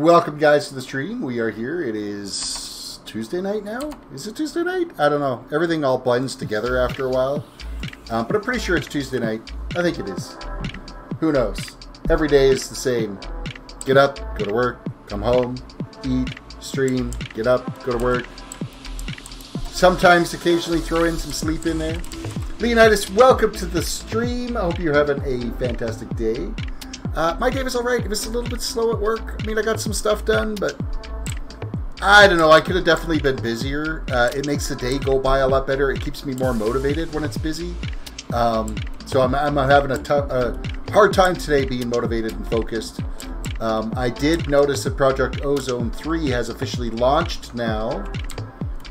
Welcome guys to the stream. We are here. It is Tuesday night now? Is it Tuesday night? I don't know. Everything all blends together after a while. But I'm pretty sure it's Tuesday night. I think it is. Who knows? Every day is the same. Get up, go to work, come home, eat, stream, get up, go to work. Sometimes, occasionally throw in some sleep in there. Leonidas, welcome to the stream. I hope you're having a fantastic day. My day was alright. It was a little bit slow at work. I mean, I got some stuff done, but I don't know. I could have definitely been busier. It makes the day go by a lot better. It keeps me more motivated when it's busy. So I'm having a hard time today being motivated and focused. I did notice that Project Ozone 3 has officially launched now.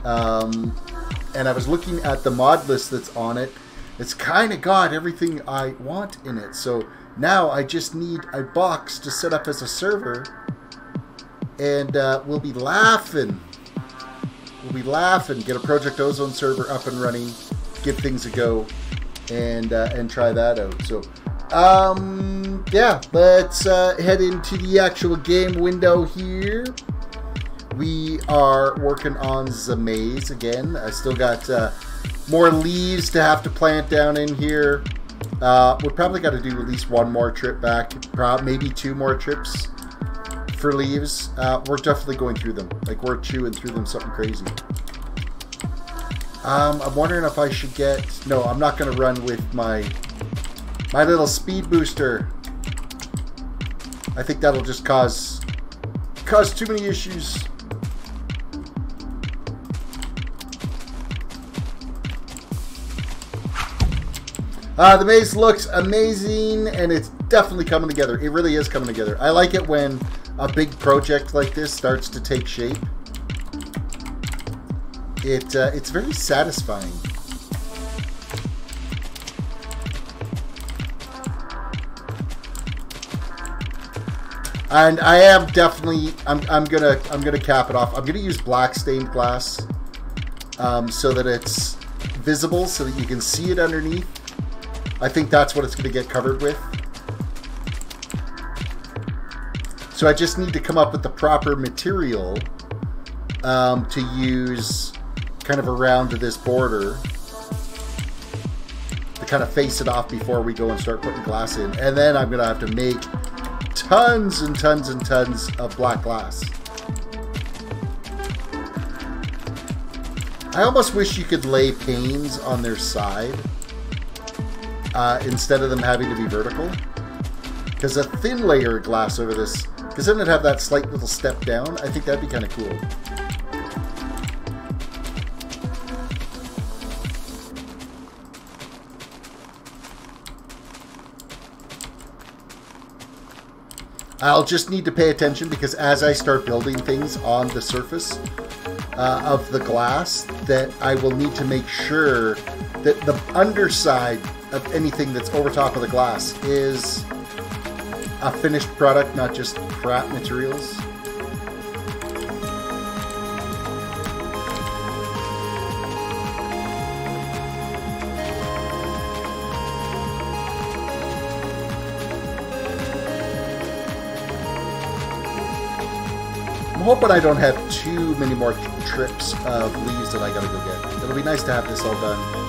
And I was looking at the mod list that's on it. It's kind of got everything I want in it. So now I just need a box to set up as a server. And we'll be laughing. We'll be laughing. Get a Project Ozone server up and running. Give things a go. And try that out. So, yeah. Let's head into the actual game window here. We are working on the maze again. I still got more leaves to have to plant down in here. We're probably got to do at least one more trip back. Maybe two more trips for leaves. We're definitely going through them. Like, we're chewing through them something crazy. I'm wondering if I should get... No, I'm not going to run with my little speed booster. I think that'll just cause too many issues. The maze looks amazing, and it's definitely coming together. It really is coming together. I like it when a big project like this starts to take shape. It's very satisfying. And I am definitely I'm gonna cap it off. I'm gonna use black stained glass so that it's visible, so that you can see it underneath. I think that's what it's going to get covered with. So I just need to come up with the proper material to use kind of around this border to kind of face it off before we go and start putting glass in. And then I'm going to have to make tons and tons and tons of black glass. I almost wish you could lay panes on their side. Instead of them having to be vertical. Because a thin layer of glass over this, because then it'd have that slight little step down. I think that'd be kind of cool. I'll just need to pay attention, because as I start building things on the surface of the glass, that I will need to make sure that the underside of anything that's over top of the glass is a finished product, not just crap materials. I'm hoping I don't have too many more trips of leaves that I gotta go get. It'll be nice to have this all done.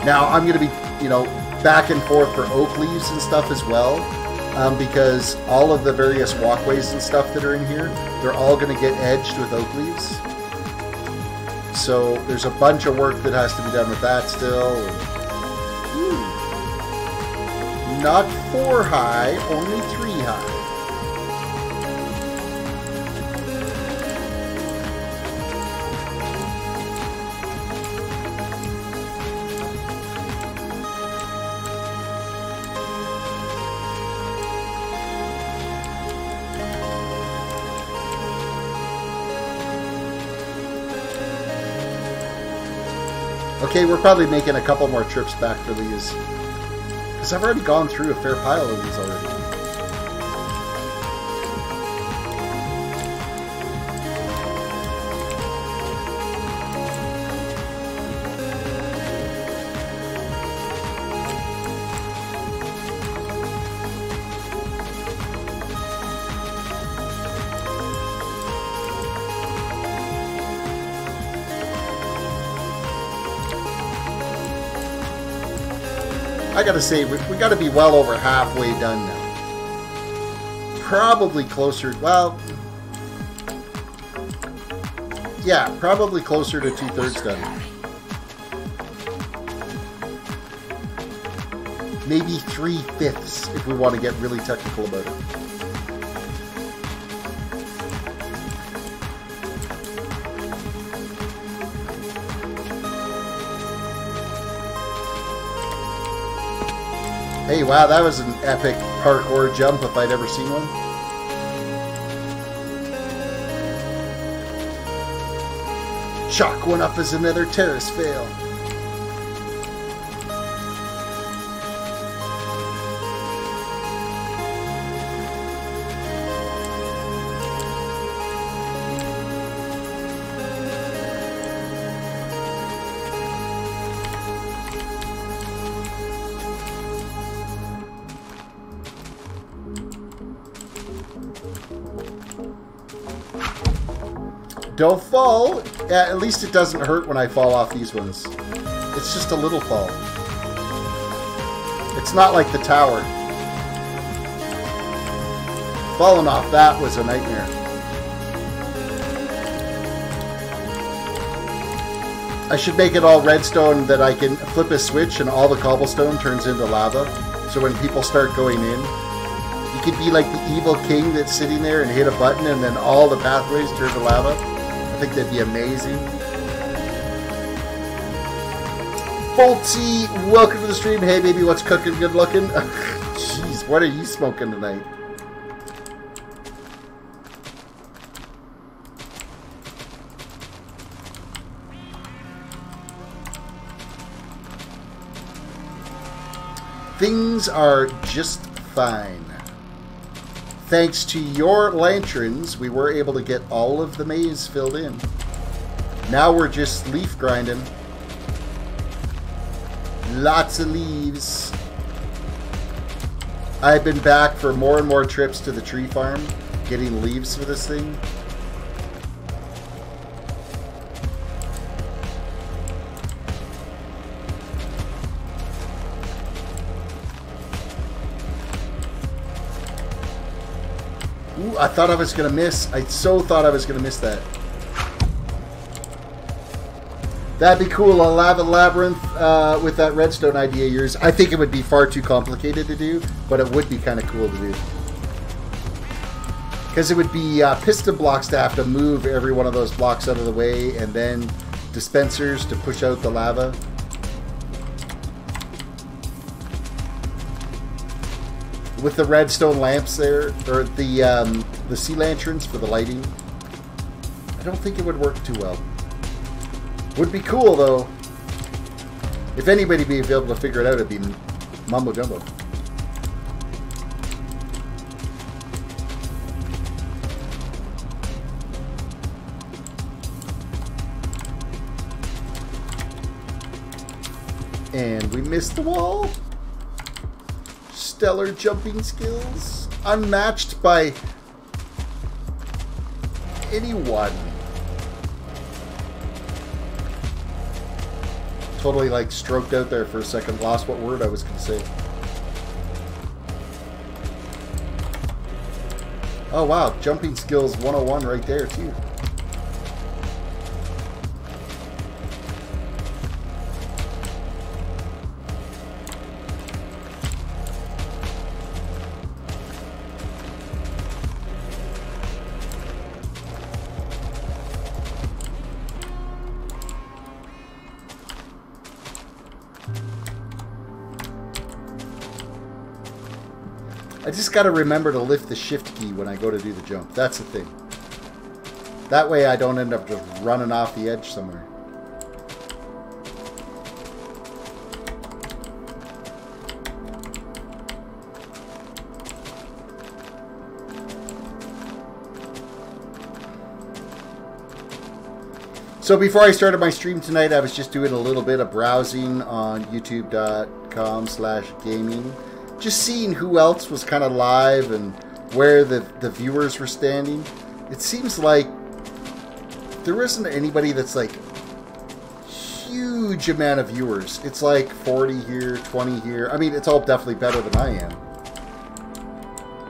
Now, I'm going to be, you know, back and forth for oak leaves and stuff as well, because all of the various walkways and stuff that are in here, they're all going to get edged with oak leaves. So there's a bunch of work that has to be done with that still. Not 4 high, only 3 high. Okay, we're probably making a couple more trips back for these. Because I've already gone through a fair pile of these already. I gotta say, we gotta be well over halfway done now. Probably closer, well... Yeah, probably closer to 2/3 done. Maybe 3/5 if we want to get really technical about it. Hey, wow, that was an epic parkour jump if I'd ever seen one. Chalk one up as another terrace fail. Don't fall. Yeah, at least it doesn't hurt when I fall off these ones. It's just a little fall. It's not like the tower. Falling off that was a nightmare. I should make it all redstone that I can flip a switch and all the cobblestone turns into lava. So when people start going in, you could be like the evil king that's sitting there and hit a button and then all the pathways turn to lava. I think that'd be amazing. Folty, welcome to the stream. Hey baby, what's cooking? Good looking. Jeez, what are you smoking tonight? Things are just fine. Thanks to your lanterns, we were able to get all of the maze filled in. Now we're just leaf grinding. Lots of leaves. I've been back for more and more trips to the tree farm, getting leaves for this thing. Ooh, I thought I was going to miss. I so thought I was going to miss that. That'd be cool, a lava labyrinth with that redstone idea of yours. I think it would be far too complicated to do, but it would be kind of cool to do. Because it would be piston blocks to have to move every one of those blocks out of the way, and then dispensers to push out the lava. With the redstone lamps there, or the sea lanterns for the lighting. I don't think it would work too well. Would be cool though. If anybody be able to figure it out, it'd be Mumbo Jumbo. And we missed the wall. Stellar jumping skills. Unmatched by anyone. Totally like stroked out there for a second. Lost what word I was going to say. Oh wow, jumping skills 101 right there too. I just got to remember to lift the shift key when I go to do the jump. That's the thing. That way I don't end up just running off the edge somewhere. So before I started my stream tonight, I was just doing a little bit of browsing on youtube.com/gaming. Just seeing who else was kind of live and where the viewers were standing. It seems like there isn't anybody that's like huge amount of viewers. It's like 40 here, 20 here. I mean, it's all definitely better than I am.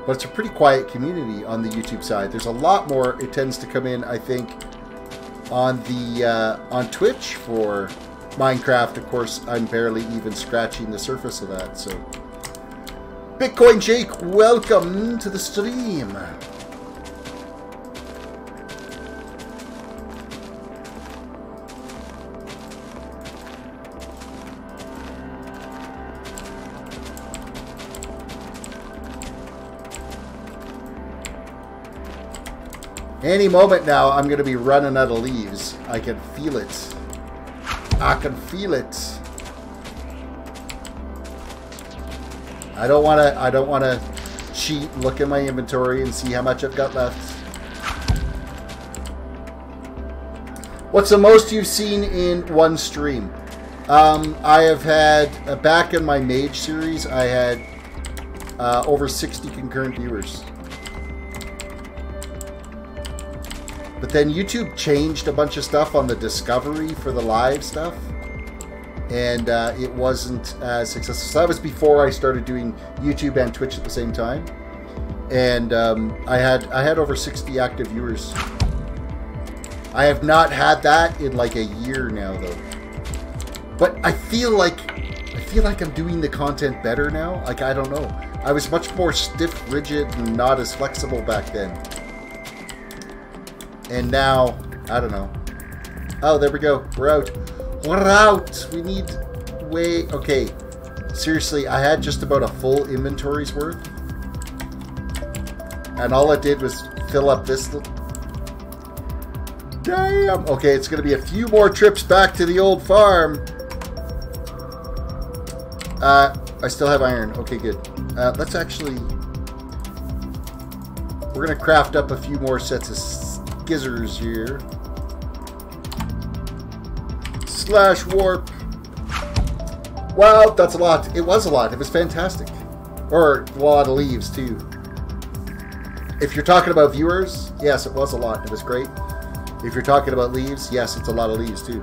But it's a pretty quiet community on the YouTube side. There's a lot more. It tends to come in, I think, on the on Twitch for Minecraft. Of course, I'm barely even scratching the surface of that. So, Bitcoin Jake, welcome to the stream. Any moment now, I'm going to be running out of leaves. I can feel it. I can feel it. I don't want to cheat, look at my inventory and see how much I've got left. What's the most you've seen in one stream? I have had, back in my Mage series, I had over 60 concurrent viewers. But then YouTube changed a bunch of stuff on the discovery for the live stuff. And it wasn't as successful. So that was before I started doing YouTube and Twitch at the same time. And I had over 60 active viewers. I have not had that in like a year now though. But I feel like I'm doing the content better now. Like, I don't know. I was much more stiff, rigid, and not as flexible back then. And now, I don't know. Oh, there we go. We're out. We're out. We need way... Okay. Seriously, I had just about a full inventory's worth. And all it did was fill up this... Damn. Okay, it's going to be a few more trips back to the old farm. I still have iron. Okay, good. Let's actually... We're going to craft up a few more sets of... Gizzers here. Slash warp. Wow, that's a lot. It was a lot. It was fantastic. Or a lot of leaves too. If you're talking about viewers, yes, it was a lot. It was great. If you're talking about leaves, yes, it's a lot of leaves too.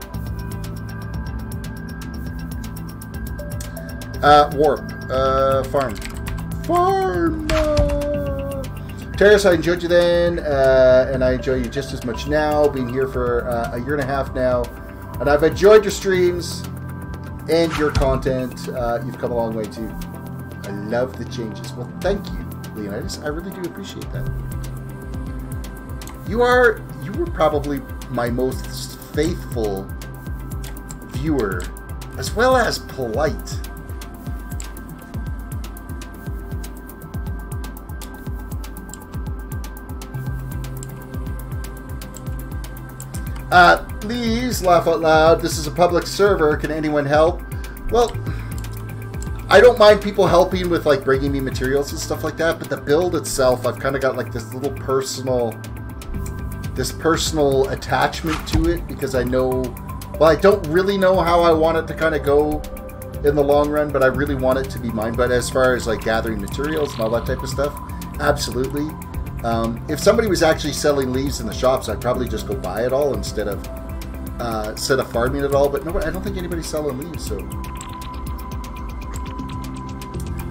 Warp. Farm. Farm. Terris, I enjoyed you then, and I enjoy you just as much now, being here for a year and a half now. And I've enjoyed your streams and your content. You've come a long way too. I love the changes. Well, thank you, Leonidas. I really do appreciate that. You were probably my most faithful viewer, as well as polite. Please laugh out loud. This is a public server. Can anyone help? Well, I don't mind people helping with like bringing me materials and stuff like that, but the build itself, I've kind of got like this little personal attachment to it because I know, well, I don't really know how I want it to kind of go in the long run, but I really want it to be mine. But as far as like gathering materials and all that type of stuff, absolutely. If somebody was actually selling leaves in the shops, I'd probably just go buy it all instead of farming it all. But no, I don't think anybody's selling leaves. So,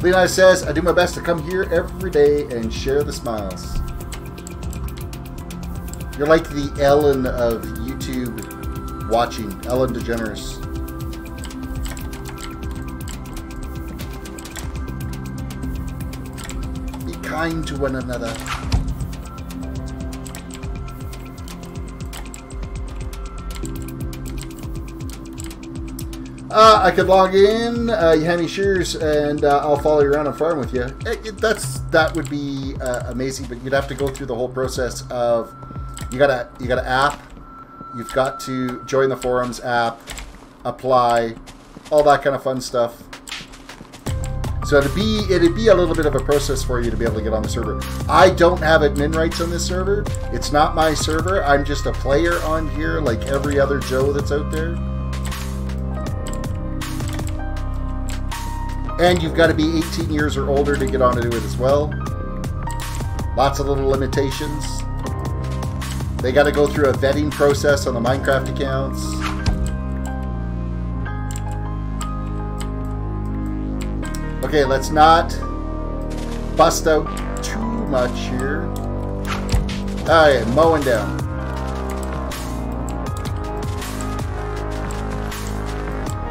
Leonidas says, "I do my best to come here every day and share the smiles." You're like the Ellen of YouTube watching, Ellen DeGeneres. Be kind to one another. I could log in, you hand me shears, and I'll follow you around and farm with you. That would be amazing, but you'd have to go through the whole process of you got an app, you've got to join the forums app, apply, all that kind of fun stuff. So it'd be a little bit of a process for you to be able to get on the server. I don't have admin rights on this server. It's not my server. I'm just a player on here, like every other Joe that's out there. And you've got to be 18 years or older to get onto it as well. Lots of little limitations. They got to go through a vetting process on the Minecraft accounts. Okay, let's not bust out too much here. Alright, mowing down.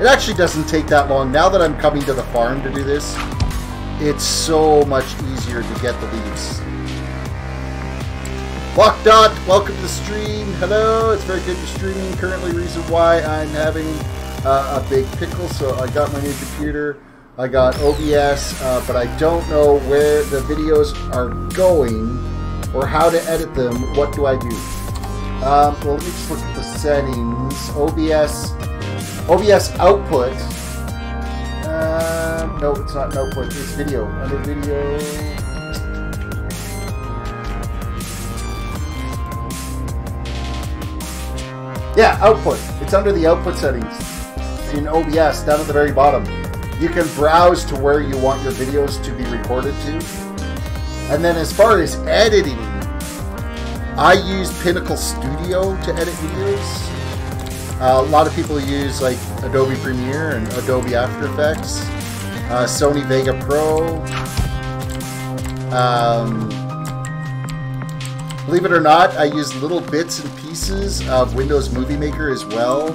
It actually doesn't take that long. Now that I'm coming to the farm to do this, it's so much easier to get the leaves. Walk Dot, welcome to the stream. Hello, it's very good you're streaming. Currently, reason why I'm having a big pickle. So I got my new computer, I got OBS, but I don't know where the videos are going or how to edit them. What do I do? Well, let me just look at the settings. OBS output. No, it's not an output. It's video. Under video. Yeah, output. It's under the output settings in OBS down at the very bottom. You can browse to where you want your videos to be recorded to. And then as far as editing, I use Pinnacle Studio to edit videos. A lot of people use like Adobe Premiere and Adobe After Effects, Sony Vega Pro. Believe it or not, I use little bits and pieces of Windows Movie Maker as well,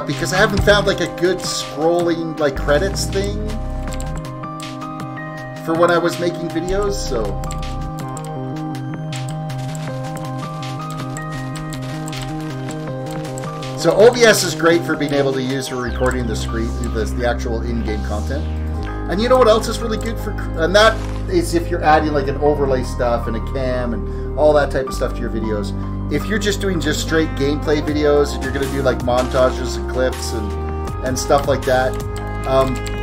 because I haven't found like a good scrolling like credits thing for when I was making videos. So OBS is great for being able to use for recording the screen, the actual in-game content. And you know what else is really good for, and that is if you're adding like an overlay stuff and a cam and all that type of stuff to your videos. If you're just doing just straight gameplay videos and you're going to do like montages and clips and stuff like that,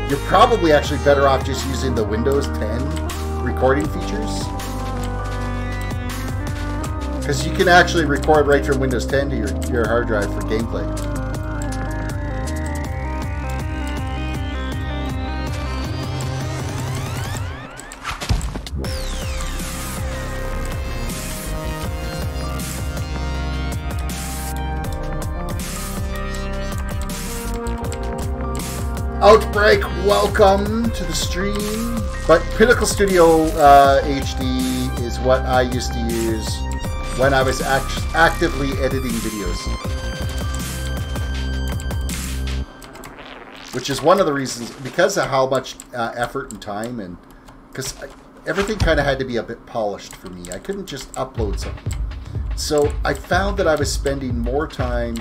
you're probably actually better off just using the Windows 10 recording features. Because you can actually record right from Windows 10 to your hard drive for gameplay. Outbreak, welcome to the stream. But Pinnacle Studio HD is what I used to use when I was actively editing videos. Which is one of the reasons, because of how much effort and time, and because everything kind of had to be a bit polished for me. I couldn't just upload something. So I found that I was spending more time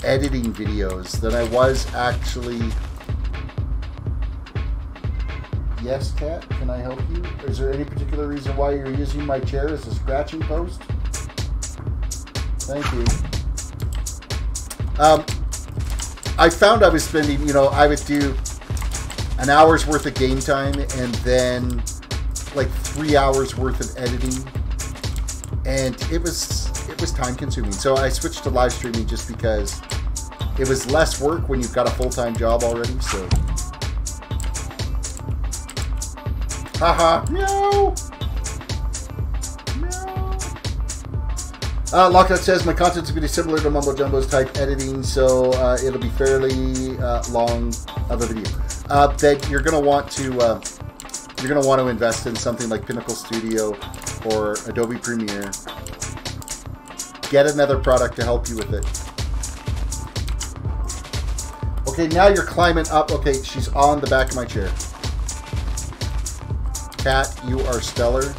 editing videos than I was actually... Yes, Kat, can I help you? Is there any particular reason why you're using my chair as a scratching post? Thank you. I found I was spending, you know, I would do an hour's worth of game time and then like 3 hours worth of editing, and it was time consuming. So I switched to live streaming just because it was less work when you've got a full-time job already. So. Haha, meow! Meow! Lockout says, my content's going to be similar to Mumbo Jumbo's type editing, so it'll be fairly long of a video. Then you're going to want to invest in something like Pinnacle Studio or Adobe Premiere. Get another product to help you with it. Okay, now you're climbing up. Okay, she's on the back of my chair. Kat, you are stellar.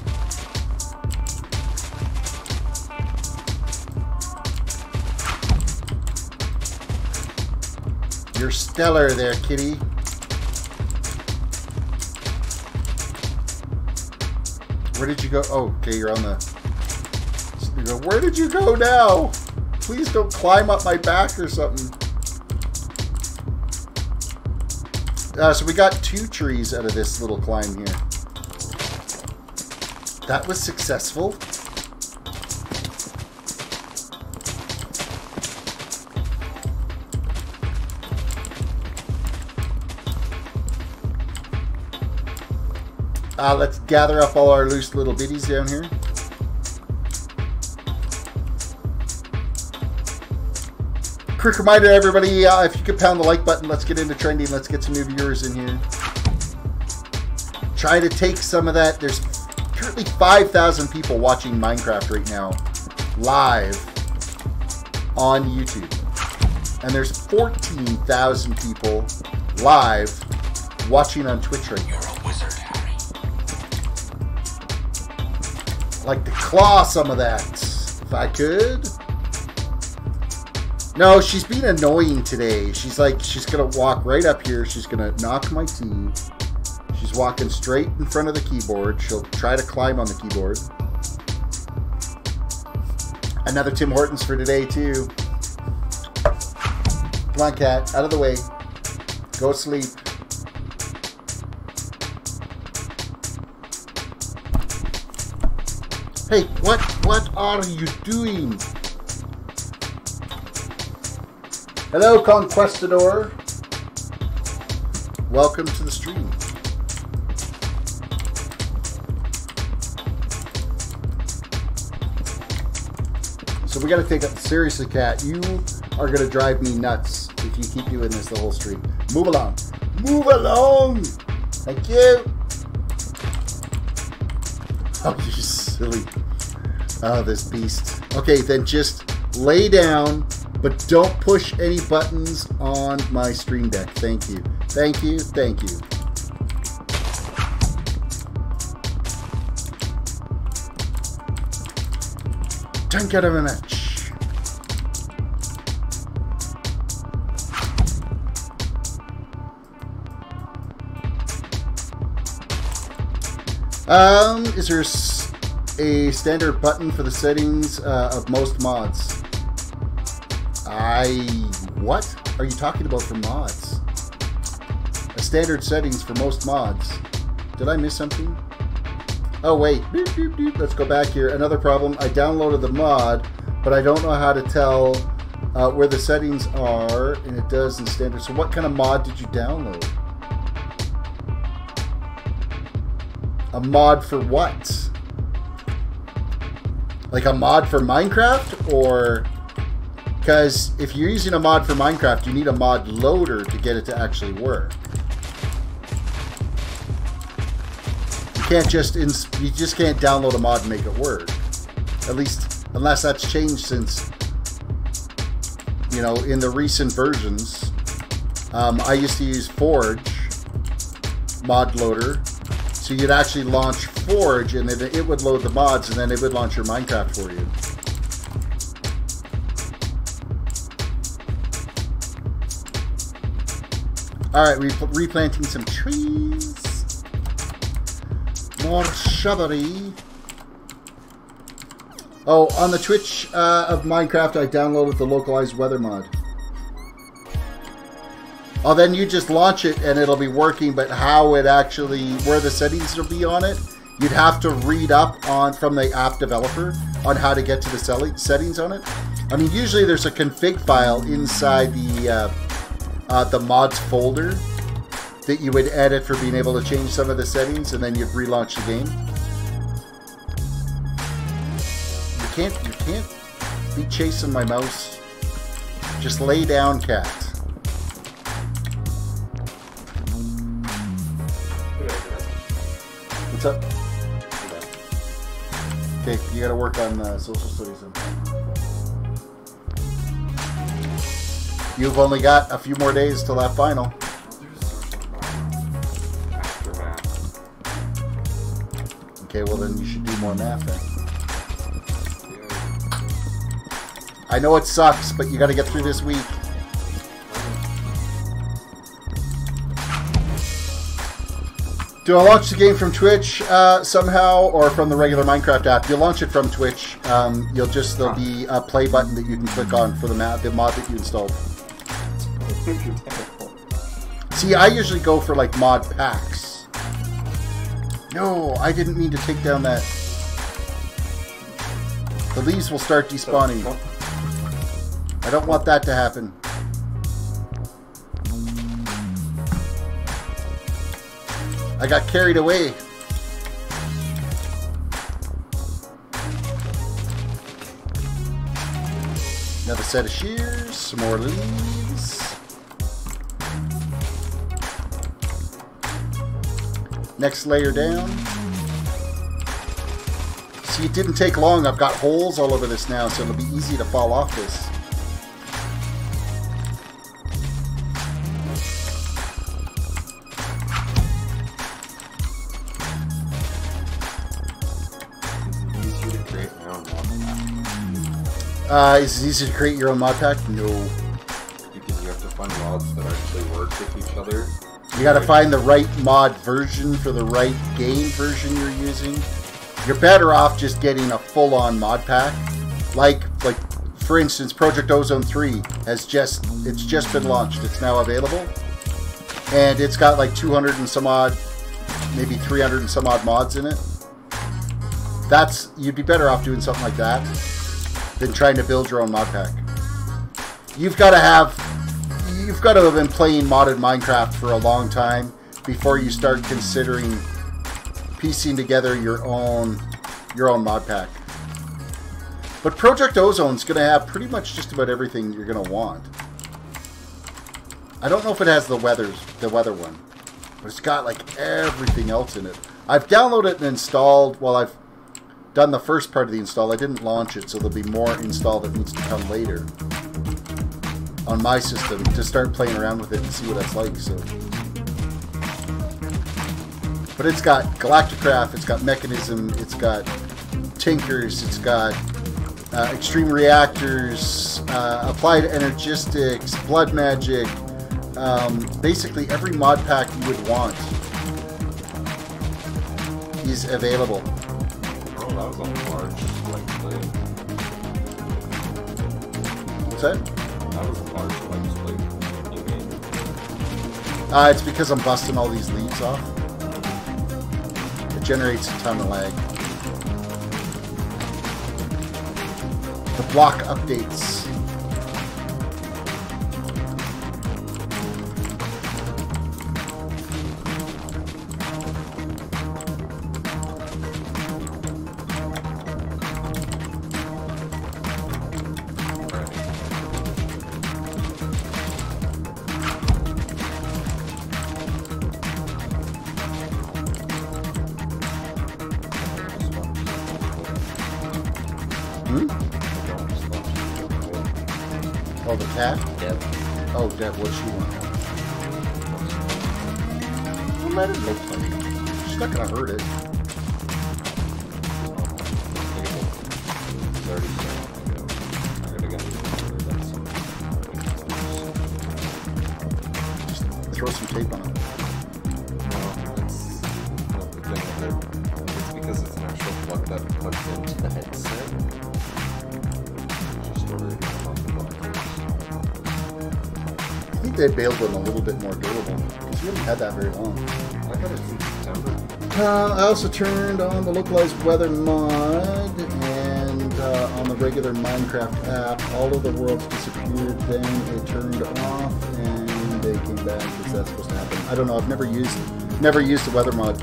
You're stellar there, kitty. Where did you go? Oh, okay, you're on the... Where did you go now? Please don't climb up my back or something. So we got 2 trees out of this little climb here. That was successful. Let's gather up all our loose little bitties down here. Quick reminder, everybody, if you could pound the like button, let's get into trending. Let's get some new viewers in here. try to take some of that. There's currently 5,000 people watching Minecraft right now, live on YouTube. And there's 14,000 people live watching on Twitch right now. You're a wizard, Harry. I'd like to claw some of that, if I could. No, she's being annoying today. She's like, she's going to walk right up here. She's going to knock my tea. She's walking straight in front of the keyboard. She'll try to climb on the keyboard. Another Tim Hortons for today, too. Come on, cat. Out of the way. Go sleep. Hey, what are you doing? Hello, Conquistador. Welcome to the stream. So we got to take it seriously, cat. You are going to drive me nuts if you keep doing this the whole stream. Move along. Move along. Thank you. Oh, you silly. Oh, this beast. Okay, then just lay down, but don't push any buttons on my stream deck. Thank you. Thank you. Thank you. Thank you very much. Is there a standard button for the settings of most mods? What are you talking about for mods? A standard settings for most mods. Did I miss something? Oh wait, boop, boop, boop. Let's go back here. Another problem, I downloaded the mod, but I don't know how to tell where the settings are, and it does in standard. So what kind of mod did you download? A mod for what? Like a mod for Minecraft? Or... because if you're using a mod for Minecraft, you need a mod loader to get it to actually work. You just can't download a mod and make it work. At least, unless that's changed since, you know, in the recent versions. I used to use Forge mod loader. So you'd actually launch Forge and then it would load the mods and then it would launch your Minecraft for you. Alright, we're replanting some trees. More shrubbery. Oh, on the Twitch of Minecraft, I downloaded the localized weather mod. Oh, then you just launch it and it'll be working, but how it actually, where the settings will be on it, you'd have to read up on from the app developer on how to get to the settings on it. I mean, usually there's a config file inside the mods folder that you would edit for being able to change some of the settings, and then you'd relaunch the game. You can't be chasing my mouse. Just lay down, cat. What's up? Okay, you gotta work on social studies then. You've only got a few more days till that final. Okay, well then you should do more math then. I know it sucks, but you gotta get through this week. Do I launch the game from Twitch somehow, or from the regular Minecraft app? You'll launch it from Twitch. There'll be a play button that you can click on for the mod that you installed. See, I usually go for like mod packs. No, I didn't mean to take down that. The leaves will start despawning. I don't want that to happen. I got carried away. Another set of shears, some more leaves. Next layer down. See, it didn't take long. I've got holes all over this now, so it'll be easy to fall off this. Is it easy to create your own mod pack? No. Because you have to find mods that actually work with each other. You gotta find the right mod version for the right game version you're using. You're better off just getting a full-on mod pack. Like for instance, Project Ozone 3 it's just been launched. It's now available. And it's got like 200 and some odd, maybe 300 and some odd mods in it. You'd be better off doing something like that than trying to build your own mod pack. You've got to have been playing modded Minecraft for a long time before you start considering piecing together your own mod pack. But Project Ozone's going to have pretty much just about everything you're going to want. I don't know if it has the weather one, but it's got like everything else in it. I've downloaded and installed. Well, I've done the first part of the install. I didn't launch it, so there'll be more install that needs to come later on my system to start playing around with it and see what that's like. So, but it's got Galacticraft, it's got Mechanism, it's got Tinkers, it's got Extreme Reactors, Applied Energistics, Blood Magic, basically every mod pack you would want is available. Oh, that was a large plate. What's that? That was a large plate you made. It's because I'm busting all these leaves off. It generates a ton of lag. The block updates. Oh, the cat? Deb. Oh, Deb, what's she want? Well, let it go play. She's not gonna hurt it. Just throw some tape on it. No, it's not the thing with it. It's because it's an actual plug that plugs into the headset. Just ordered it off the box. I think they built them a little bit more durable, because we haven't had that very long. I got it in September. I also turned on the localized weather mod, and on the regular Minecraft app, all of the worlds disappeared, then it turned off, and they came back. Is that supposed to happen? I don't know, I've never used the weather mod.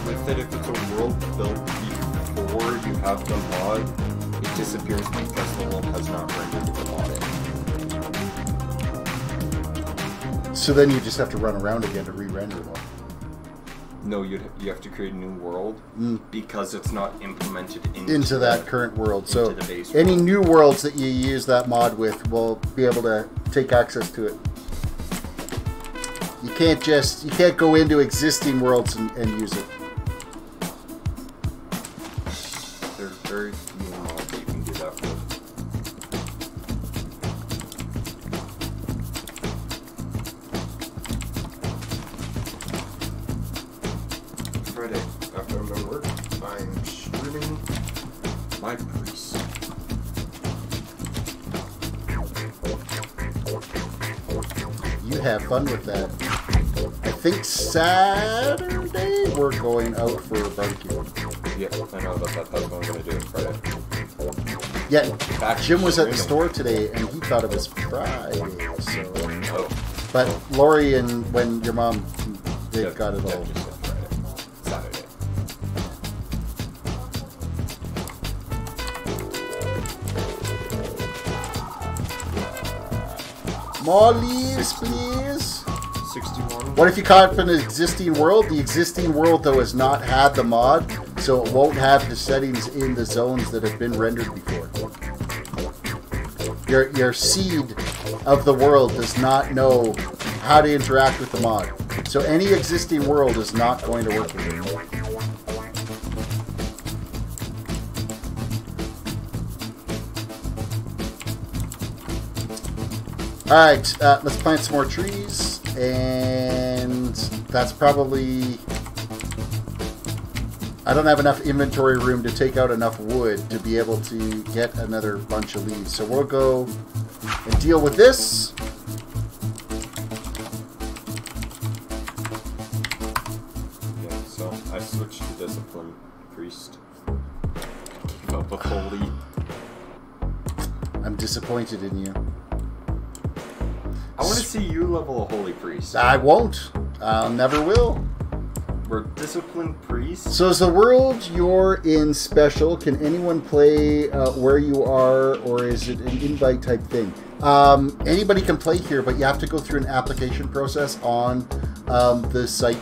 With it, if it's a world built before you have the mod, it disappears because the world has not rendered the mod in. So then you just have to run around again to re-render them. No, you have to create a new world because it's not implemented into that current world. So the base any world. new worlds that you use that mod with will be able to take access to it. You can't go into existing worlds and use it. There's very few mods that you can do that with. Friday, after I'm done work, I'm streaming my priest. You have fun with that. I think Saturday we're going out for a barbecue. Yeah, I know that's what I'm going to do Friday. Yeah, Jim was at the store today and he thought it was Friday. So, Oh. but Lori and when your mom, they've got it all. Just said Friday. Saturday. More leaves, please. 61. What if you caught it from an existing world? The existing world, though, has not had the mod, so it won't have the settings in the zones that have been rendered before. Your seed of the world does not know how to interact with the mod. So any existing world is not going to work with it. Alright, let's plant some more trees, and that's probably... I don't have enough inventory room to take out enough wood to be able to get another bunch of leaves. So we'll go and deal with this. Yeah, so I switched to Discipline Priest. Gave up a holy. I'm disappointed in you. I want to see you level a Holy Priest. I won't. I never will. We're Disciplined Priests. So is the world you're in special? Can anyone play where you are, or is it an invite type thing? Anybody can play here, but you have to go through an application process on the site,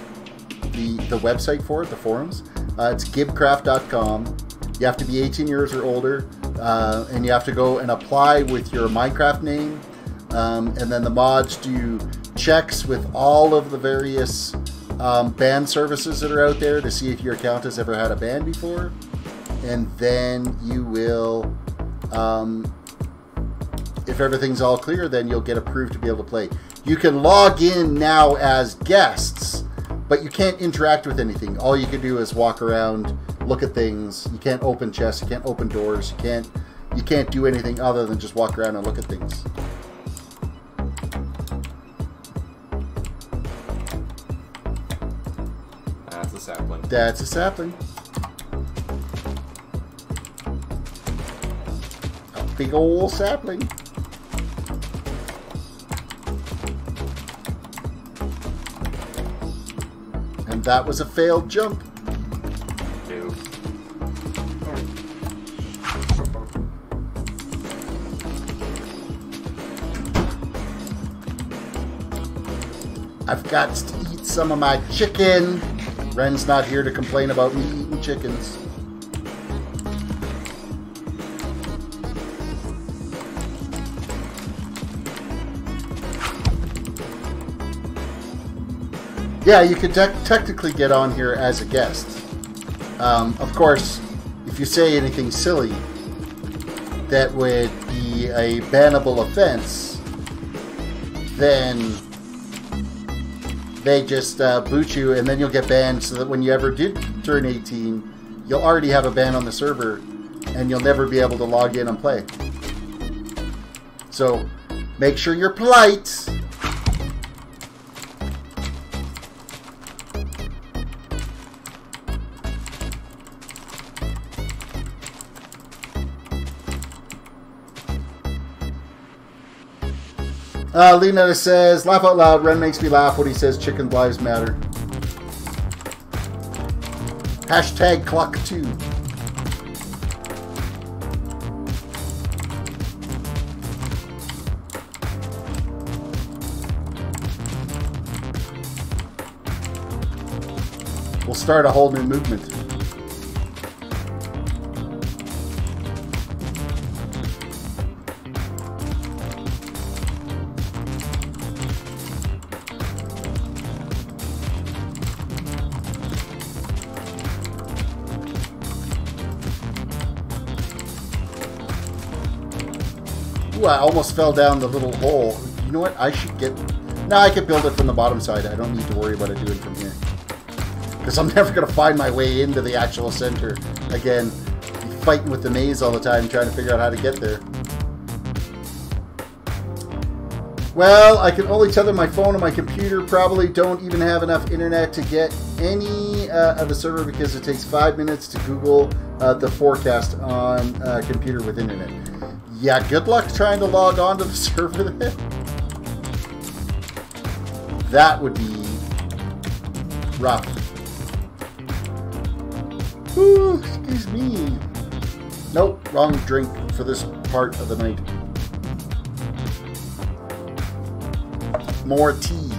the website for it, the forums. It's gibcraft.com. You have to be 18 years or older, and you have to go and apply with your Minecraft name. And then the mods do checks with all of the various ban services that are out there to see if your account has ever had a ban before. And then you will, if everything's all clear, then you'll get approved to be able to play. You can log in now as guests, but you can't interact with anything. All you can do is walk around, look at things. You can't open chests, you can't open doors, you can't do anything other than just walk around and look at things. That's a sapling. That's a sapling. A big old sapling. And that was a failed jump. Ew. I've got to eat some of my chicken. Ren's not here to complain about me eating chickens. Yeah, you could technically get on here as a guest. Of course, if you say anything silly, that would be a bannable offense, then they just boot you, and then you'll get banned, so that when you ever did turn 18, you'll already have a ban on the server, and you'll never be able to log in and play. So, make sure you're polite. Lena says, laugh out loud. Ren makes me laugh when he says chicken lives matter. Hashtag clock 2. We'll start a whole new movement. Ooh, I almost fell down the little hole. You know what? I should get... No, I could build it from the bottom side. I don't need to worry about it doing from here. Because I'm never going to find my way into the actual center. Again, fighting with the maze all the time, trying to figure out how to get there. Well, I can only tether my phone and my computer. Probably don't even have enough internet to get any of the server, because it takes 5 minutes to Google the forecast on a computer with internet. Yeah, good luck trying to log on to the server then. That would be rough. Ooh, excuse me. Nope, wrong drink for this part of the night. More tea.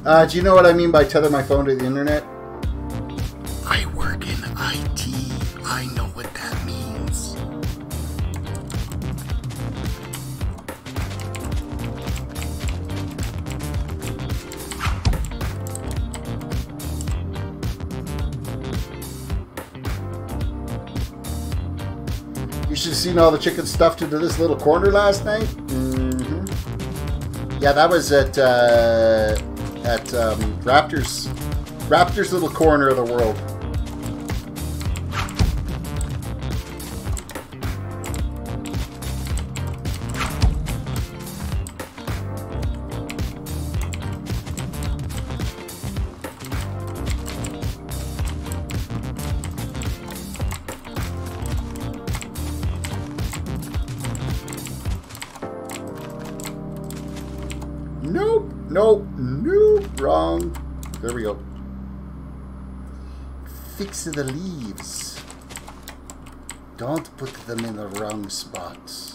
Do you know what I mean by tether my phone to the internet? I work in IT. I know what that means. You should have seen all the chicken stuffed into this little corner last night. Mm-hmm. Yeah, that was at Raptor's little corner of the world. Nope, nope, nope, wrong. There we go. Fix the leaves. Don't put them in the wrong spots.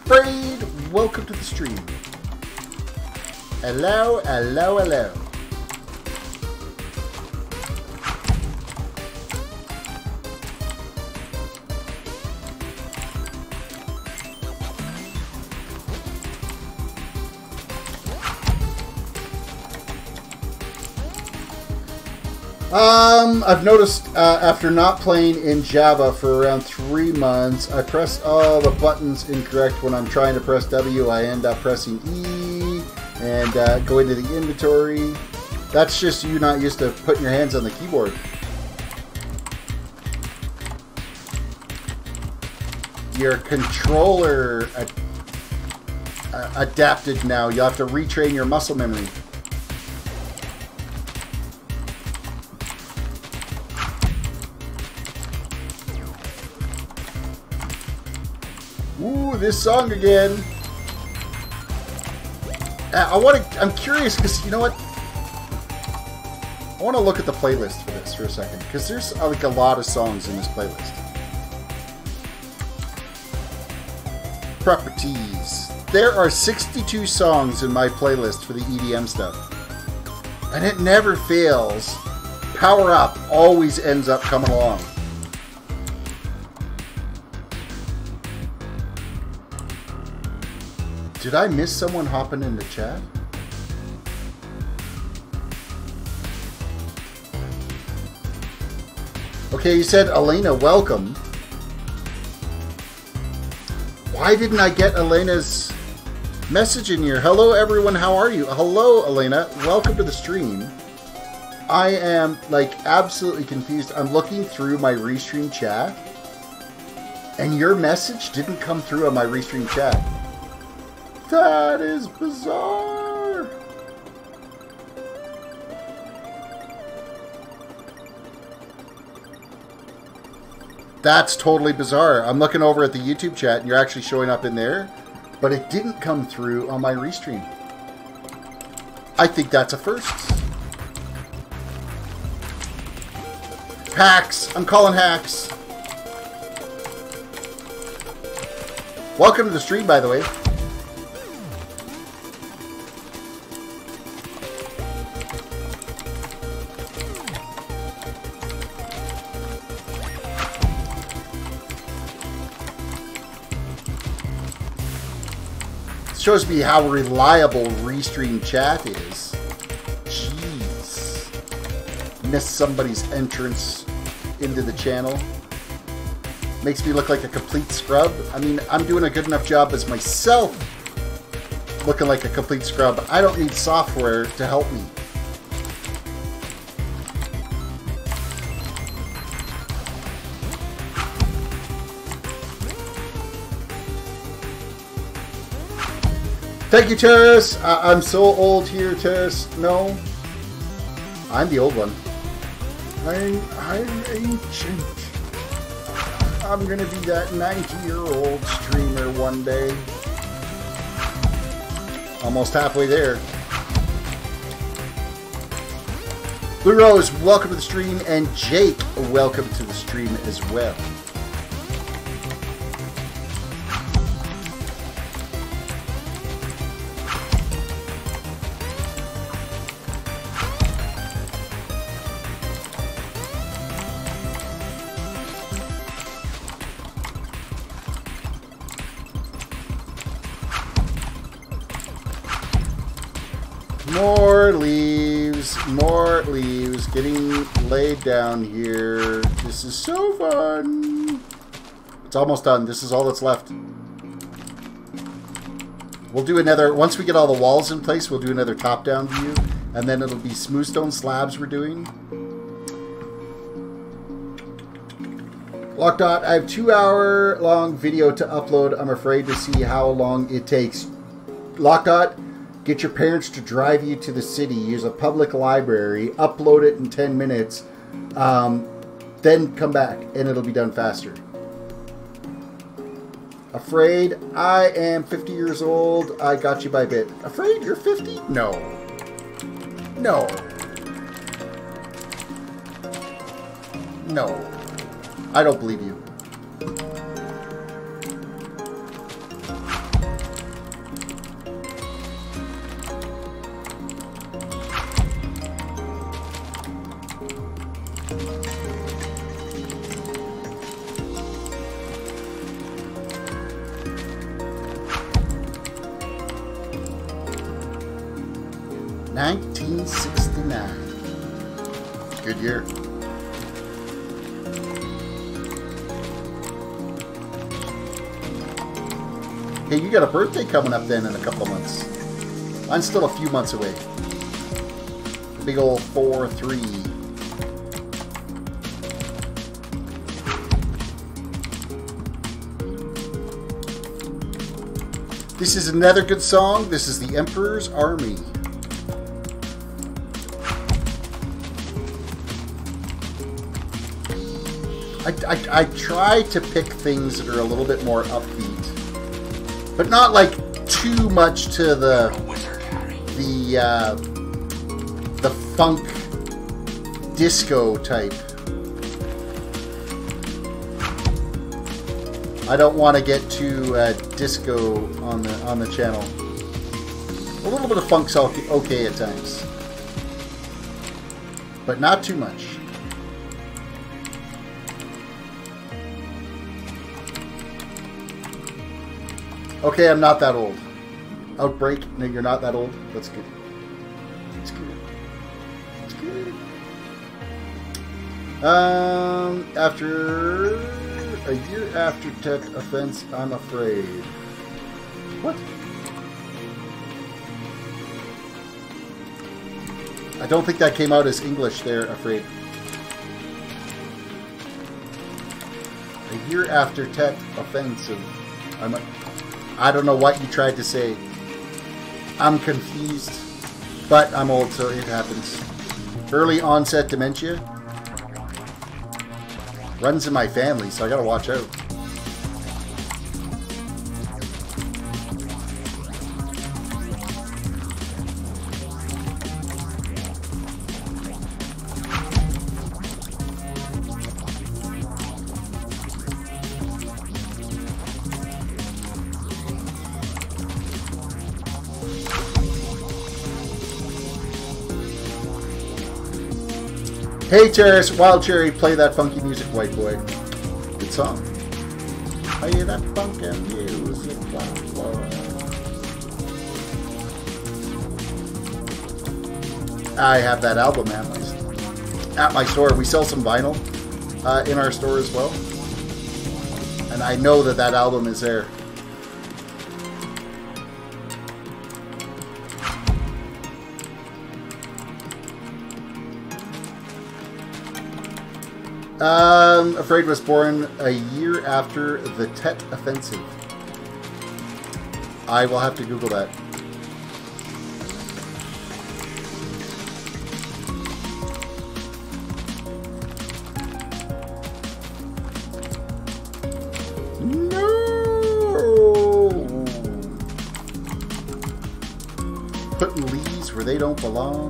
Afraid, welcome to the stream. Hello, hello, hello. I've noticed after not playing in Java for around 3 months, I press all the buttons incorrect. When I'm trying to press W, I end up pressing E and go into the inventory. That's just you not used to putting your hands on the keyboard. Your controller adapted now. You have to retrain your muscle memory. Ooh, this song again. I'm curious because you know what? I want to look at the playlist for this for a second because there's like a lot of songs in this playlist. Properties. There are 62 songs in my playlist for the EDM stuff, and it never fails. Power Up always ends up coming along. Did I miss someone hopping into chat? Okay, you said Elena, welcome. Why didn't I get Elena's message in here? Hello, everyone. How are you? Hello, Elena. Welcome to the stream. I am, like, absolutely confused. I'm looking through my restream chat, and your message didn't come through on my restream chat. That is bizarre. That's totally bizarre. I'm looking over at the YouTube chat and you're actually showing up in there, but it didn't come through on my restream. I think that's a first. Hacks. I'm calling hacks. Welcome to the stream, by the way. Shows me how reliable Restream chat is. Jeez. Missed somebody's entrance into the channel. Makes me look like a complete scrub. I mean, I'm doing a good enough job as myself looking like a complete scrub. I don't need software to help me. Thank you, Terris. I'm so old here, Terris. No. I'm the old one. I'm ancient. I'm gonna be that 90-year-old streamer one day. Almost halfway there. Blue Rose, welcome to the stream, and Jake, welcome to the stream as well. More leaves getting laid down here. This is so fun. It's almost done. This is all that's left. We'll do another, once we get all the walls in place, we'll do another top-down view, and then it'll be smooth stone slabs we're doing. Lockdot, I have 2-hour long video to upload. I'm afraid to see how long it takes. Lockdot, get your parents to drive you to the city. Use a public library. Upload it in 10 minutes. Then come back, and it'll be done faster. Afraid, I am 50 years old. I got you by a bit. Afraid, you're 50? No. No. No. I don't believe you. Good year. Hey, you got a birthday coming up then in a couple of months. Mine's still a few months away. Big old 4-3. This is another good song. This is The Emperor's Army. I try to pick things that are a little bit more upbeat, but not like too much to the funk disco type. I don't want to get too disco on the channel. A little bit of funk's okay at times, but not too much. Okay, I'm not that old. Outbreak? No, you're not that old. That's good. That's good. That's good. After a year after tech offense, I'm afraid. What? I don't think that came out as English there, afraid. A year after tech offensive, I don't know what you tried to say. I'm confused, but I'm old, so it happens. Early onset dementia runs in my family, so I gotta watch out. Hey Terris, Wild Cherry, play that funky music, white boy. Good song. Play that funky music, white boy. I have that album at my store. We sell some vinyl in our store as well. And I know that that album is there. Afraid was born a year after the Tet Offensive. I will have to Google that. putting leaves where they don't belong.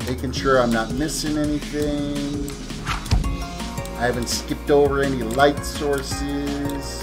Making sure I'm not missing anything. I haven't skipped over any light sources.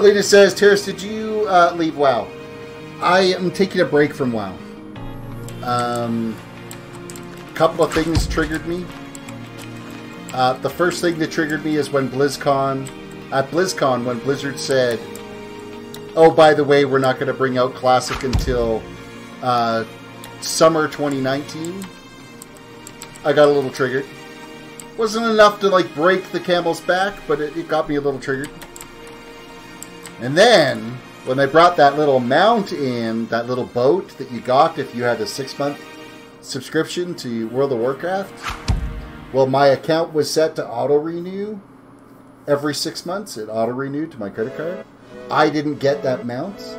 Lena says, Terris, did you leave WoW? I am taking a break from WoW. Couple of things triggered me. The first thing that triggered me is when at BlizzCon, when Blizzard said, oh, by the way, we're not going to bring out Classic until summer 2019. I got a little triggered. Wasn't enough to like break the camel's back, but it got me a little triggered. And then, when they brought that little mount in, that little boat that you got if you had a 6-month subscription to World of Warcraft, well, my account was set to auto-renew every 6 months. It auto-renewed to my credit card. I didn't get that mount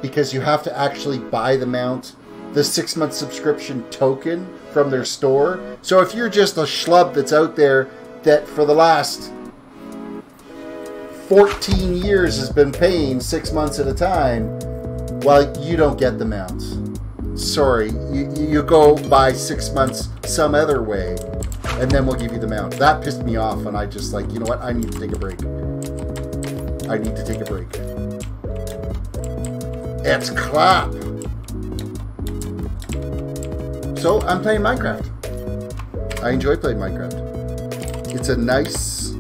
because you have to actually buy the mount, the 6-month subscription token from their store. So if you're just a schlub that's out there that for the last 14 years has been paying 6 months at a time, well, you don't get the mounts. Sorry, you go buy 6 months some other way, and then we'll give you the mount. That pissed me off, and I just like, you know what? I need to take a break. I need to take a break. It's crap. So I'm playing Minecraft. I enjoy playing Minecraft. It's a nice,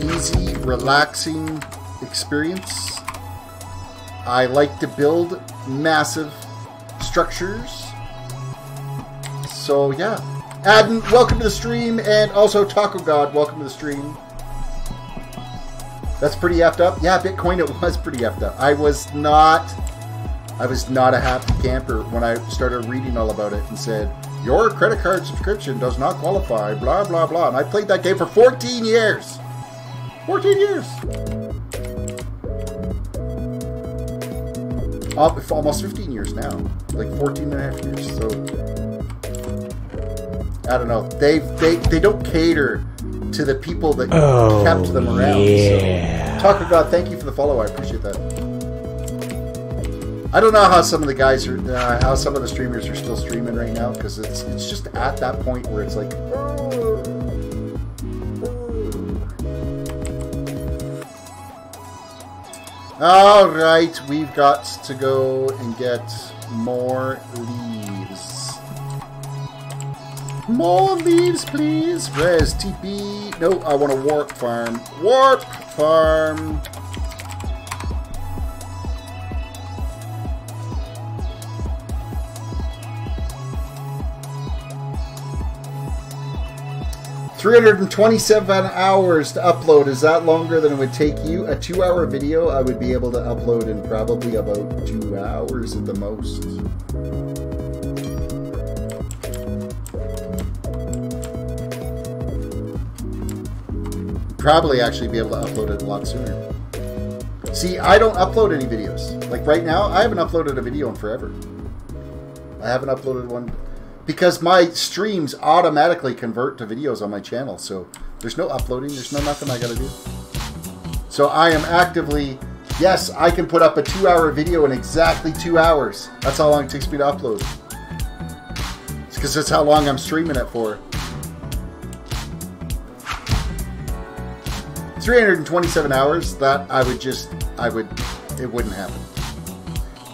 easy, relaxing experience. I like to build massive structures. So yeah. Adden, welcome to the stream, and also Taco God, welcome to the stream. That's pretty effed up. Yeah, Bitcoin, it was pretty effed up. I was not a happy camper when I started reading all about it and said, your credit card subscription does not qualify, blah, blah, blah. And I played that game for 14 years. 14 years. Almost 15 years now. Like 14 and a half years. So, I don't know. They don't cater to the people that kept them around. Yeah. So, Talker God, thank you for the follow. I appreciate that. I don't know how some of the guys are, how some of the streamers are still streaming right now, because it's just at that point where it's like, all right, we've got to go and get more leaves. More leaves, please. Res TP. No, I want a warp farm. Warp farm. $327 hours to upload. Is that longer than it would take you? A 2-hour video I would be able to upload in probably about 2 hours at the most. Probably actually be able to upload it a lot sooner. See, I don't upload any videos. Like right now, I haven't uploaded a video in forever. I haven't uploaded one because my streams automatically convert to videos on my channel. So there's no uploading. There's no nothing I got to do. So I am actively, yes, I can put up a 2-hour video in exactly 2 hours. That's how long it takes me to upload. It's because that's how long I'm streaming it for. 327 hours, that it wouldn't happen.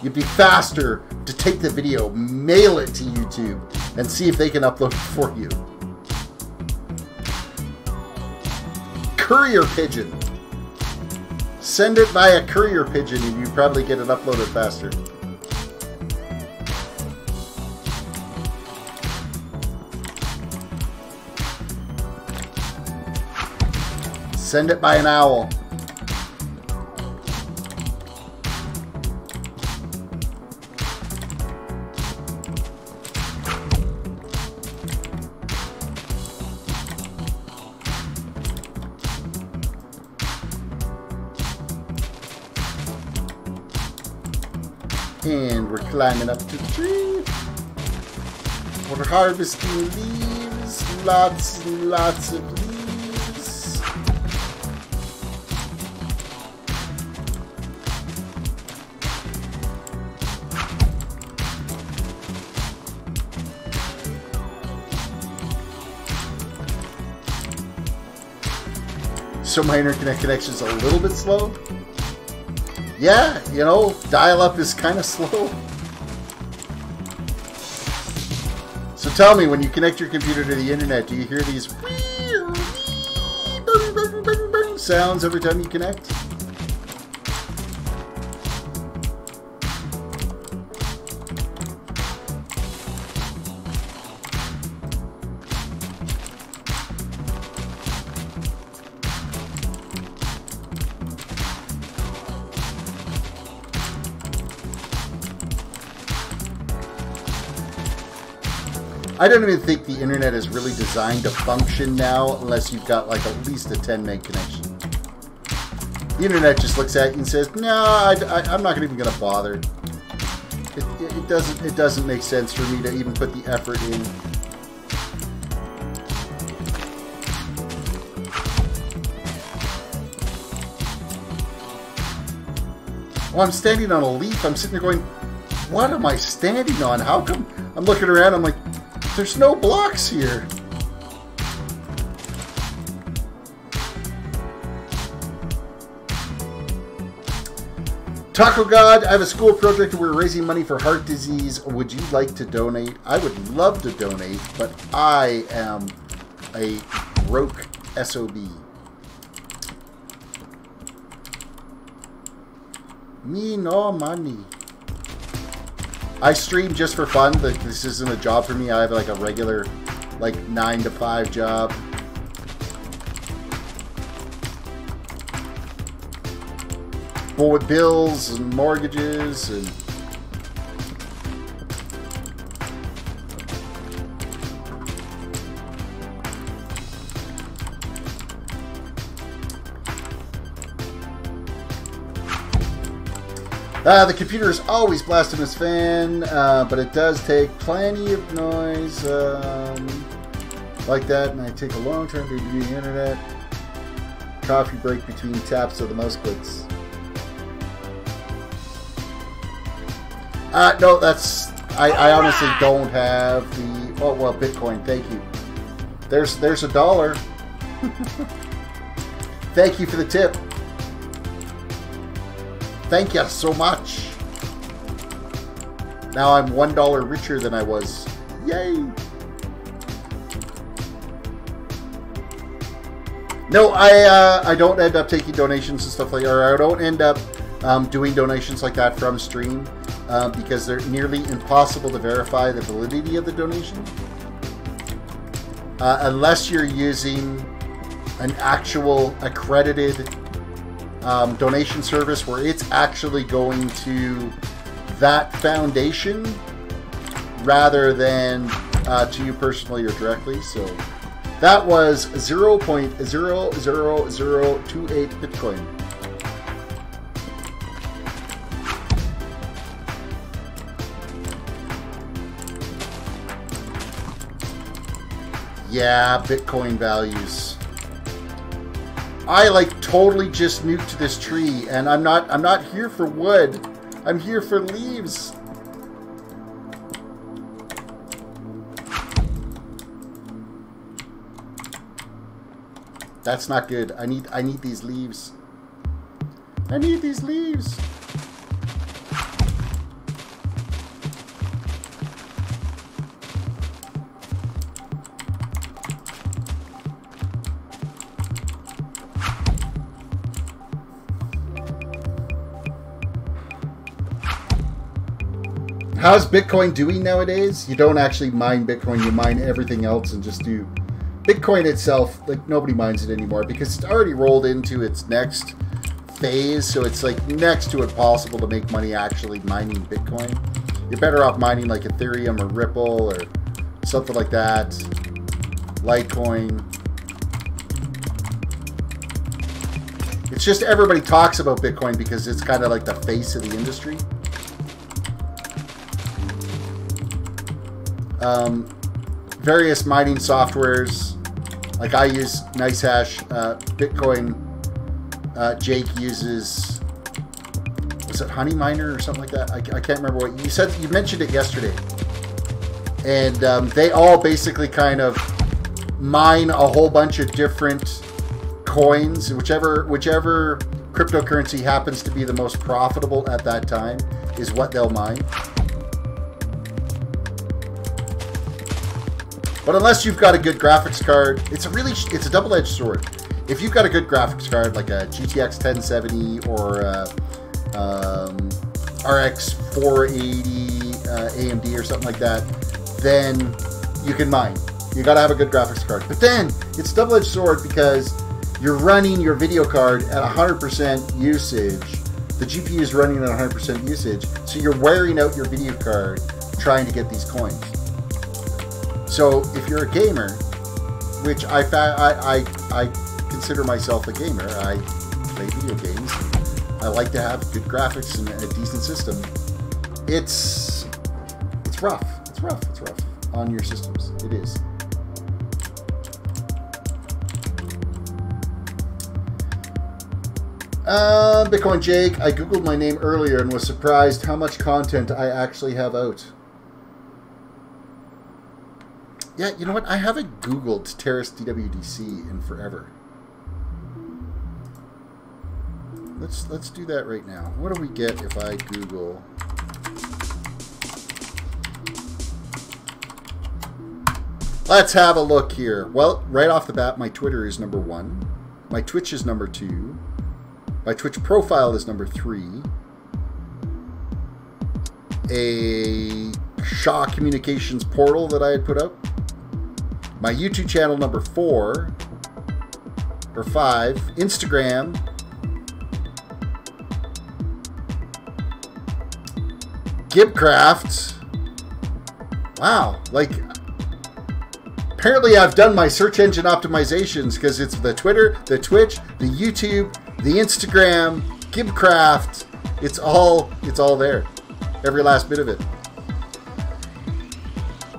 You'd be faster to take the video, mail it to YouTube, and see if they can upload it for you. courier pigeon. Send it via courier pigeon and you probably get it uploaded faster. Send it by an owl. And we're climbing up to the tree. We're harvesting leaves. Lots and lots of leaves. So my internet connection is a little bit slow. Yeah, you know, dial-up is kind of slow. So tell me, when you connect your computer to the internet, do you hear these sounds every time you connect? I don't even think the internet is really designed to function now unless you've got like at least a 10 meg connection. The internet just looks at you and says, "No, I'm not even going to bother. It doesn't make sense for me to even put the effort in." Well, I'm standing on a leaf. I'm sitting there going, "What am I standing on? How come?" I'm looking around. I'm like, there's no blocks here. Taco God, I have a school project where we're raising money for heart disease. Would you like to donate? I would love to donate, but I am a broke SOB. Me no money. I stream just for fun. This isn't a job for me. I have like a regular, like 9 to 5 job. But with bills and mortgages and the computer is always blasting its fan, but it does take plenty of noise like that, and I take a long time to view the internet. Coffee break between taps of the mouse clicks. No, that's... I honestly don't have the... Oh, well, Bitcoin, thank you. There's $1. Thank you for the tip. Thank you so much. Now I'm $1 richer than I was. Yay! No, I don't end up taking donations and stuff like that. Or I don't end up doing donations like that from stream because they're nearly impossible to verify the validity of the donation. Unless you're using an actual accredited donation service where it's actually going to that foundation rather than to you personally or directly. So that was 0.00028 Bitcoin. Yeah, Bitcoin values. I like totally just nuked this tree, and I'm not here for wood. I'm here for leaves. That's not good. I need these leaves. I need these leaves. How's Bitcoin doing nowadays? You don't actually mine Bitcoin. You mine everything else and just do Bitcoin itself. Like nobody mines it anymore because it's already rolled into its next phase. So it's like next to impossible to make money actually mining Bitcoin. You're better off mining like Ethereum or Ripple or something like that. Litecoin. It's just everybody talks about Bitcoin because it's kind of like the face of the industry. Various mining softwares, like I use NiceHash. Bitcoin, Jake uses, was it Honey Miner or something like that? I can't remember what you said. You mentioned it yesterday. And they all basically kind of mine a whole bunch of different coins, whichever cryptocurrency happens to be the most profitable at that time is what they'll mine. But unless you've got a good graphics card, it's a double-edged sword. If you've got a good graphics card like a GTX 1070 or RX 480 AMD or something like that, then you can mine. You got to have a good graphics card. But then it's a double-edged sword because you're running your video card at 100% usage. The GPU is running at 100% usage, so you're wearing out your video card trying to get these coins. So if you're a gamer, which I consider myself a gamer, I play video games. I like to have good graphics and a decent system. It's rough. It's rough on your systems. It is. Bitcoin Jake, I googled my name earlier and was surprised how much content I actually have out. Yeah, you know what? I haven't googled TerrisDWDC in forever. Let's do that right now. What do we get if I Google? Let's have a look here. Well, right off the bat, my Twitter is number 1. My Twitch is number 2. My Twitch profile is number 3. A Shaw Communications portal that I had put up. My YouTube channel number 4 or 5. Instagram. Gibcraft. Wow, like apparently I've done my search engine optimizations because it's the Twitter, the Twitch, the YouTube, the Instagram, Gibcraft. It's all there. Every last bit of it.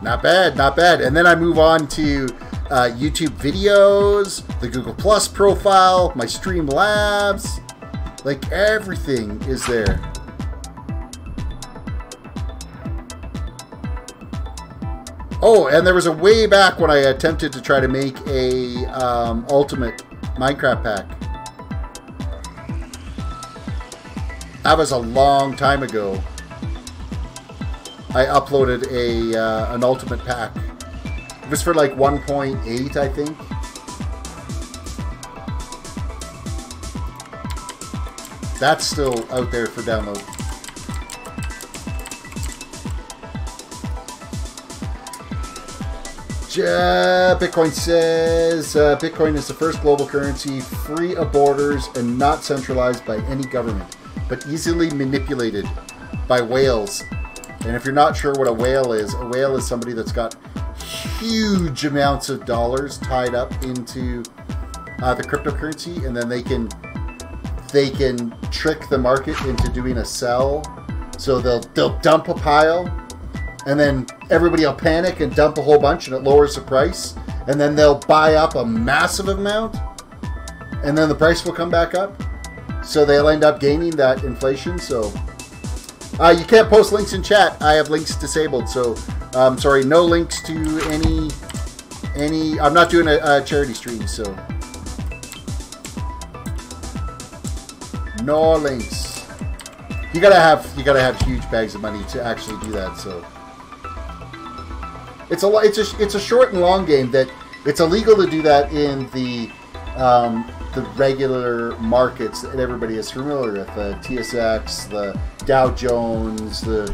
Not bad, not bad. And then I move on to YouTube videos, the Google Plus profile, my Streamlabs. Like everything is there. Oh, and there was a way back when I attempted to try to make a ultimate Minecraft pack. That was a long time ago. I uploaded an ultimate pack. It was for like 1.8, I think. That's still out there for download. Bitcoin says Bitcoin is the first global currency free of borders and not centralized by any government, but easily manipulated by whales. And if you're not sure what a whale is somebody that's got huge amounts of dollars tied up into the cryptocurrency, and then they can trick the market into doing a sell. So they'll dump a pile, and then everybody will panic and dump a whole bunch, and it lowers the price. And then they'll buy up a massive amount, and then the price will come back up. So they'll end up gaining that inflation. So you can't post links in chat. I have links disabled. So sorry, no links to any. I'm not doing a charity stream, so no links. You gotta have huge bags of money to actually do that. So. It's a short and long game that it's illegal to do that in the regular markets that everybody is familiar with, the TSX, the Dow Jones, the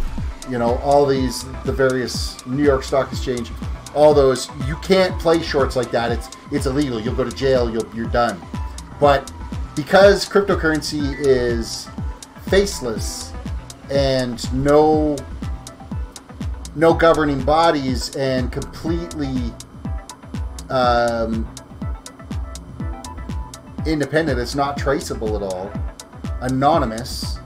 you know, all these, the various New York Stock Exchange, all those, you can't play shorts like that. It's illegal. You'll go to jail. You're done. But because cryptocurrency is faceless and no governing bodies and completely independent, it's not traceable at all, anonymous,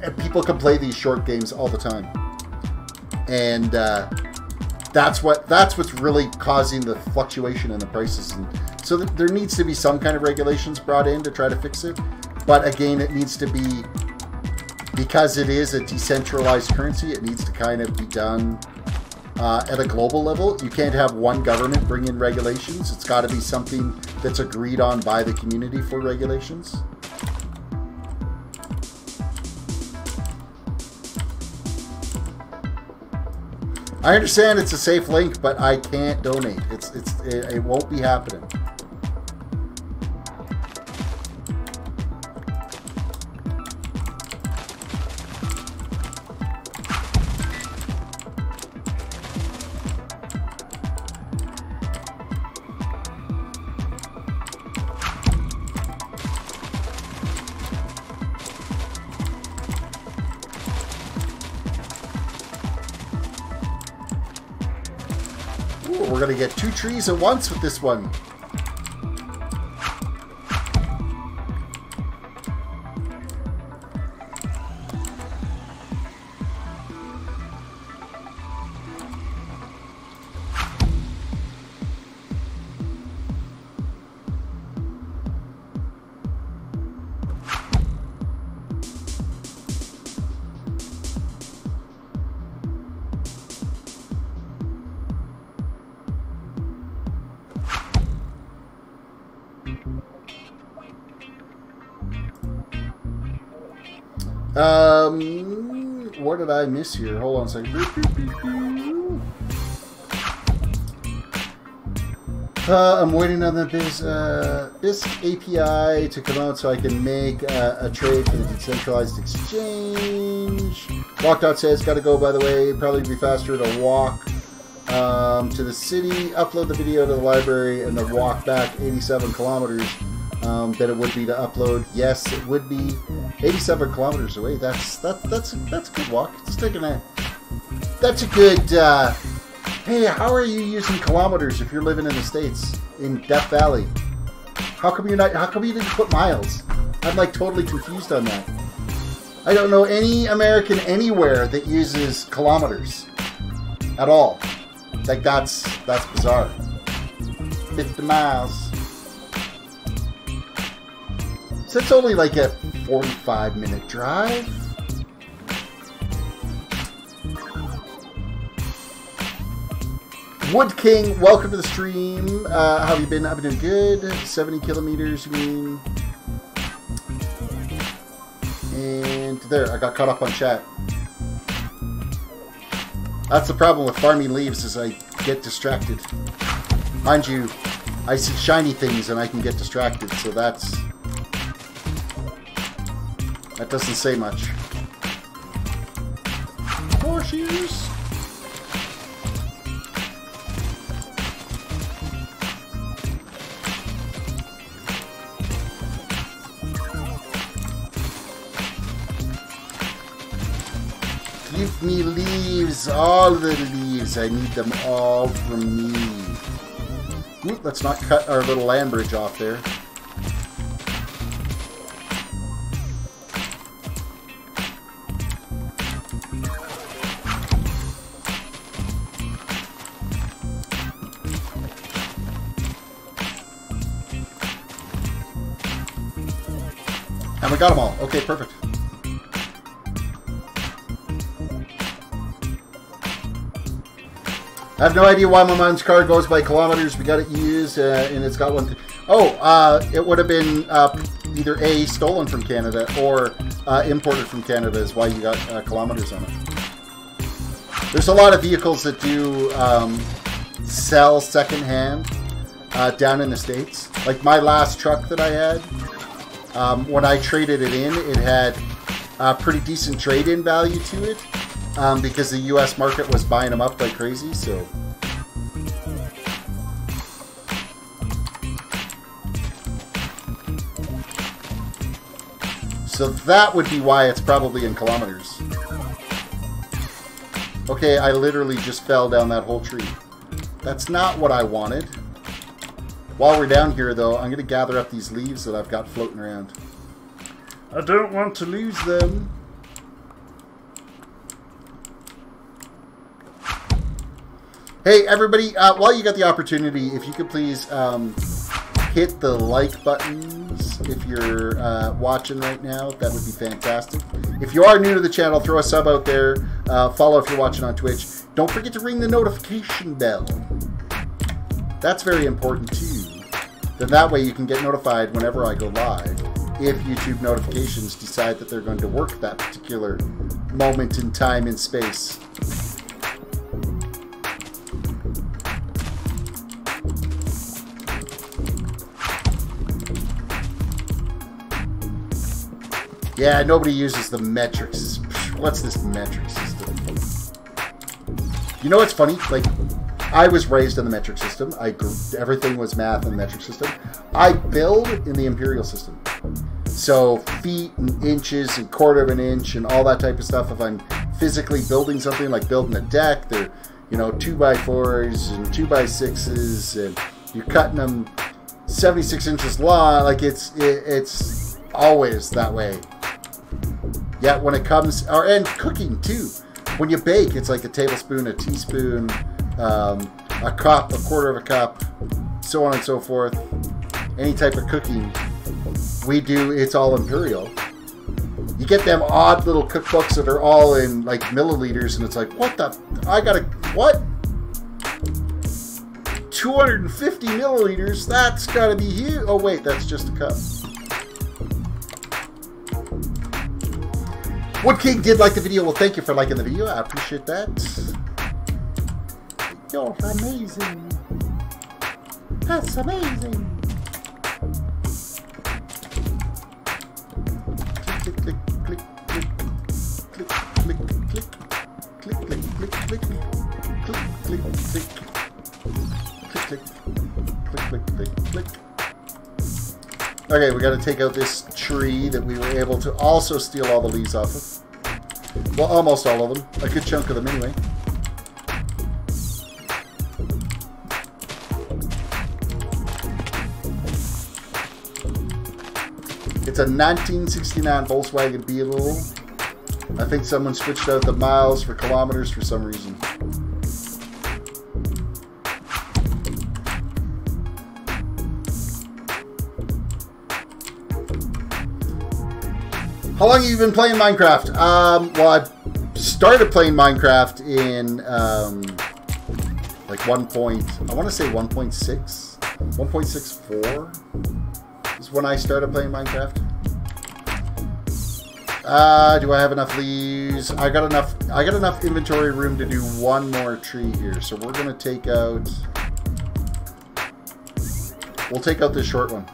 and people can play these short games all the time, and that's what's really causing the fluctuation in the prices. And so there needs to be some kind of regulations brought in to try to fix it, but again, it needs to be, because it is a decentralized currency, it needs to kind of be done at a global level. You can't have one government bring in regulations. It's got to be something that's agreed on by the community for regulations. I understand it's a safe link, but I can't donate. It won't be happening. We're gonna get 2 trees at once with this one. What did I miss here? Hold on a second. I'm waiting on the BISC API to come out so I can make a trade for the decentralized exchange. Walkdot says, gotta go, by the way. It'd probably be faster to walk to the city, upload the video to the library, and then walk back 87 kilometers than it would be to upload. Yes, it would be 87 kilometers away. That's a good walk. It's taking a, that's a good, hey, how are you using kilometers if you're living in the States, in Death Valley? How come you didn't put miles? I'm like totally confused on that. I don't know any American anywhere that uses kilometers at all. Like that's bizarre. 50 miles. So it's only like a 45-minute drive. Wood King, welcome to the stream. How have you been? I've been doing good. 70 kilometers, you mean? And there, I got caught up on chat. That's the problem with farming leaves, is I get distracted. Mind you, I see shiny things and I can get distracted, so that doesn't say much. Horseshoes. Give me leaves, all the leaves. I need them all from me. Ooh, let's not cut our little land bridge off there. And we got them all. Okay, perfect. I have no idea why my mom's car goes by kilometers. We got it used, and it's got one. It would have been either A, stolen from Canada, or imported from Canada is why you got kilometers on it. There's a lot of vehicles that do sell secondhand down in the States. Like my last truck that I had, when I traded it in, it had a pretty decent trade-in value to it. because the U.S. market was buying them up like crazy. So that would be why it's probably in kilometers. Okay, I literally just fell down that whole tree. That's not what I wanted. While we're down here, though, I'm going to gather up these leaves that I've got floating around. I don't want to lose them. Hey, everybody, while you got the opportunity, if you could please hit the like buttons if you're watching right now. That would be fantastic. If you are new to the channel, throw a sub out there. Follow if you're watching on Twitch. Don't forget to ring the notification bell. That's very important too. Then that way you can get notified whenever I go live if YouTube notifications decide that they're going to work that particular moment in time and space. Yeah, nobody uses the metric system. What's this metric system? You know what's funny? Like, I was raised in the metric system. Everything was math in the metric system. I build in the imperial system. So feet and inches and quarter of an inch and all that type of stuff. If I'm physically building something, like building a deck, they're, you know, 2x4s and 2x6s, and you're cutting them 76 inches long. Like it's always that way. Yeah, when it comes, and cooking too. When you bake, it's like a tablespoon, a teaspoon, a cup, a quarter of a cup, so on and so forth. Any type of cooking we do, it's all imperial. You get them odd little cookbooks that are all in like milliliters, and it's like, what the? I gotta, what? 250 milliliters? That's gotta be huge. Oh wait, that's just a cup. Wood King did like the video. Well, thank you for liking the video. I appreciate that. You're amazing. That's amazing. Click, click, click, click, click, click, click, click, click, click, click, click, click, click, click, click, click, click. Okay, we got to take out this tree that we were able to also steal all the leaves off of. Well, almost all of them. A good chunk of them anyway. It's a 1969 Volkswagen Beetle. I think someone switched out the miles for kilometers for some reason. How long have you been playing Minecraft? Well, I started playing Minecraft in like I want to say 1.6, 1.64 is when I started playing Minecraft. Do I have enough leaves? I got enough inventory room to do one more tree here, so we're gonna take out. We'll take out this short one.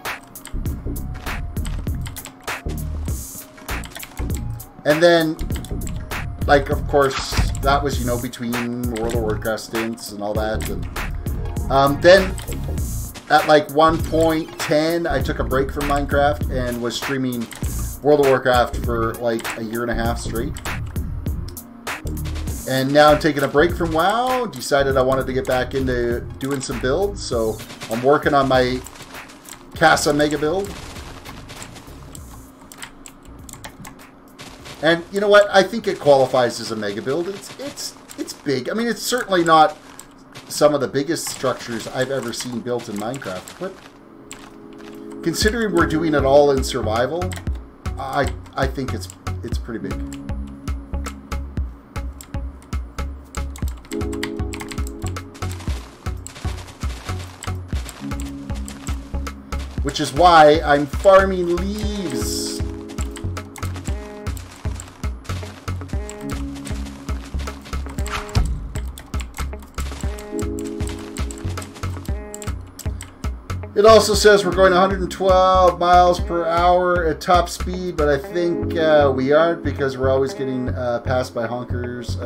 And then, like, of course, that was, you know, between World of Warcraft stints and all that. And then, at like 1.10, I took a break from Minecraft and was streaming World of Warcraft for like a year and a half straight. And now I'm taking a break from WoW. Decided I wanted to get back into doing some builds. So I'm working on my Casa Mega build. And you know what? I think it qualifies as a mega build. It's big. I mean, it's certainly not some of the biggest structures I've ever seen built in Minecraft, but considering we're doing it all in survival, I think it's pretty big. Which is why I'm farming leaves. It also says we're going 112 miles per hour at top speed, but I think we aren't because we're always getting passed by honkers.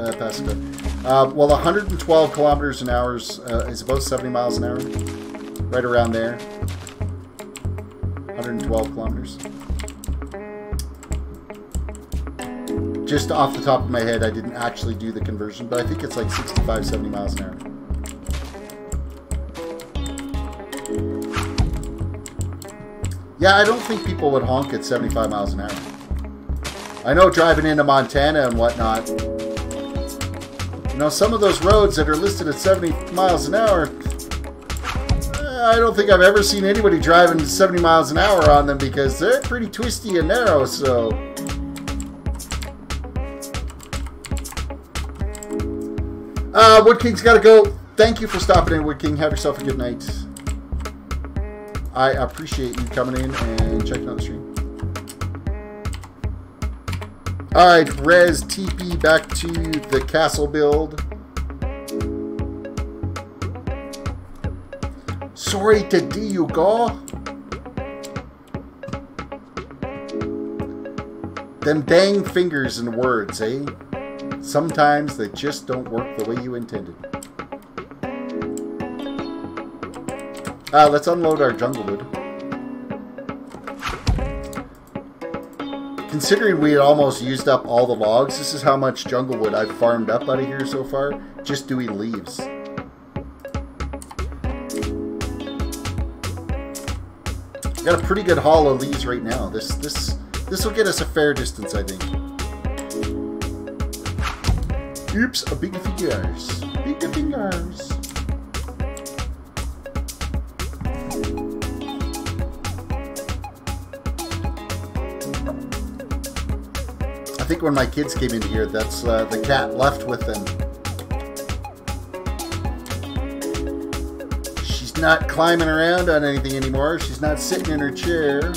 Well, 112 kilometers an hour is about 70 miles an hour, right around there. 112 kilometers. Just off the top of my head, I didn't actually do the conversion, but I think it's like 65, 70 miles an hour. Yeah, I don't think people would honk at 75 miles an hour. I know driving into Montana and whatnot, you know, some of those roads that are listed at 70 miles an hour, I don't think I've ever seen anybody driving 70 miles an hour on them because they're pretty twisty and narrow, so... Wood King's got to go. Thank you for stopping in, Wood King. Have yourself a good night. I appreciate you coming in and checking out the stream. Alright, Rez TP back to the castle build. Sorry to do you go. Them dang fingers and words, eh? Sometimes they just don't work the way you intended. Let's unload our jungle wood. Considering we had almost used up all the logs, this is how much jungle wood I've farmed up out of here so far, just doing leaves. Got a pretty good haul of leaves right now. This will get us a fair distance, I think. Oops, a big fingers. Big fingers. I think when my kids came in here, that's the cat left with them. She's not climbing around on anything anymore. She's not sitting in her chair.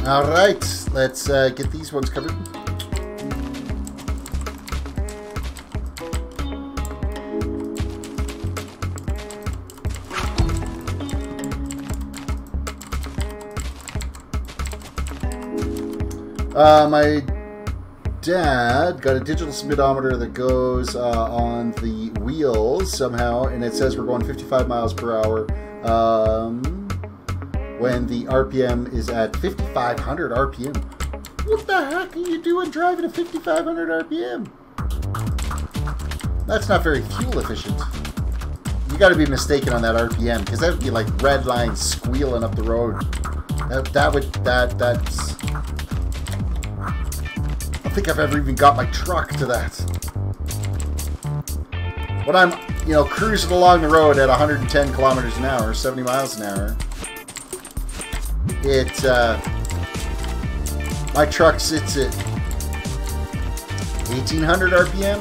Alright, let's get these ones covered. My dad got a digital speedometer that goes on the wheels somehow, and it says we're going 55 miles per hour. When the RPM is at 5,500 RPM. What the heck are you doing driving at 5,500 RPM? That's not very fuel efficient. You got to be mistaken on that RPM, because that would be like red line squealing up the road. That's... I don't think I've ever even got my truck to that. When I'm, you know, cruising along the road at 110 kilometers an hour, 70 miles an hour, my truck sits at 1,800 RPM.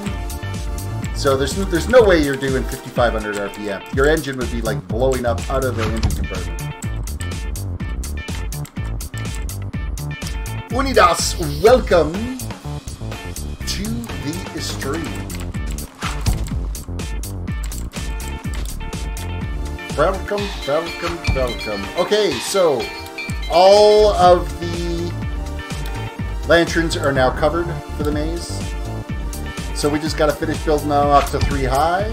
So there's no way you're doing 5,500 RPM. Your engine would be like blowing up out of the engine compartment. Unidas, welcome to the stream. Welcome, welcome, welcome. Okay, so all of the lanterns are now covered for the maze. So we just got to finish building them up to 3 high.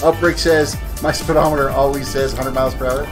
Outbreak says, my speedometer always says 100 miles per hour.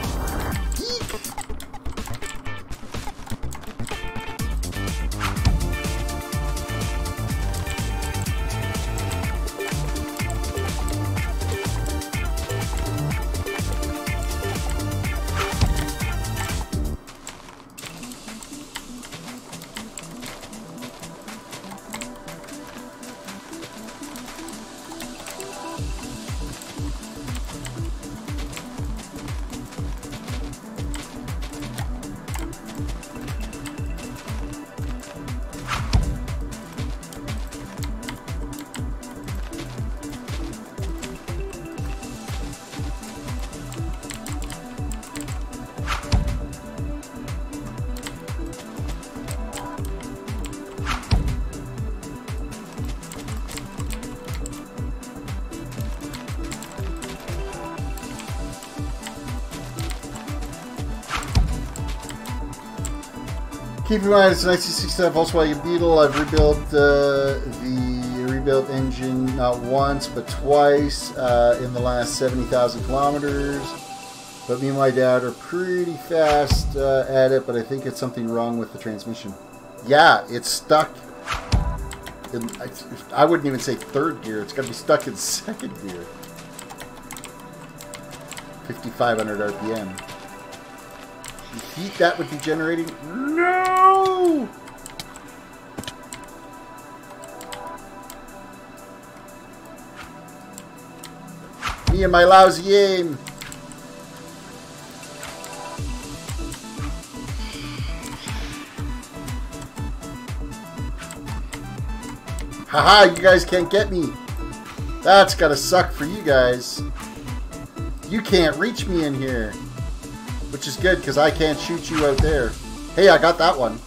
Keep in mind, it's a 1967 Volkswagen Beetle. I've rebuilt the rebuilt engine not once, but twice in the last 70,000 kilometers. But me and my dad are pretty fast at it, but I think it's something wrong with the transmission. Yeah, it's stuck. I wouldn't even say third gear. It's got to be stuck in second gear. 5,500 RPM. The heat that would be generating? No! Me and my lousy aim. Haha, you guys can't get me. That's gotta suck for you guys. You can't reach me in here. Which is good, because I can't shoot you out there. Hey, I got that one.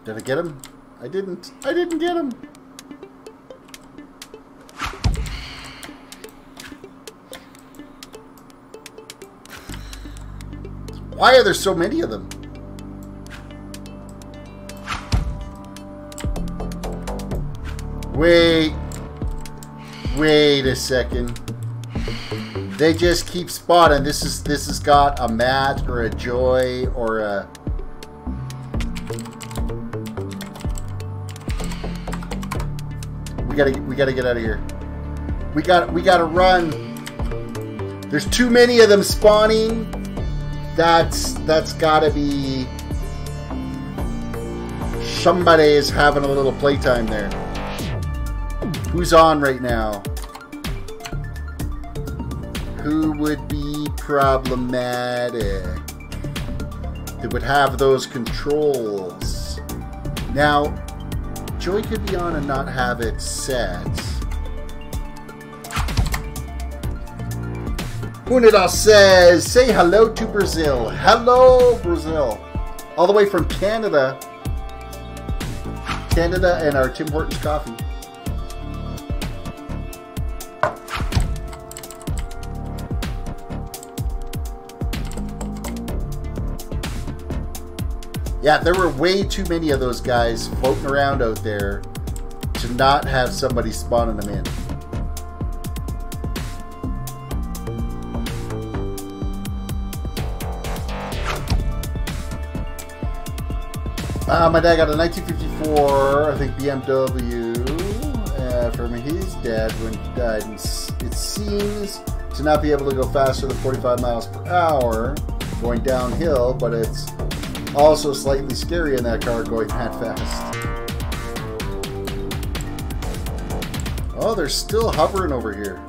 Did I get him? I didn't. I didn't get him. Why are there so many of them? Wait. Wait a second. They just keep spawning. This has got a Matt or a Joy or a... We gotta get out of here. We gotta run. There's too many of them spawning. That's gotta be... Somebody is having a little playtime there. Who's on right now? Who would be problematic? That would have those controls. Now, Joy could be on and not have it set. Unidal says, say hello to Brazil. Hello, Brazil. All the way from Canada. Canada and our Tim Hortons coffee. Yeah, there were way too many of those guys floating around out there to not have somebody spawning them in. My dad got a 1954, I think, BMW from his dad when he died. And it seems to not be able to go faster than 45 miles per hour going downhill, but it's also slightly scary in that car going that fast. Oh, they're still hovering over here.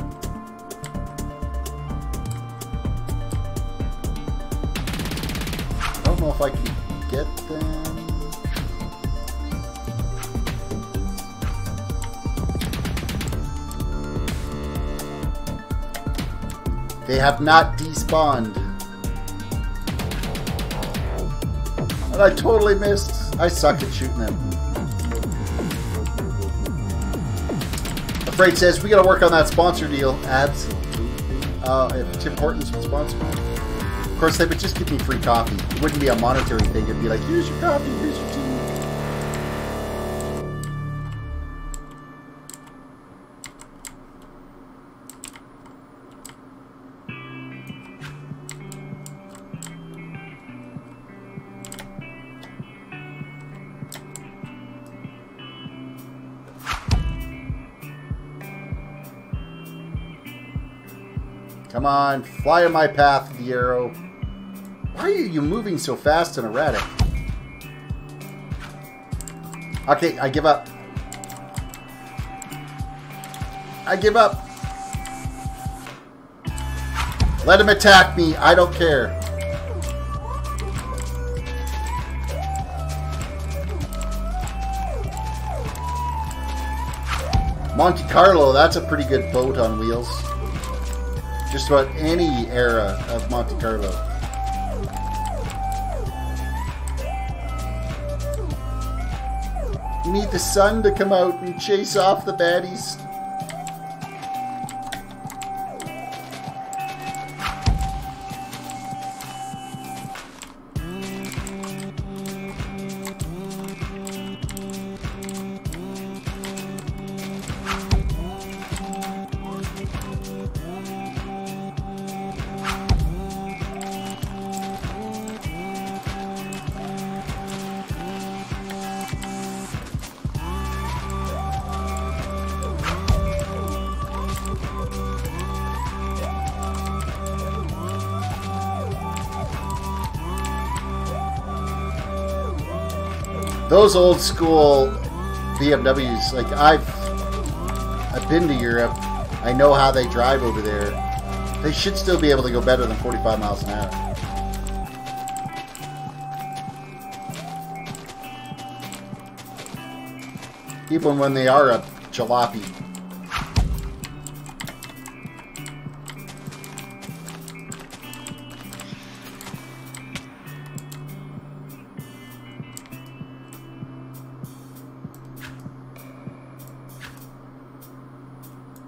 I don't know if I can get them. They have not despawned. And I totally missed. I suck at shooting them. Afraid says, we gotta work on that sponsor deal. Absolutely. If Tim Hortons would sponsor me. Of course, they would just give me free coffee. It wouldn't be a monetary thing. It'd be like, here's your coffee, here's your tea. Come on, fly in my path, Viero. Why are you moving so fast and erratic? Okay, I give up. I give up. Let him attack me. I don't care. Monte Carlo, that's a pretty good boat on wheels. Just about any era of Monte Carlo. You need the sun to come out and chase off the baddies. Those old school BMWs, like I've been to Europe. I know how they drive over there. They should still be able to go better than 45 miles an hour. Even when they are a jalopy.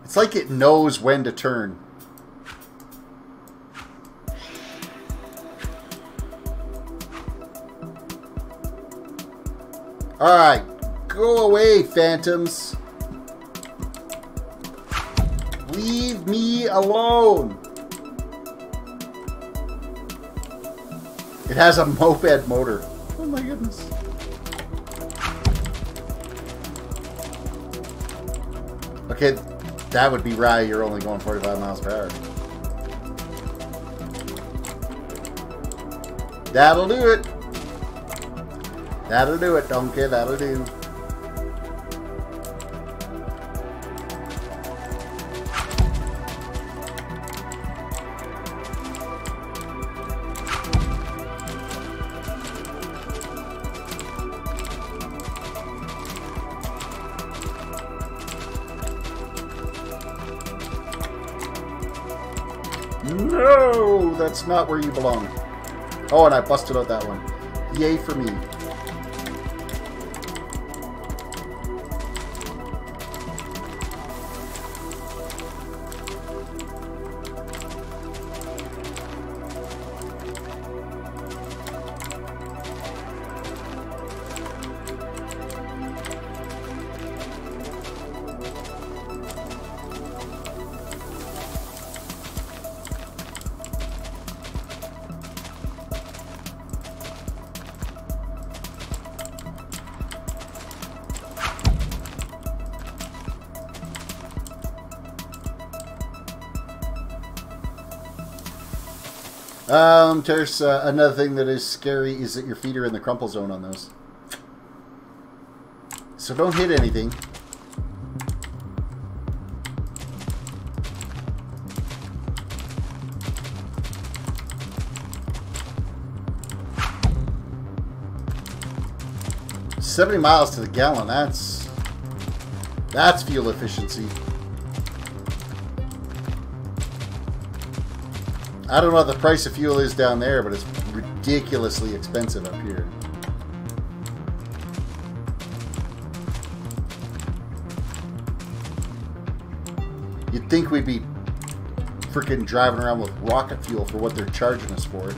It's like it knows when to turn. Alright, go away, phantoms. Leave me alone. It has a moped motor. Oh my goodness. Okay. That would be right. You're only going 45 miles per hour. That'll do it. That'll do it, donkey. That'll do. No, that's not where you belong. Oh, and I busted out that one. Yay for me. There's another thing that is scary is that your feet are in the crumple zone on those. So don't hit anything. $70 miles to the gallon, that's fuel efficiency. I don't know what the price of fuel is down there, but it's ridiculously expensive up here. You'd think we'd be freaking driving around with rocket fuel for what they're charging us for it.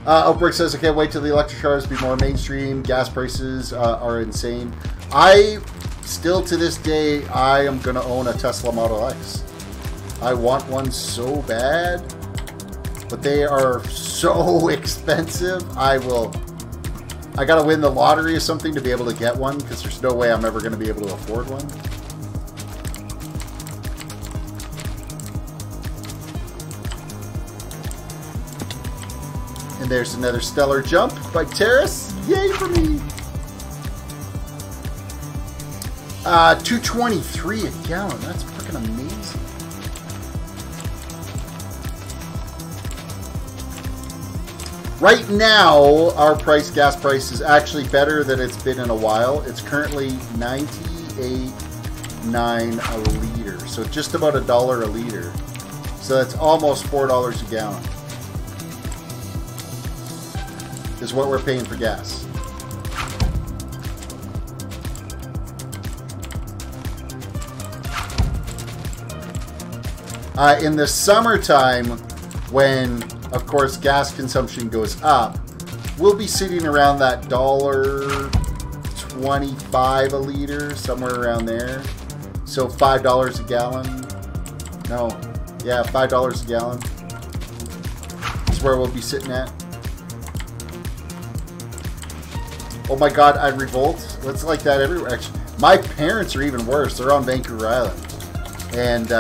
Outbreak says, I can't wait till the electric cars be more mainstream. Gas prices are insane. I still, to this day, I am going to own a Tesla Model X. I want one so bad, but they are so expensive. I got to win the lottery or something to be able to get one, because there's no way I'm ever going to be able to afford one. And there's another stellar jump by Terris. Yay for me! 223 a gallon. That's freaking amazing. Right now, our gas price is actually better than it's been in a while. It's currently 98.9 a liter, so just about $1 a liter. So that's almost $4 a gallon. Is what we're paying for gas. In the summertime, when, of course, gas consumption goes up, we'll be sitting around that $1.25 a liter, somewhere around there. So $5 a gallon. No, yeah, $5 a gallon is where we'll be sitting at. Oh my God, I revolt. It's like that everywhere. Actually, my parents are even worse. They're on Vancouver Island, and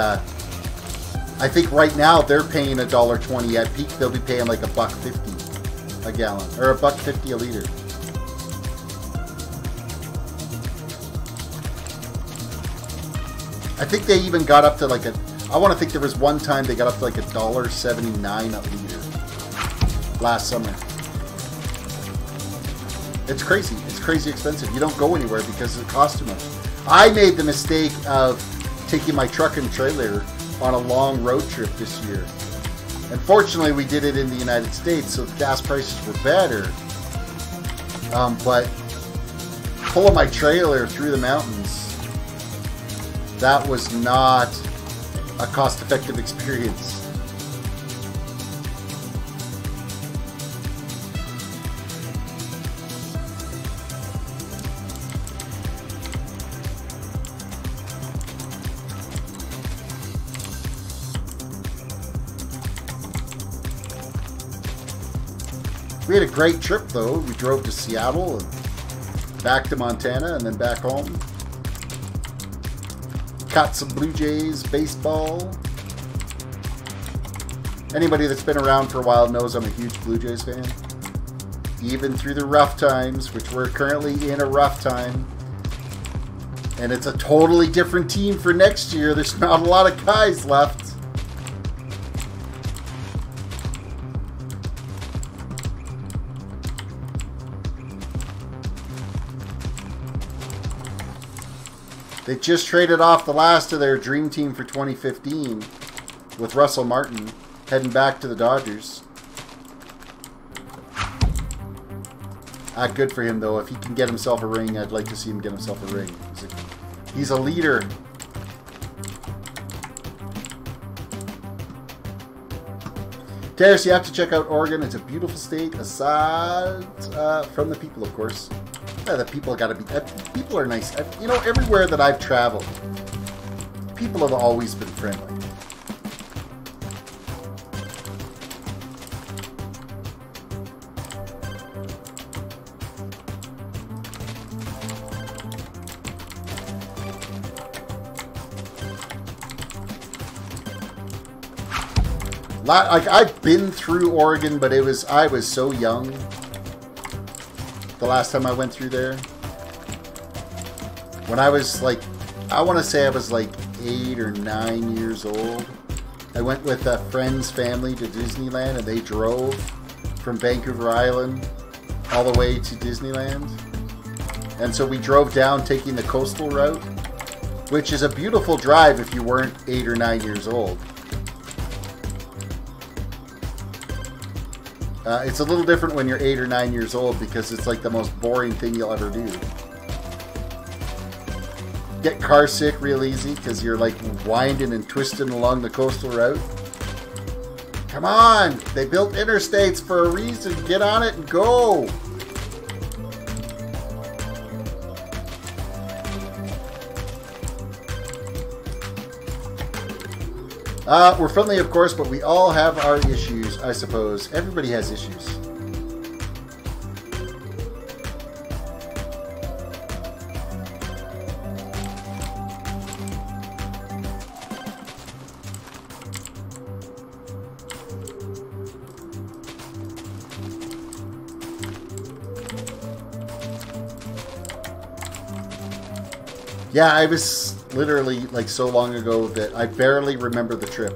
I think right now they're paying $1.20. At peak, they'll be paying like $1.50 a gallon, or $1.50 a liter. I think they even got up to like I want to think there was one time they got up to like $1.79 a liter last summer. It's crazy. It's crazy expensive. You don't go anywhere because it costs too much. I made the mistake of taking my truck and trailer on a long road trip this year. And fortunately, we did it in the United States, so the gas prices were better. But pulling my trailer through the mountains, that was not a cost-effective experience. We had a great trip, though. We drove to Seattle and back to Montana and then back home. Caught some Blue Jays baseball. Anybody that's been around for a while knows I'm a huge Blue Jays fan. Even through the rough times, which we're currently in a rough time. And it's a totally different team for next year. There's not a lot of guys left. They just traded off the last of their dream team for 2015 with Russell Martin heading back to the Dodgers. Good for him, though. If he can get himself a ring, I'd like to see him get himself a ring. He's a leader. Terris, you have to check out Oregon. It's a beautiful state, aside from the people, of course. Yeah, the people gotta be. People are nice. You know, everywhere that I've traveled, people have always been friendly. Like, I've been through Oregon, but I was so young the last time I went through there. When I was like, I want to say I was like 8 or 9 years old. I went with a friend's family to Disneyland, and they drove from Vancouver Island all the way to Disneyland. And so we drove down taking the coastal route, which is a beautiful drive if you weren't 8 or 9 years old. It's a little different when you're 8 or 9 years old because it's like the most boring thing you'll ever do. Get car sick real easy because you're like winding and twisting along the coastal route. Come on! They built interstates for a reason. Get on it and go! We're friendly, of course, but we all have our issues, I suppose. Everybody has issues. Yeah, I was literally like so long ago that I barely remember the trip.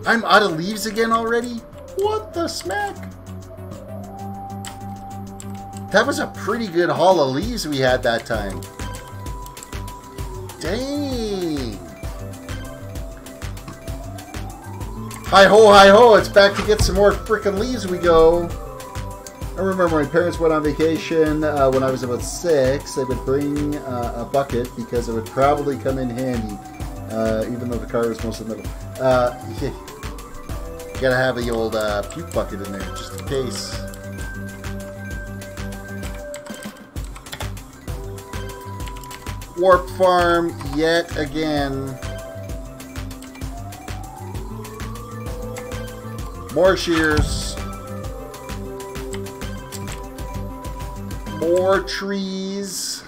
I'm out of leaves again already? What the smack? That was a pretty good haul of leaves we had that time. Dang. Hi ho, it's back to get some more frickin' leaves we go. I remember my parents went on vacation when I was about 6. They would bring a bucket because it would probably come in handy, even though the car was mostly metal. You gotta have the old puke bucket in there, just in case. Warp farm yet again. More shears. More trees.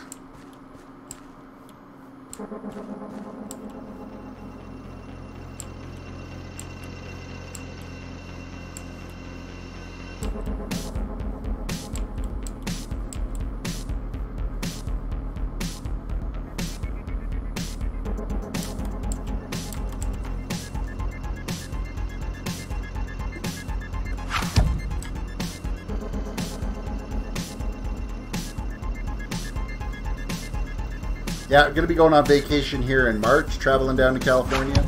Yeah, I'm going to be going on vacation here in March, traveling down to California.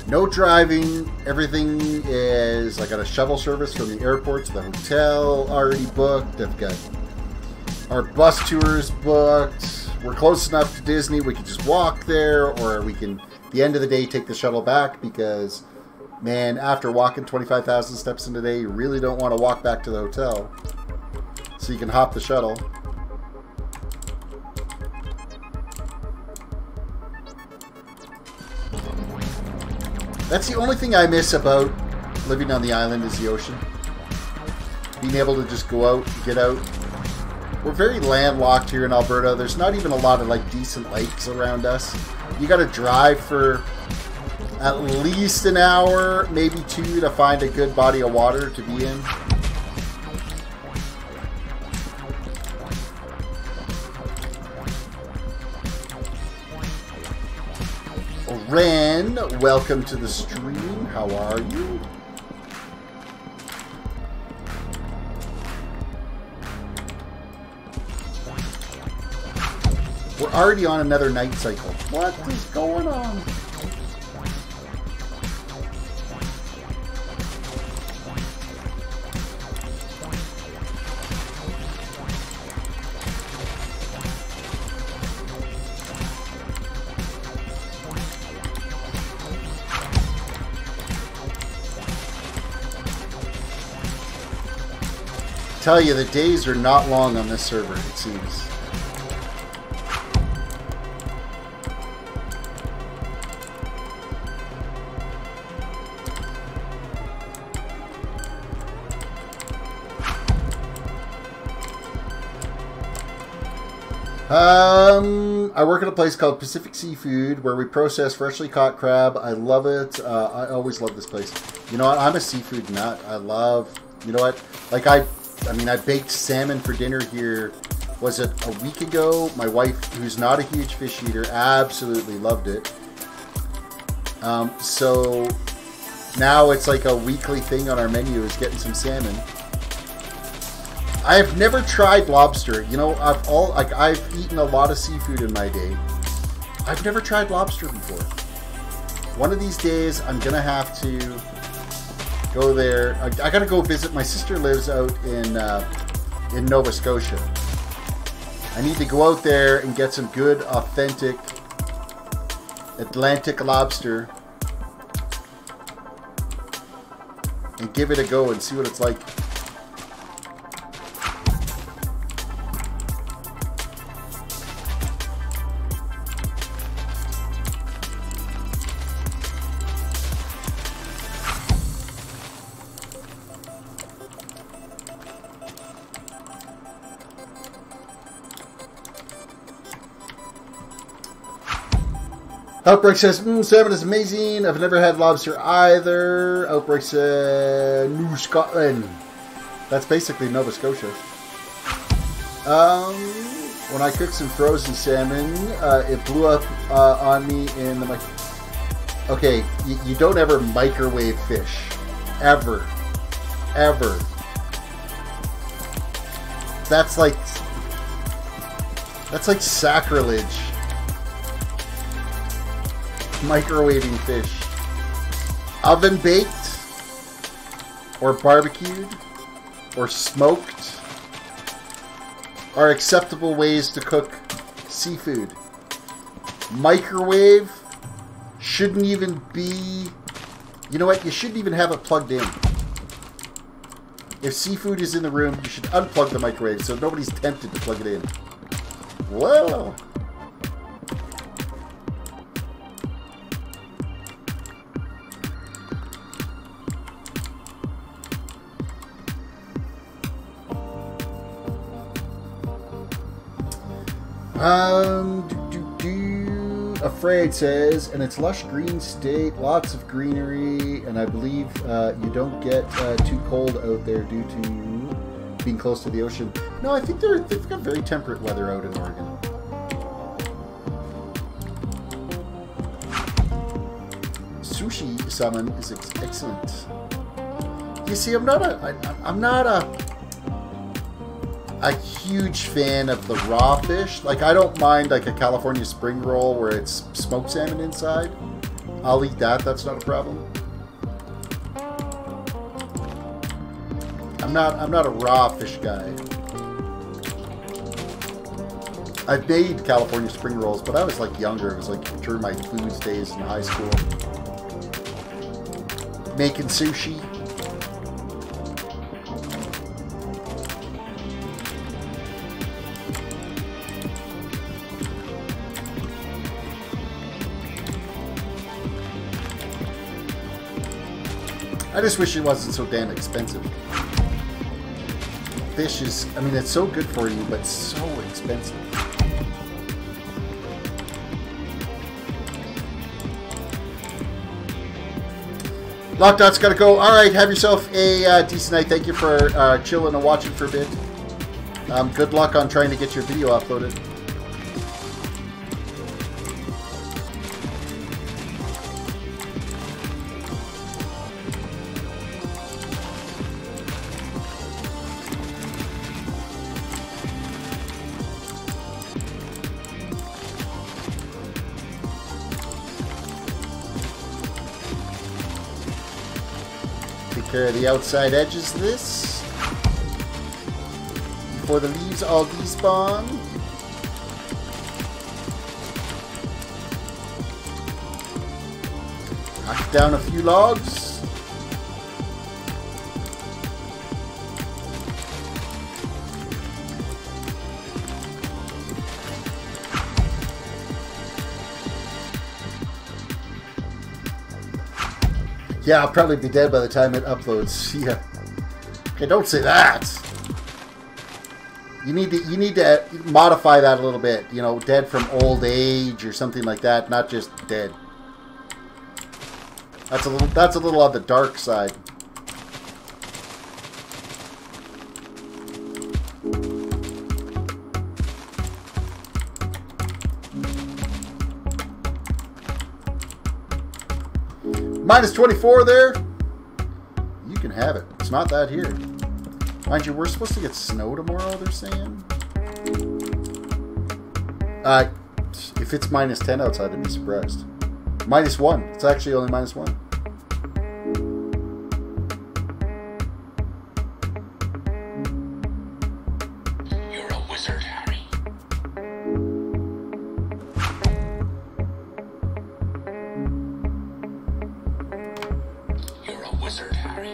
No driving. Everything is... I got a shuttle service from the airport to the hotel already booked. I've got our bus tours booked. We're close enough to Disney. We can just walk there, or we can, at the end of the day, take the shuttle back because, man, after walking 25,000 steps in a day, you really don't want to walk back to the hotel. So you can hop the shuttle. That's the only thing I miss about living on the island is the ocean. Being able to just go out, get out. We're very landlocked here in Alberta. There's not even a lot of like decent lakes around us. You got to drive for at least an hour, maybe 2, to find a good body of water to be in. Ren, welcome to the stream. How are you? We're already on another night cycle. What is going on? Tell you, the days are not long on this server, it seems. I work at a place called Pacific Seafood where we process freshly caught crab. I love it. I always love this place. You know what? I'm a seafood nut. I love, you know what? Like I mean, I baked salmon for dinner here, was it a week ago? My wife, who's not a huge fish eater, absolutely loved it. So now it's like a weekly thing on our menu is getting some salmon. I have never tried lobster. You know, I've eaten a lot of seafood in my day. I've never tried lobster before. One of these days, I'm gonna have to go there. I gotta go visit. My sister lives out in Nova Scotia. I need to go out there and get some good, authentic Atlantic lobster and give it a go and see what it's like. Outbreak says, salmon is amazing. I've never had lobster either. Outbreak says, New Scotland. That's basically Nova Scotia. When I cooked some frozen salmon, it blew up on me in the microwave. Okay, you don't ever microwave fish. Ever. Ever. That's like sacrilege. Microwaving fish. Oven baked, or barbecued, or smoked are acceptable ways to cook seafood. Microwave shouldn't even be... You know what? You shouldn't even have it plugged in. If seafood is in the room, you should unplug the microwave so nobody's tempted to plug it in. Whoa! Afraid says, and it's lush green state, lots of greenery, and I believe you don't get too cold out there due to being close to the ocean. No, I think they've got very temperate weather out in Oregon. Sushi salmon is excellent. You see, I'm not a huge fan of the raw fish. Like, I don't mind like a California spring roll where it's smoked salmon inside. I'll eat that. That's not a problem. I'm not a raw fish guy. I've made California spring rolls, but I was like younger. It was like during my foods days in high school. Making sushi. I just wish it wasn't so damn expensive. Fish is, I mean, it's so good for you, but so expensive. Lockdot's gotta go. Alright, have yourself a decent night. Thank you for chilling and watching for a bit. Good luck on trying to get your video uploaded. Care of the outside edges of this before the leaves all despawn. Knock down a few logs. Yeah, I'll probably be dead by the time it uploads. Yeah. Okay, don't say that. You need to modify that a little bit. You know, dead from old age or something like that, not just dead. That's a little on the dark side. Minus 24 there. You can have it. It's not that here. Mind you, we're supposed to get snow tomorrow, they're saying. If it's minus 10 outside, I'd be surprised. Minus 1. It's actually only minus 1. You're a wizard, Harry. You're a wizard, Harry.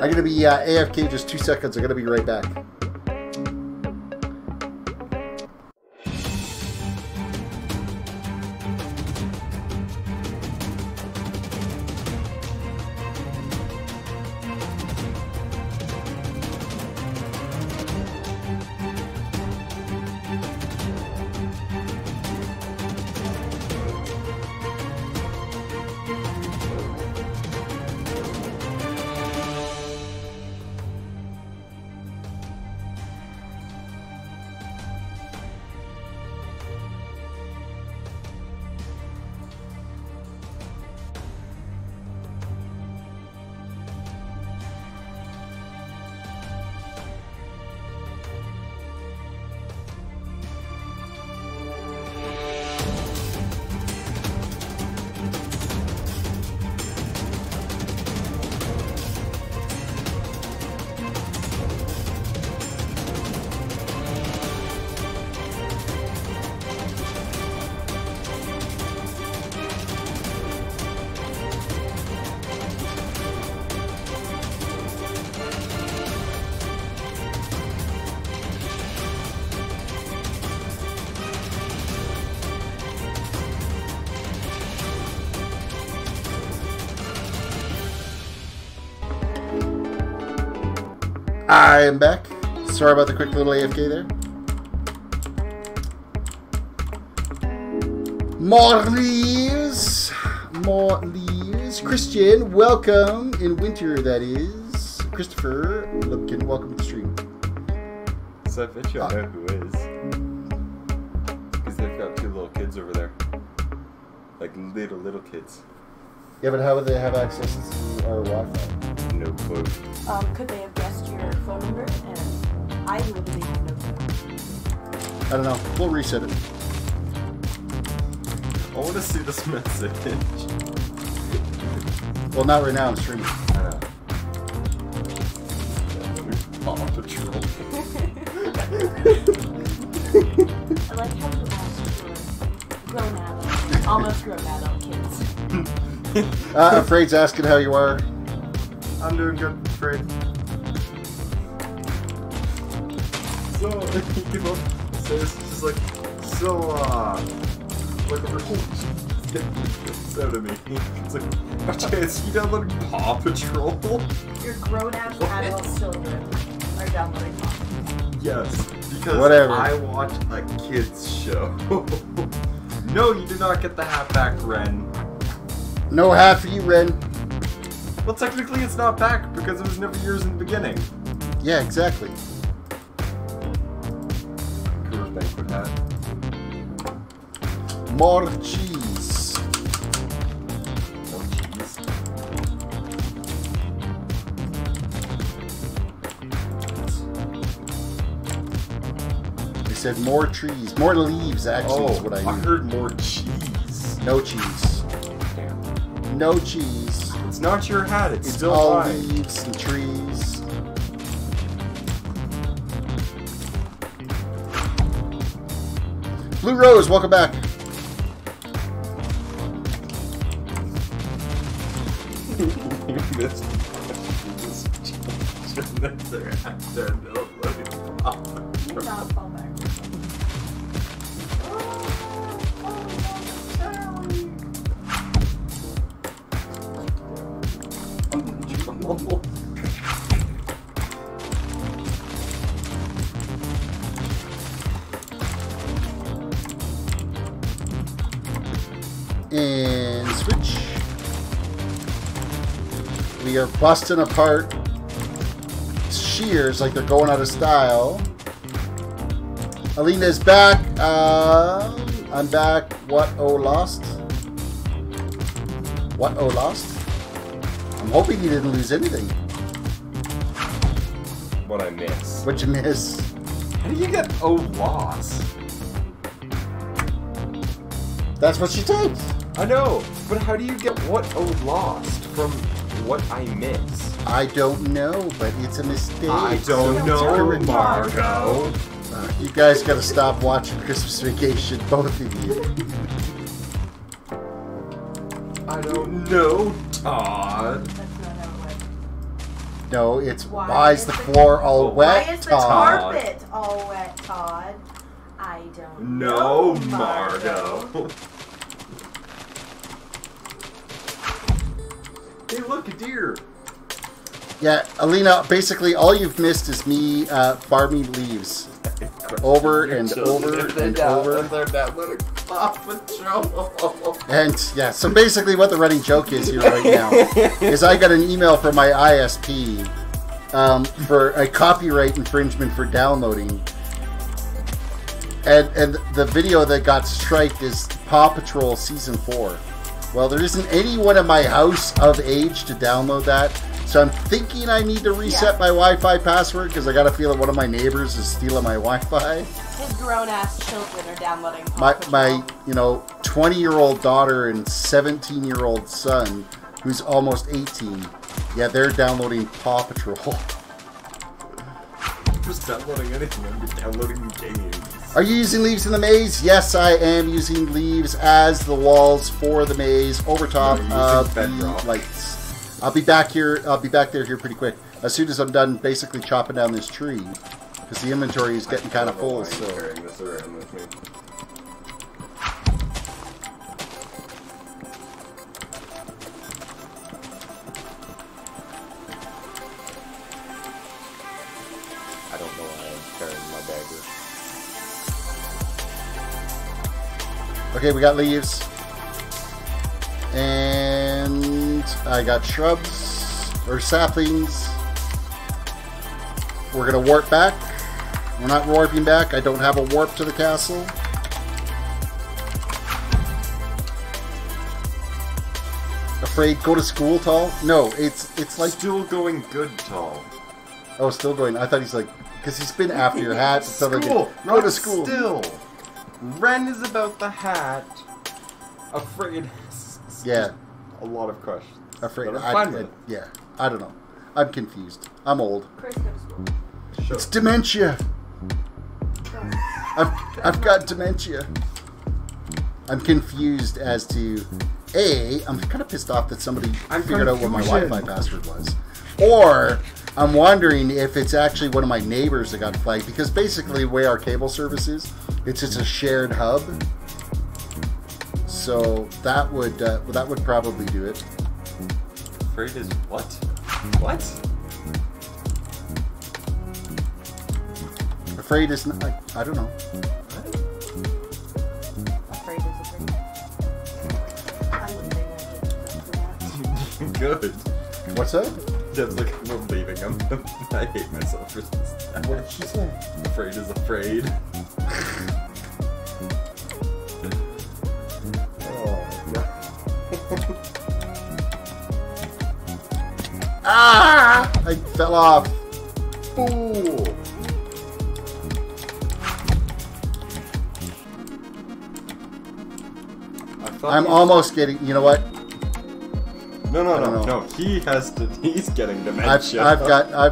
I'm gonna be AFK just 2 seconds. I'm gonna be right back. I am back. Sorry about the quick little AFK there. More leaves. More leaves. Christian, welcome. In winter, that is. Christopher Lipkin, welcome to the stream. So I bet you I know who is. Because they've got 2 little kids over there. Like little kids. Yeah, but how would they have access to our Wi-Fi? No clue. Could they have guessed your phone number? And I literally have no phone. I don't know. We'll reset it. I want to see this message. Well, not right now. I'm streaming. I know. Paw Patrol. I like how you asked for grown adult, almost grown adult kids. Afraid's asking how you are. I'm doing good, Fred. So, he came up and says, just like, like a report. It's out of me. It's like, chance you downloading Paw Patrol? Your grown-ass adult children are downloading Paw Patrol. Yes, because whatever. I watch a kids show. No, you did not get the hat back, Ren. No hat for you, Ren. Well, technically it's not back because it was never yours in the beginning. Yeah, exactly. Coors Banquet hat. More cheese. More cheese. They said more trees. More leaves, actually, is what I I need. heard more cheese. No cheese. Damn. No cheese. It's not your hat, it's It's still all mine. leaves and trees. Blue Rose, welcome back. You missed another actor. No, Do not fall back. And switch. We are busting apart shears like they're going out of style. Alina's back. I'm back. What? Oh, lost? What? Oh, lost? I'm hoping you didn't lose anything. What I miss. What'd you miss? How do you get loss? That's what she typed. I know, but how do you get what lost from what I miss? I don't know, but it's a mistake. I don't know, Margo. You guys gotta stop watching Christmas Vacation, both of you. I don't know, Todd. That's not how it No, it's Why why is is the the- floor all wet, Why is the Todd? carpet all wet, Todd? I don't No, know, Margo. Hey, look, a deer. Yeah, Alina, basically all you've missed is me farming leaves. Over and over and over. They're downloading Paw Patrol. And yeah, so basically what the running joke is here right now is I got an email from my ISP for a copyright infringement for downloading. And the video that got striked is Paw Patrol Season 4. Well, there isn't anyone in my house of age to download that. So I'm thinking I need to reset my Wi-Fi password because I got a feeling one of my neighbors is stealing my Wi-Fi. His grown-ass children are downloading Paw Patrol. My 20-year-old daughter and 17-year-old son, who's almost 18, yeah, they're downloading Paw Patrol. Just downloading anything. I'm just downloading games. Are you using leaves in the maze? Yes, I am using leaves as the walls for the maze over top of the lights. I'll be back here. I'll be back there here pretty quick. As soon as I'm done basically chopping down this tree. Because the inventory is getting kind of full, so... Carrying this around with me. I don't know why I'm carrying my dagger. Okay, we got leaves. And I got shrubs, or saplings. We're going to warp back. We're not warping back. I don't have a warp to the castle. Afraid go to school, Tall? No, it's like... Still going good, Tall. Oh, still going. I thought he's like... Because he's been after your hat. So School! Go to school. Still! Ren is about the hat. Afraid... Yeah. A lot of questions. Afraid. But I'm fine with it. Yeah. I don't know. I'm confused. I'm old. Chris, go to school. Sure. It's dementia. I've got dementia. I'm confused as to... I'm kind of pissed off that somebody figured out what my Wi-Fi password was. Or... I'm wondering if it's actually one of my neighbors that got flagged, because basically the way our cable service is, it's just a shared hub. So that would probably do it. Afraid is what? What? Afraid is not. I don't know. Afraid is afraid. I wouldn't say that. Good. What's that? Deb's like, we're leaving him. I hate myself for this. What did she say? Afraid is afraid. Ah! I fell off. Ooh. I'm almost getting. You know what? No. He has to. He's getting dementia. I've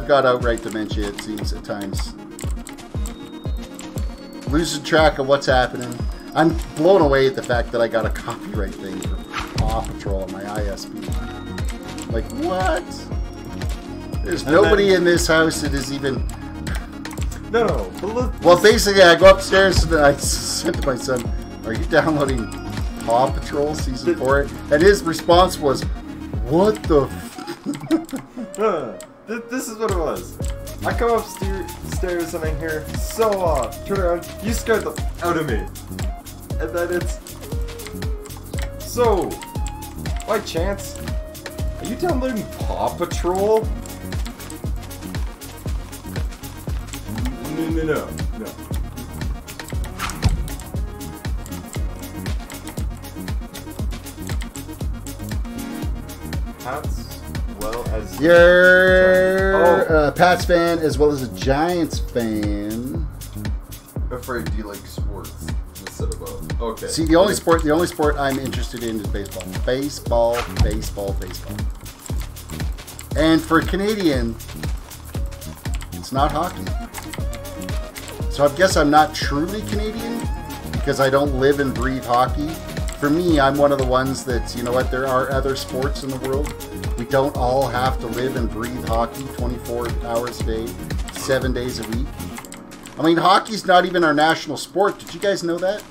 got outright dementia. It seems at times. Losing track of what's happening. I'm blown away at the fact that I got a copyright thing for Paw Patrol on my ISP. Like what? There's nobody in this house that is even. No. Well, basically, I go upstairs and I said to my son, "Are you downloading Paw Patrol Season 4?" And his response was, "What the?" This is what it was. I come upstairs and I hear so turn around. You scared the out of me, and then it's so. By chance, are you downloading Paw Patrol? No. Pats, well as you're a Pats fan as well as a Giants fan. Afraid do you like sports instead of okay. See, the only sport I'm interested in is baseball. Baseball. And for a Canadian, it's not hockey. So I guess I'm not truly Canadian because I don't live and breathe hockey. For me, I'm one of the ones that, you know what, there are other sports in the world We don't all have to live and breathe hockey 24 hours a day, 7 days a week. I mean, hockey's not even our national sport. Did you guys know that?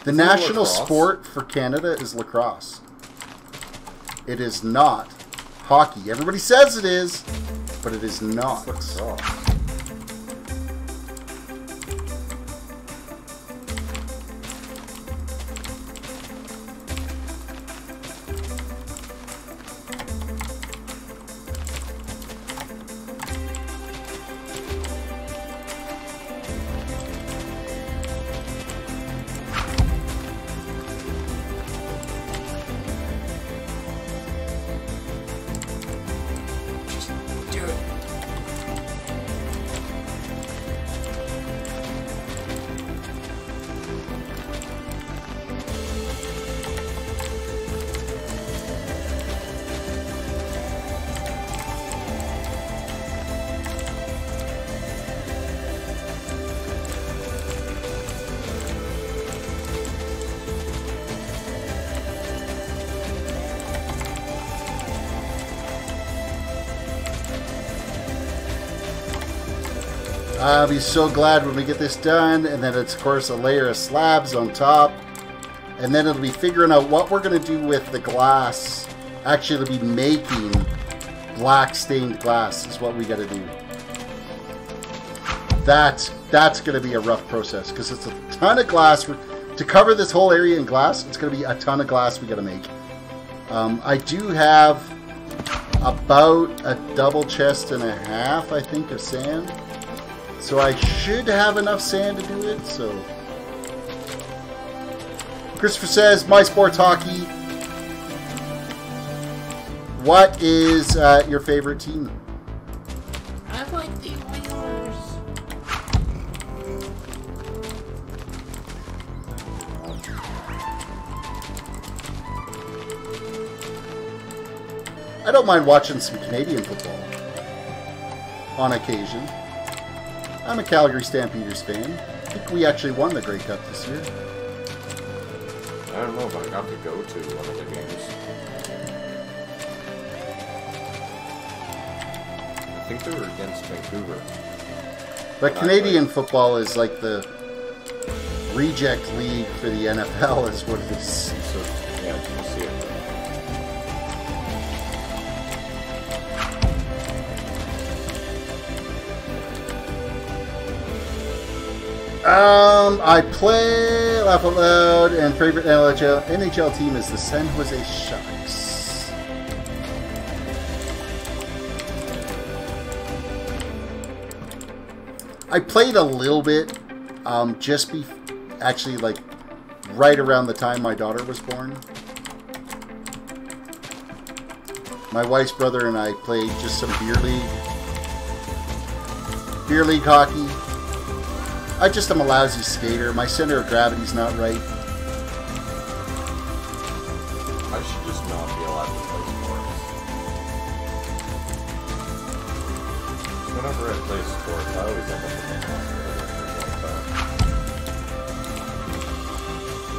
The national sport for Canada is lacrosse. It is not hockey. Everybody says it is, but it is not. Lacrosse. I'll be so glad when we get this done, and then it's of course a layer of slabs on top, and then it'll be figuring out what we're going to do with the glass. Actually, it'll be making black stained glass is what we got to do. That's going to be a rough process because it's a ton of glass. To cover this whole area in glass, it's going to be a ton of glass we got to make. I do have about a double chest and a half, I think, of sand. So I should have enough sand to do it, so... Christopher says, my sport's hockey. What is your favorite team? I like the Oilers. I don't mind watching some Canadian football. On occasion. I'm a Calgary Stampeders fan. I think we actually won the Grey Cup this year. I don't know, but I got to go to one of the games. I think they were against Vancouver. But Canadian football is like the reject league for the NFL is what it is. So, yeah, you can see it. I play Laugh Out Loud, and favorite NHL team is the San Jose Sharks. I played a little bit, actually like right around the time my daughter was born. My wife's brother and I played just some beer league hockey. I just am a lousy skater. My center of gravity's not right. I should just not be allowed to play sports. Whenever I play sports, I always end up in the hospital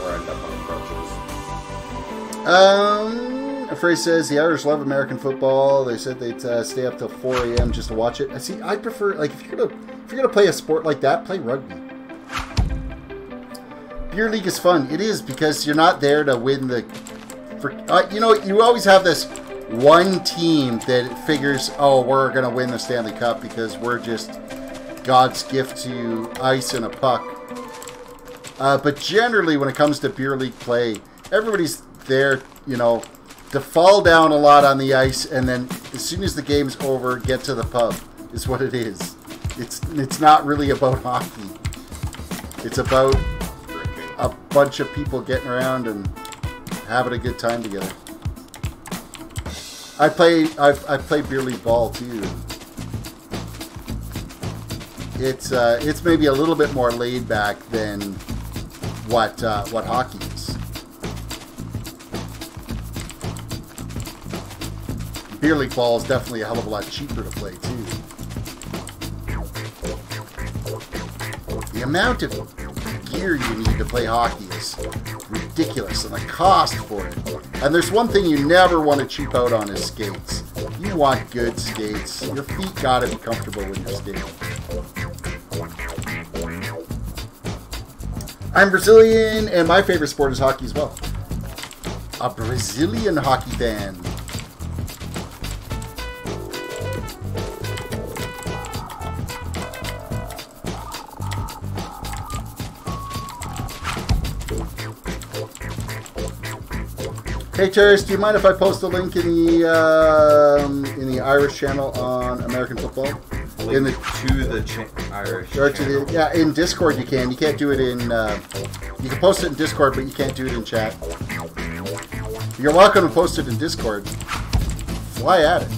or end up on crutches. Frey says the Irish love American football. They said they'd stay up till 4 a.m. just to watch it. See, I prefer, like, if you're gonna play a sport like that, play rugby. Beer league is fun. It is, because you're not there to win the... you know, you always have this one team that figures, oh, we're gonna win the Stanley Cup because we're just God's gift to ice and a puck. But generally, when it comes to beer league play, everybody's there, you know, to fall down a lot on the ice, and then as soon as the game's over, get to the pub, is what it is. It's not really about hockey. It's about a bunch of people getting around and having a good time together. I play beer league ball too. It's maybe a little bit more laid back than what hockey is. Beer league ball is definitely a hell of a lot cheaper to play too. The amount of gear you need to play hockey is ridiculous, and the cost for it. And there's one thing you never want to cheap out on is skates. You want good skates. Your feet gotta be comfortable when you're skating. I'm Brazilian, and my favorite sport is hockey as well. A Brazilian hockey fan. Hey Terris, do you mind if I post a link in the Irish channel on American football? In the Irish or to channel. the, yeah, in Discord you can. You can't do it in. You can post it in Discord, but you can't do it in chat. You're welcome to post it in Discord. Fly at it.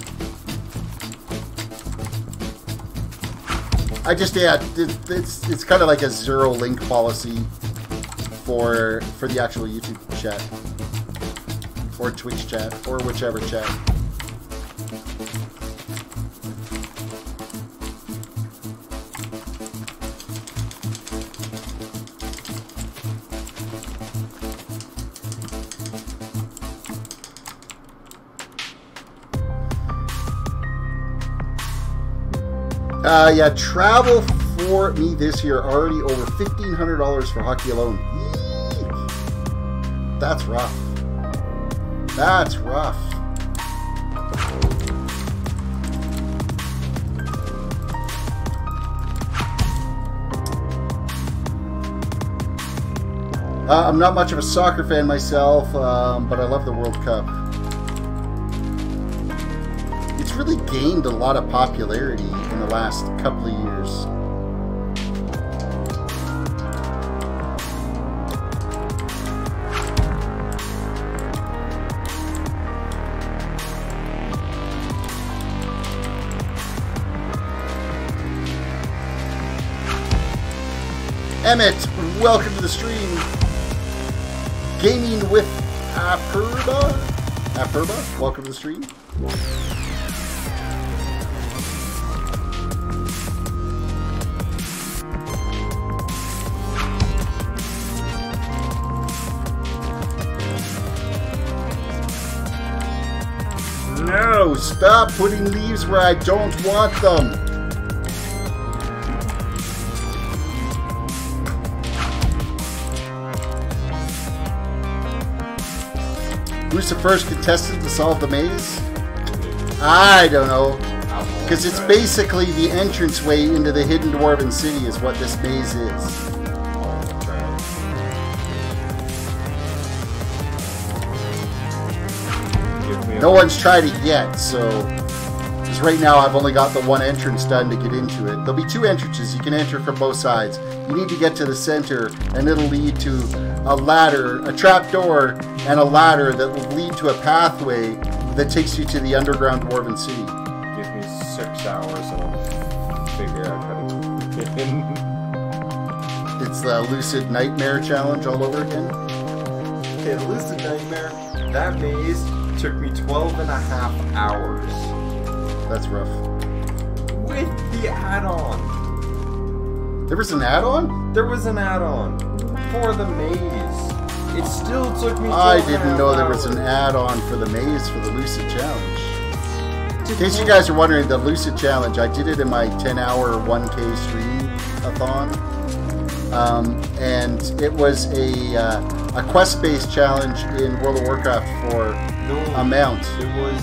I just it's kind of like a zero link policy for the actual YouTube chat. Or Twitch chat, or whichever chat. Yeah, travel for me this year already over $1,500 for hockey alone. Yeesh. That's rough. That's rough. I'm not much of a soccer fan myself, but I love the World Cup. It's really gained a lot of popularity in the last couple of years. Emmett, welcome to the stream. Gaming with Aperba? Aperba, welcome to the stream. No, stop putting leaves where I don't want them. Who's the first contestant to solve the maze? I don't know. Because it's basically the entranceway into the hidden dwarven city is what this maze is. No one's tried it yet, so... Because right now I've only got the one entrance done to get into it. There'll be two entrances. You can enter from both sides. You need to get to the center, and it'll lead to a ladder, a trap door, and a ladder that will lead to a pathway that takes you to the underground dwarven city. Give me 6 hours and I'll figure out how to get in. It's the Lucid Nightmare challenge all over again. Okay, the Lucid Nightmare, that maze took me 12 and a half hours. That's rough. With the add-on. There was an add-on? There was an add-on for the maze. It still took me 12 I and a didn't half know there was hours. an add-on for the maze for the Lucid Challenge. In case you guys are wondering, the Lucid Challenge, I did it in my 10-hour 1K stream-a-thon. And it was a quest-based challenge in World of Warcraft for a mount. It wasn't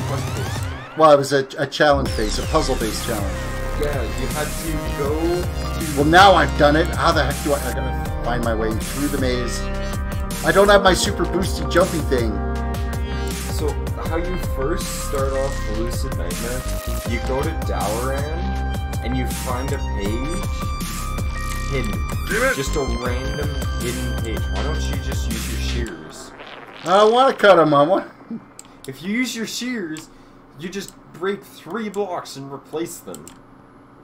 quest-based. Well, it was a challenge-based, a puzzle-based challenge. Yeah, you had to go to... Well, now I've done it. How the heck do I gotta find my way through the maze? I don't have my super boosty jumpy thing. So, how you first start off Lucid Nightmare, you go to Dalaran, and you find a page hidden. Just a random hidden page. Why don't you just use your shears? I don't want to cut him, Mama. If you use your shears, you just break 3 blocks and replace them.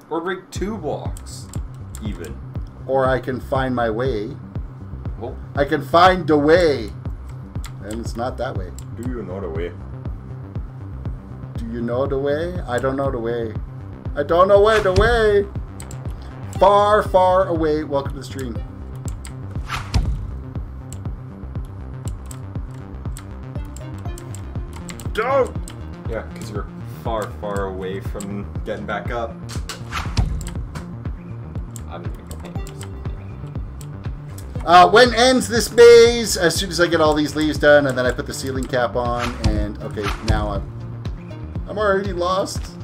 Or break 2 blocks, even. Or I can find my way. Well, I can find the way. And it's not that way. do you know the way? Do you know the way? I don't know the way. I don't know where the way. Far, far away. Welcome to the stream. Don't! Yeah, because you're far, far away from getting back up. I'm gonna go paint this. When ends this maze? As soon as I get all these leaves done, and then I put the ceiling cap on, and okay, now I'm already lost.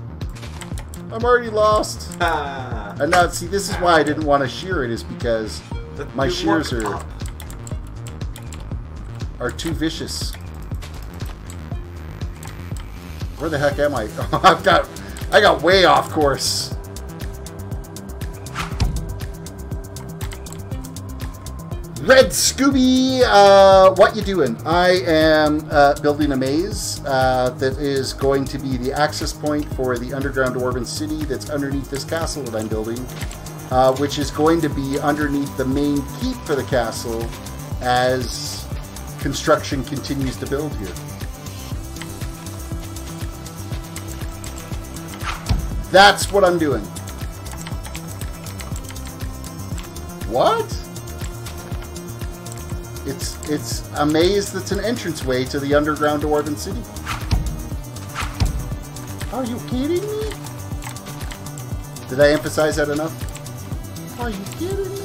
I'm already lost. Ah, And now, see, this is why I didn't want to shear it, is because my shears are too vicious. Where the heck am I? I got way off course. Red Scooby, what you doing? I am building a maze that is going to be the access point for the underground dwarven city that's underneath this castle that I'm building, which is going to be underneath the main keep for the castle as construction continues to build here. That's what I'm doing. What? It's a maze that's an entranceway to the underground dwarven city. Are you kidding me? Did I emphasize that enough? Are you kidding me?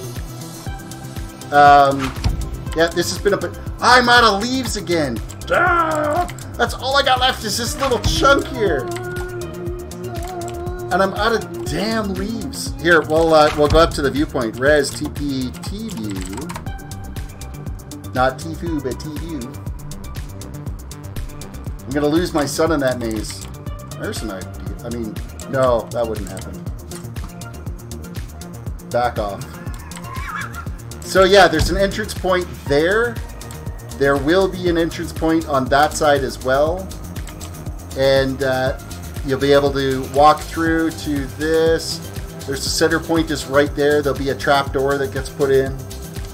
Yeah, this has been a bit... I'm out of leaves again. Ah, that's all I got left is this little chunk here. And I'm out of damn leaves. Here, we'll go up to the viewpoint. Res TP T-View. Not T-Fu, but T-View. I'm going to lose my son in that maze. There's an idea. I mean, no, that wouldn't happen. Back off. So yeah, there's an entrance point there. There will be an entrance point on that side as well. And you'll be able to walk through to this. There's the center point is right there. There'll be a trap door that gets put in.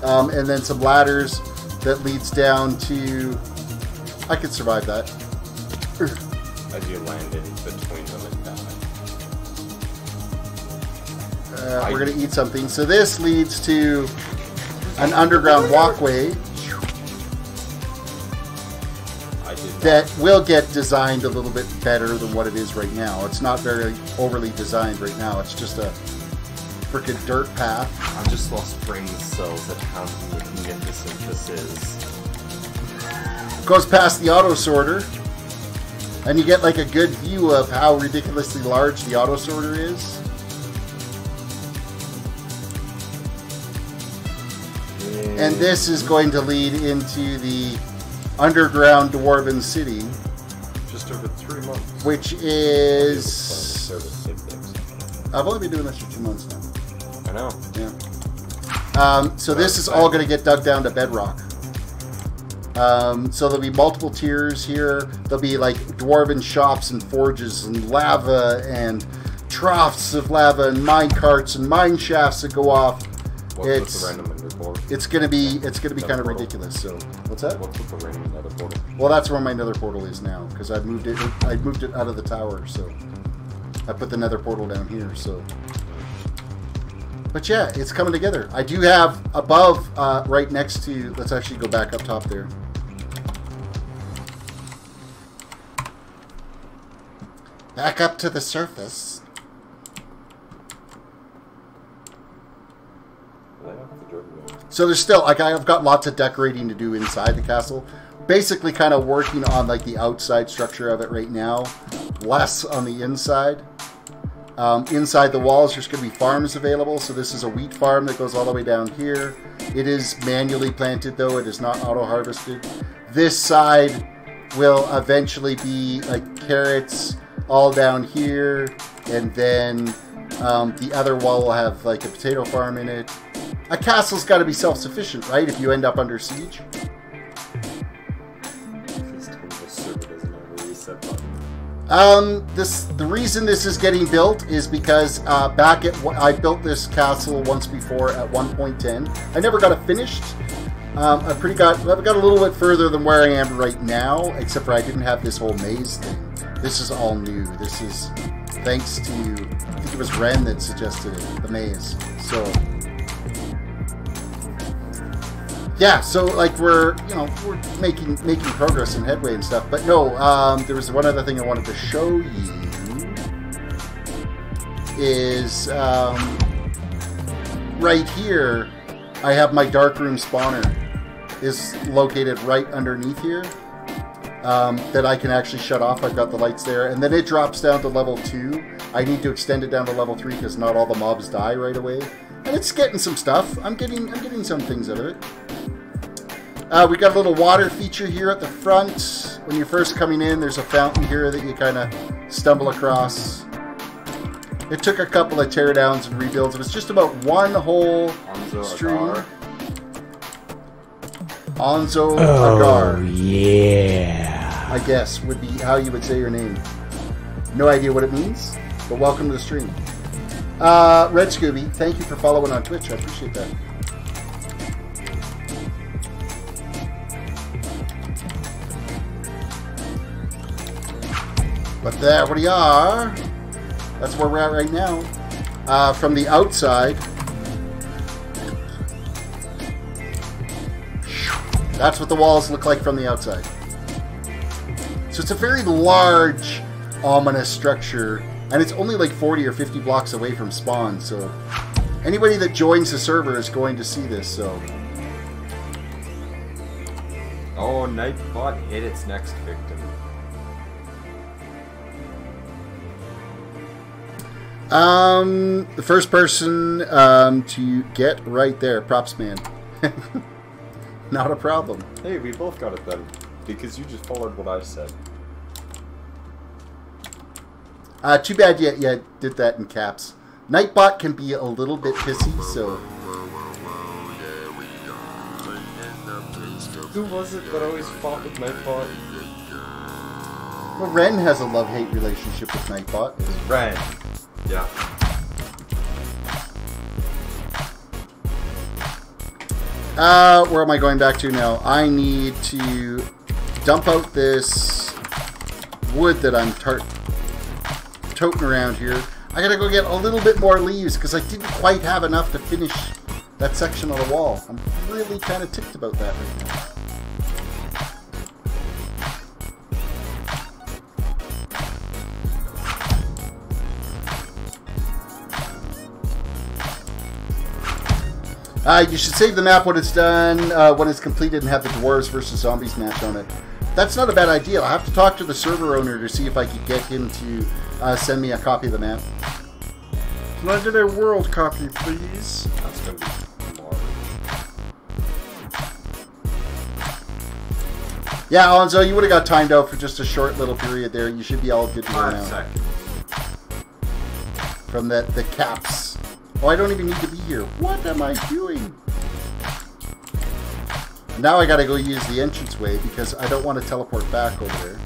And then some ladders that leads down to... I could survive that. as you land in between them and die. We're going to eat something. So this leads to an underground walkway that will get designed a little bit better than what it is right now. It's not very overly designed right now. It's just a freaking dirt path. I've just lost brain cells at how magnificent this is. Goes past the auto sorter, and you get like a good view of how ridiculously large the auto sorter is. And this is going to lead into the underground dwarven city, just over 3 months, which is... I've only been doing this for 2 months now. I know. Yeah. So this is all going to get dug down to bedrock. So there'll be multiple tiers here. There'll be like dwarven shops and forges and lava and troughs of lava and mine carts and mine shafts that go off. What's the random ender portal? It's gonna be kind of ridiculous. So what's that? What's with the random nether portal? Well, that's where my nether portal is now because I moved it out of the tower. So I put the nether portal down here. So. But yeah, it's coming together. I do have above, right next to... Let's actually go back up top there. Back up to the surface. So there's still... Like, I've got lots of decorating to do inside the castle. Basically kind of working on, like, the outside structure of it right now. Less on the inside. Inside the walls, there's going to be farms available. So this is a wheat farm that goes all the way down here. It is manually planted, though. It is not auto-harvested. This side will eventually be like carrots all down here. And then the other wall will have like a potato farm in it. A castle's got to be self-sufficient, right? If you end up under siege. The reason this is getting built is because I built this castle once before at 1.10. I never got it finished. I've got a little bit further than where I am right now, except for I didn't have this whole maze thing. This is all new. This is thanks to, I think it was Ren that suggested it, the maze. So yeah, so like we're making progress and headway and stuff. But no, there was one other thing I wanted to show you is right here. I have my darkroom spawner is located right underneath here. That I can actually shut off. I've got the lights there, and then it drops down to level 2. I need to extend it down to level 3 because not all the mobs die right away. And it's getting some stuff. I'm getting some things out of it. We got a little water feature here at the front. When you're first coming in, there's a fountain here that you kind of stumble across. It took a couple of teardowns and rebuilds. It was just about one whole stream. Onzo Agar. Yeah. I guess would be how you would say your name. No idea what it means, but welcome to the stream. Red Scooby, thank you for following on Twitch. I appreciate that. But there we are. That's where we're at right now. From the outside, that's what the walls look like from the outside. So it's a very large, ominous structure, and it's only like 40 or 50 blocks away from spawn, so anybody that joins the server is going to see this, so... Oh, Nightbot hit its next victim. The first person to get right there, props man. Not a problem. Hey, we both got it then, because you just followed what I said. Too bad you did that in caps. Nightbot can be a little bit pissy, so... Who was it that always fought with Nightbot? Well, Ren has a love-hate relationship with Nightbot. Ren. Yeah. Where am I going back to now? I need to dump out this wood that I'm toting around here. I gotta go get a little bit more leaves because I didn't quite have enough to finish that section of the wall. I'm really kind of ticked about that right now. You should save the map when it's done, when it's completed, and have the dwarves versus zombies match on it. That's not a bad idea. I'll have to talk to the server owner to see if I could get him to send me a copy of the map. Can I get a world copy, please? That's gonna be large. Yeah, Alonzo, you would have got timed out for just a short little period there. You should be all good to go 5 now. seconds. From the caps. Oh, I don't even need to be here. What am I doing? Now I gotta go use the entranceway because I don't want to teleport back over there.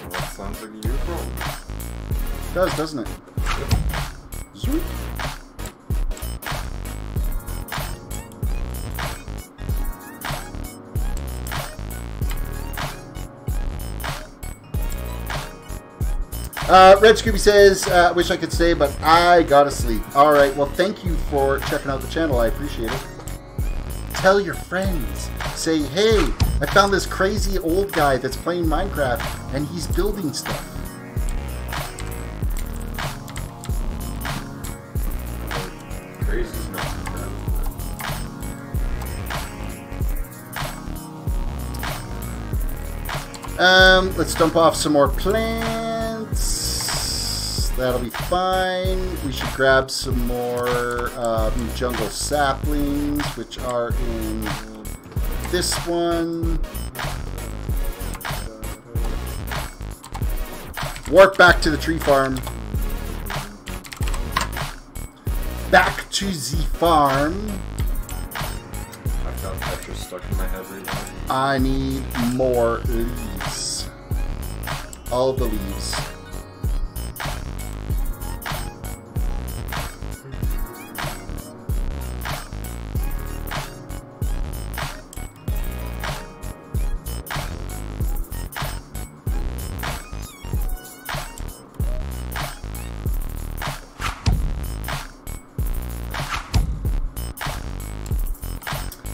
Well, that sounds like you, bro. It does, doesn't it? Zoop. Red Scooby says, wish I could stay, but I gotta sleep. Alright, well thank you for checking out the channel. I appreciate it. Tell your friends. Say, hey, I found this crazy old guy that's playing Minecraft and he's building stuff. Crazy's not Let's dump off some more plants. That'll be fine. We should grab some more jungle saplings, which are in this one. Warp back to the tree farm. Back to the farm. I've got Tetris stuck in my head right now. I need more leaves. All the leaves.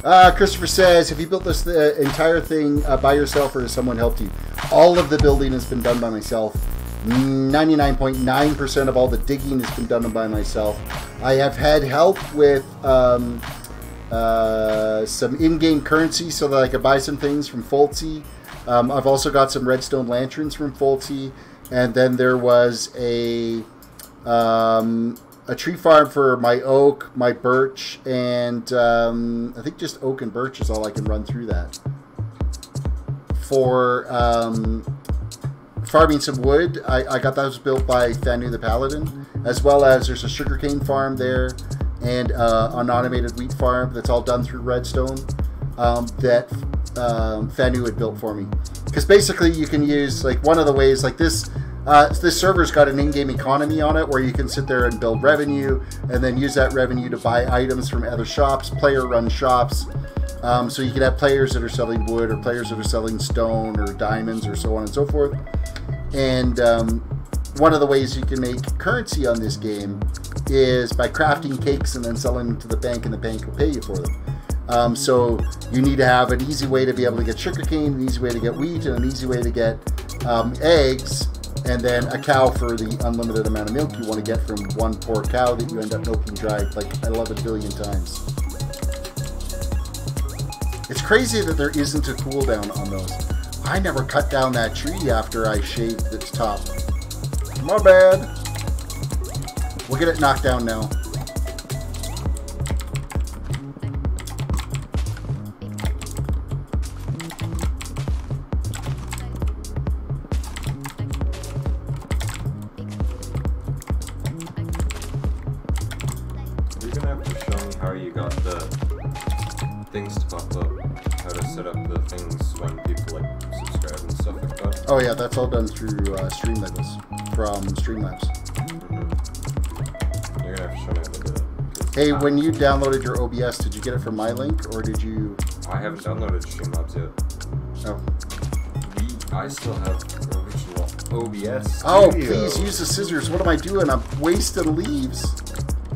Christopher says, have you built this entire thing by yourself or has someone helped you? All of the building has been done by myself. 99.9% of all the digging has been done by myself. I have had help with some in-game currency so that I could buy some things from Foltzy. I've also got some redstone lanterns from Foltzy. And then there was a tree farm for my oak, my birch, and I think just oak and birch is all I can run through that. For farming some wood, I got those built by Thanu the Paladin, as well as there's a sugarcane farm there and an automated wheat farm that's all done through redstone that Thanu had built for me. Because basically you can use, like, one of the ways, like this server's got an in-game economy on it where you can sit there and build revenue and then use that revenue to buy items from other shops, player-run shops. So you can have players that are selling wood or players that are selling stone or diamonds or so on and so forth. And one of the ways you can make currency on this game is by crafting cakes and then selling them to the bank, and the bank will pay you for them. So you need to have an easy way to be able to get sugarcane, an easy way to get wheat, and an easy way to get eggs, and then a cow for the unlimited amount of milk you want to get from one poor cow that you end up milking dry like 11 billion times. It's crazy that there isn't a cooldown on those. I never cut down that tree after I shaved its top. My bad. We'll get it knocked down now. You're gonna have to show me how you got the things to pop up, how to set up the things when people like subscribe and stuff like that. Oh yeah, that's all done through Streamlabs from Streamlabs. You're gonna have to show me how to do it. Hey, when you downloaded your OBS, did you get it from my link or did you? I haven't downloaded Streamlabs yet. Oh. I still have the original OBS. Oh, Studio. please use the scissors. What am I doing? I'm wasting leaves.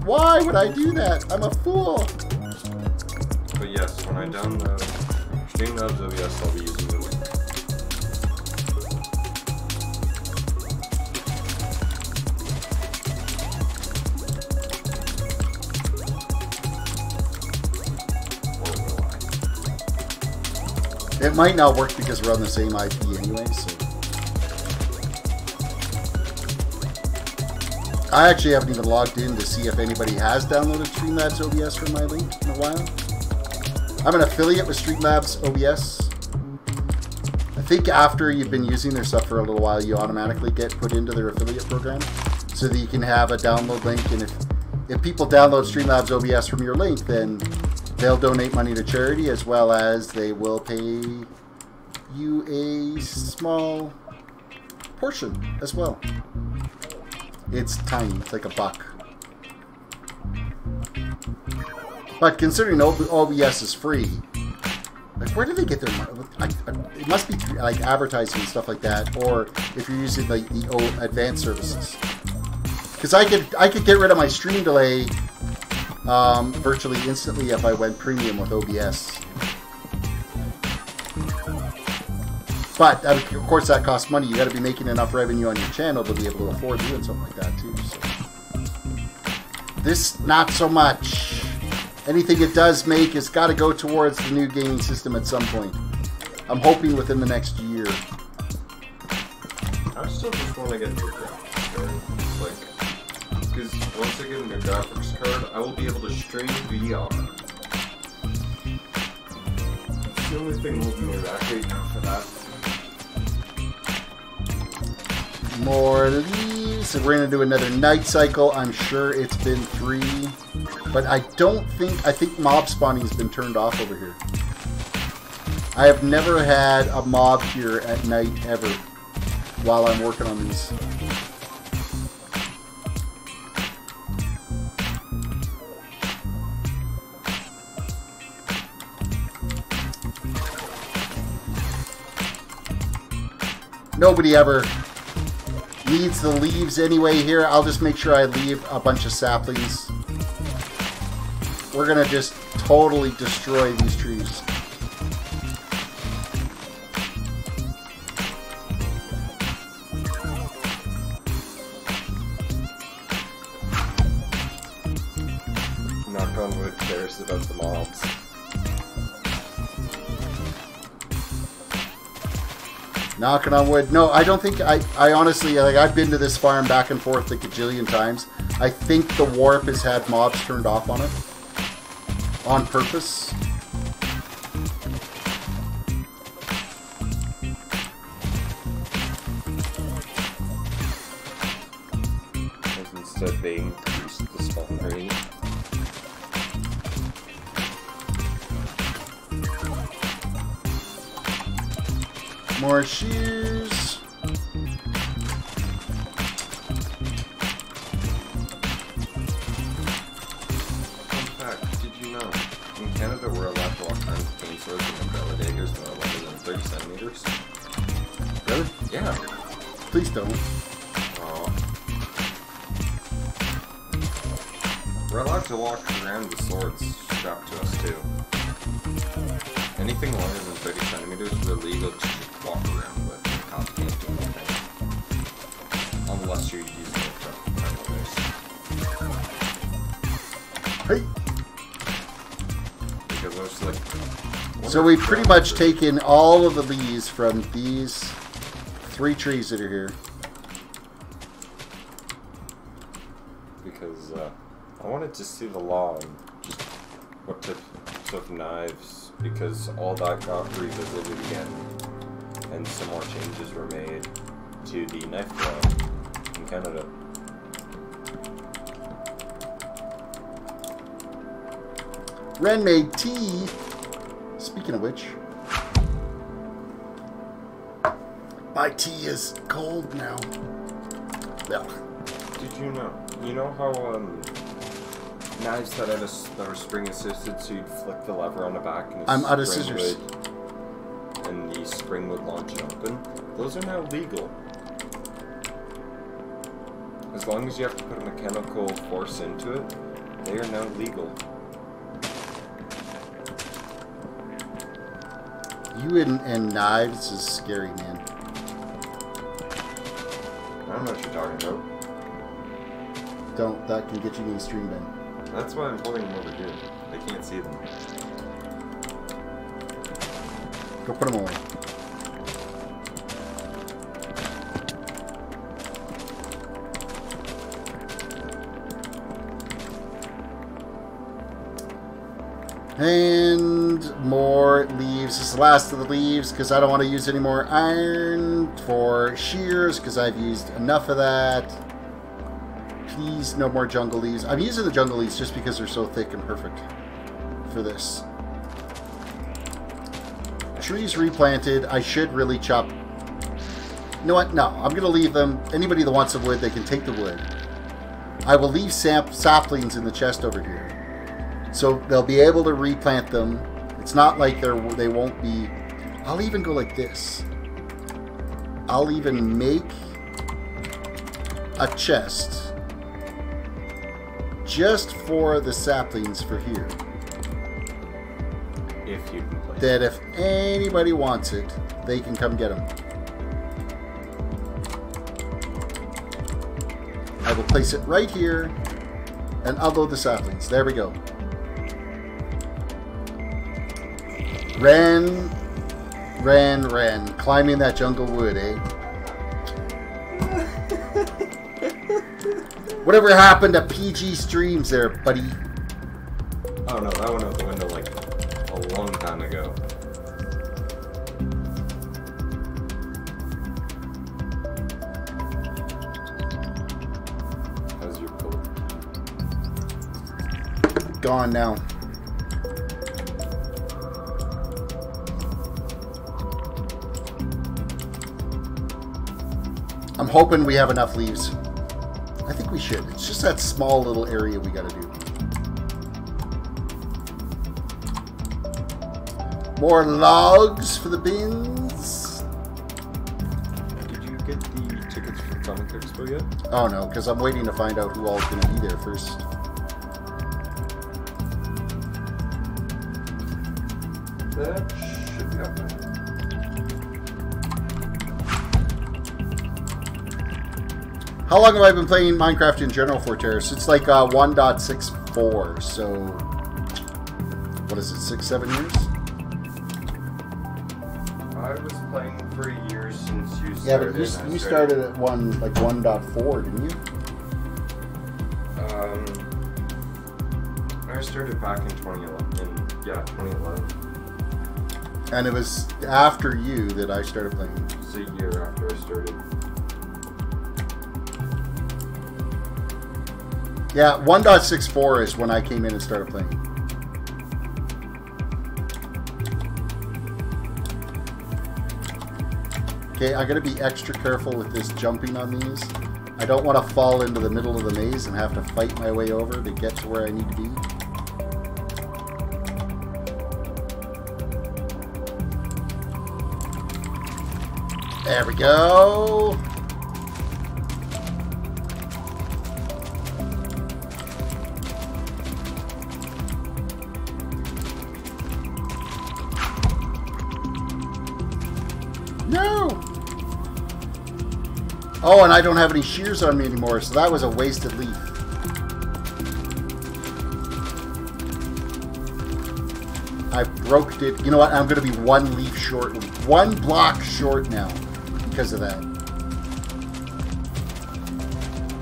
Why would I do that? I'm a fool. But yes, when I download Streamlabs OBS, I'll be using the link. It might not work because we're on the same IP anyway, so. I actually haven't even logged in to see if anybody has downloaded Streamlabs OBS from my link in a while. I'm an affiliate with Streamlabs OBS. I think after you've been using their stuff for a little while, you automatically get put into their affiliate program so that you can have a download link, and if people download Streamlabs OBS from your link, then they'll donate money to charity, as well as they will pay you a small portion as well. It's tiny. It's like $1. But considering OBS is free, like, where do they get their money? It must be like advertising and stuff like that, or if you're using like the advanced services. Because I could get rid of my stream delay virtually instantly if I went premium with OBS. But of course that costs money. You got to be making enough revenue on your channel to be able to afford doing something like that too. So. This, not so much. Anything it does make has got to go towards the new gaming system at some point. I'm hoping within the next year. I still just want to get the graphics card. Like, because once I get a new graphics card, I will be able to stream VR. It's the only thing holding me back right now for that. More leaves. So we're going to do another night cycle. I'm sure it's been 3. But I think mob spawning has been turned off over here. I have never had a mob here at night ever while I'm working on these. Nobody ever needs the leaves anyway here. I'll just make sure I leave a bunch of saplings. we're gonna just totally destroy these trees. Knock on wood, cares about the mobs. Knocking on wood. No, I don't think I honestly, like, I've been to this farm back and forth a gajillion times. I think the warp has had mobs turned off on it. On purpose. Instead they increased the spawn rate. More shears. Fun fact, did you know? In Canada we're allowed to walk around with chainsaws and umbrella daggers that are longer than 30 centimeters. Really? Yeah. Please don't. Aw. We're allowed to walk around with swords strapped to us too. Anything longer than 30 centimeters is illegal to walk around with. The cops can't do anything. Unless you're using it for others. Hey. Because there's like... So we've pretty much taken all of the leaves from these 3 trees that are here. Because I wanted to see the law and just what types of knives, because all that got revisited again, and some more changes were made to the knife law in Canada. Ren made tea. Speaking of which, my tea is cold now. Yeah. Did you know? You know how knives that are spring assisted, so you'd flick the lever on the back and I'm out of scissors. And the spring would launch and open? Those are now legal. As long as you have to put a mechanical force into it, they are now legal. You and knives is scary, man. I don't know what you're talking about. Don't. That can get you in the stream bin. That's why I'm holding them over here. I can't see them. Go put them away. And more leaves. This is the last of the leaves because I don't want to use any more iron for shears because I've used enough of that. Please, no more jungle leaves. I'm using the jungle leaves just because they're so thick and perfect for this. Trees replanted. I should really chop. You know what? No, I'm going to leave them. Anybody that wants the wood, they can take the wood. I will leave saplings in the chest over here. So they'll be able to replant them. It's not like they won't be. I'll even go like this. I'll even make a chest just for the saplings for here. If you can place That if anybody wants it, they can come get them. I will place it right here and upload the saplings. There we go. Ren. Climbing that jungle wood, eh? Whatever happened to PG streams there, buddy? Oh no, that went out the window like a long time ago. How's your coat? Gone now. I'm hoping we have enough leaves. I think we should. It's just that small little area we gotta do. More logs for the bins. Did you get the tickets for Comic Expo yet? Oh no, because I'm waiting to find out who all's gonna be there first. That should be up there. How long have I been playing Minecraft in general for, Terrace? It's like 1.64, so what is it, 6-7 years? I was playing for years since you started. Yeah, but you started at 1.4, didn't you? I started back in 2011. Yeah, 2011. And it was after you that I started playing. It's a year after I started. Yeah, 1.64 is when I came in and started playing. Okay, I gotta be extra careful with this jumping on these. I don't want to fall into the middle of the maze and have to fight my way over to get to where I need to be. There we go. No! Oh, and I don't have any shears on me anymore, so that was a wasted leaf. I broke it. You know what? I'm going to be one leaf short. One block short now because of that.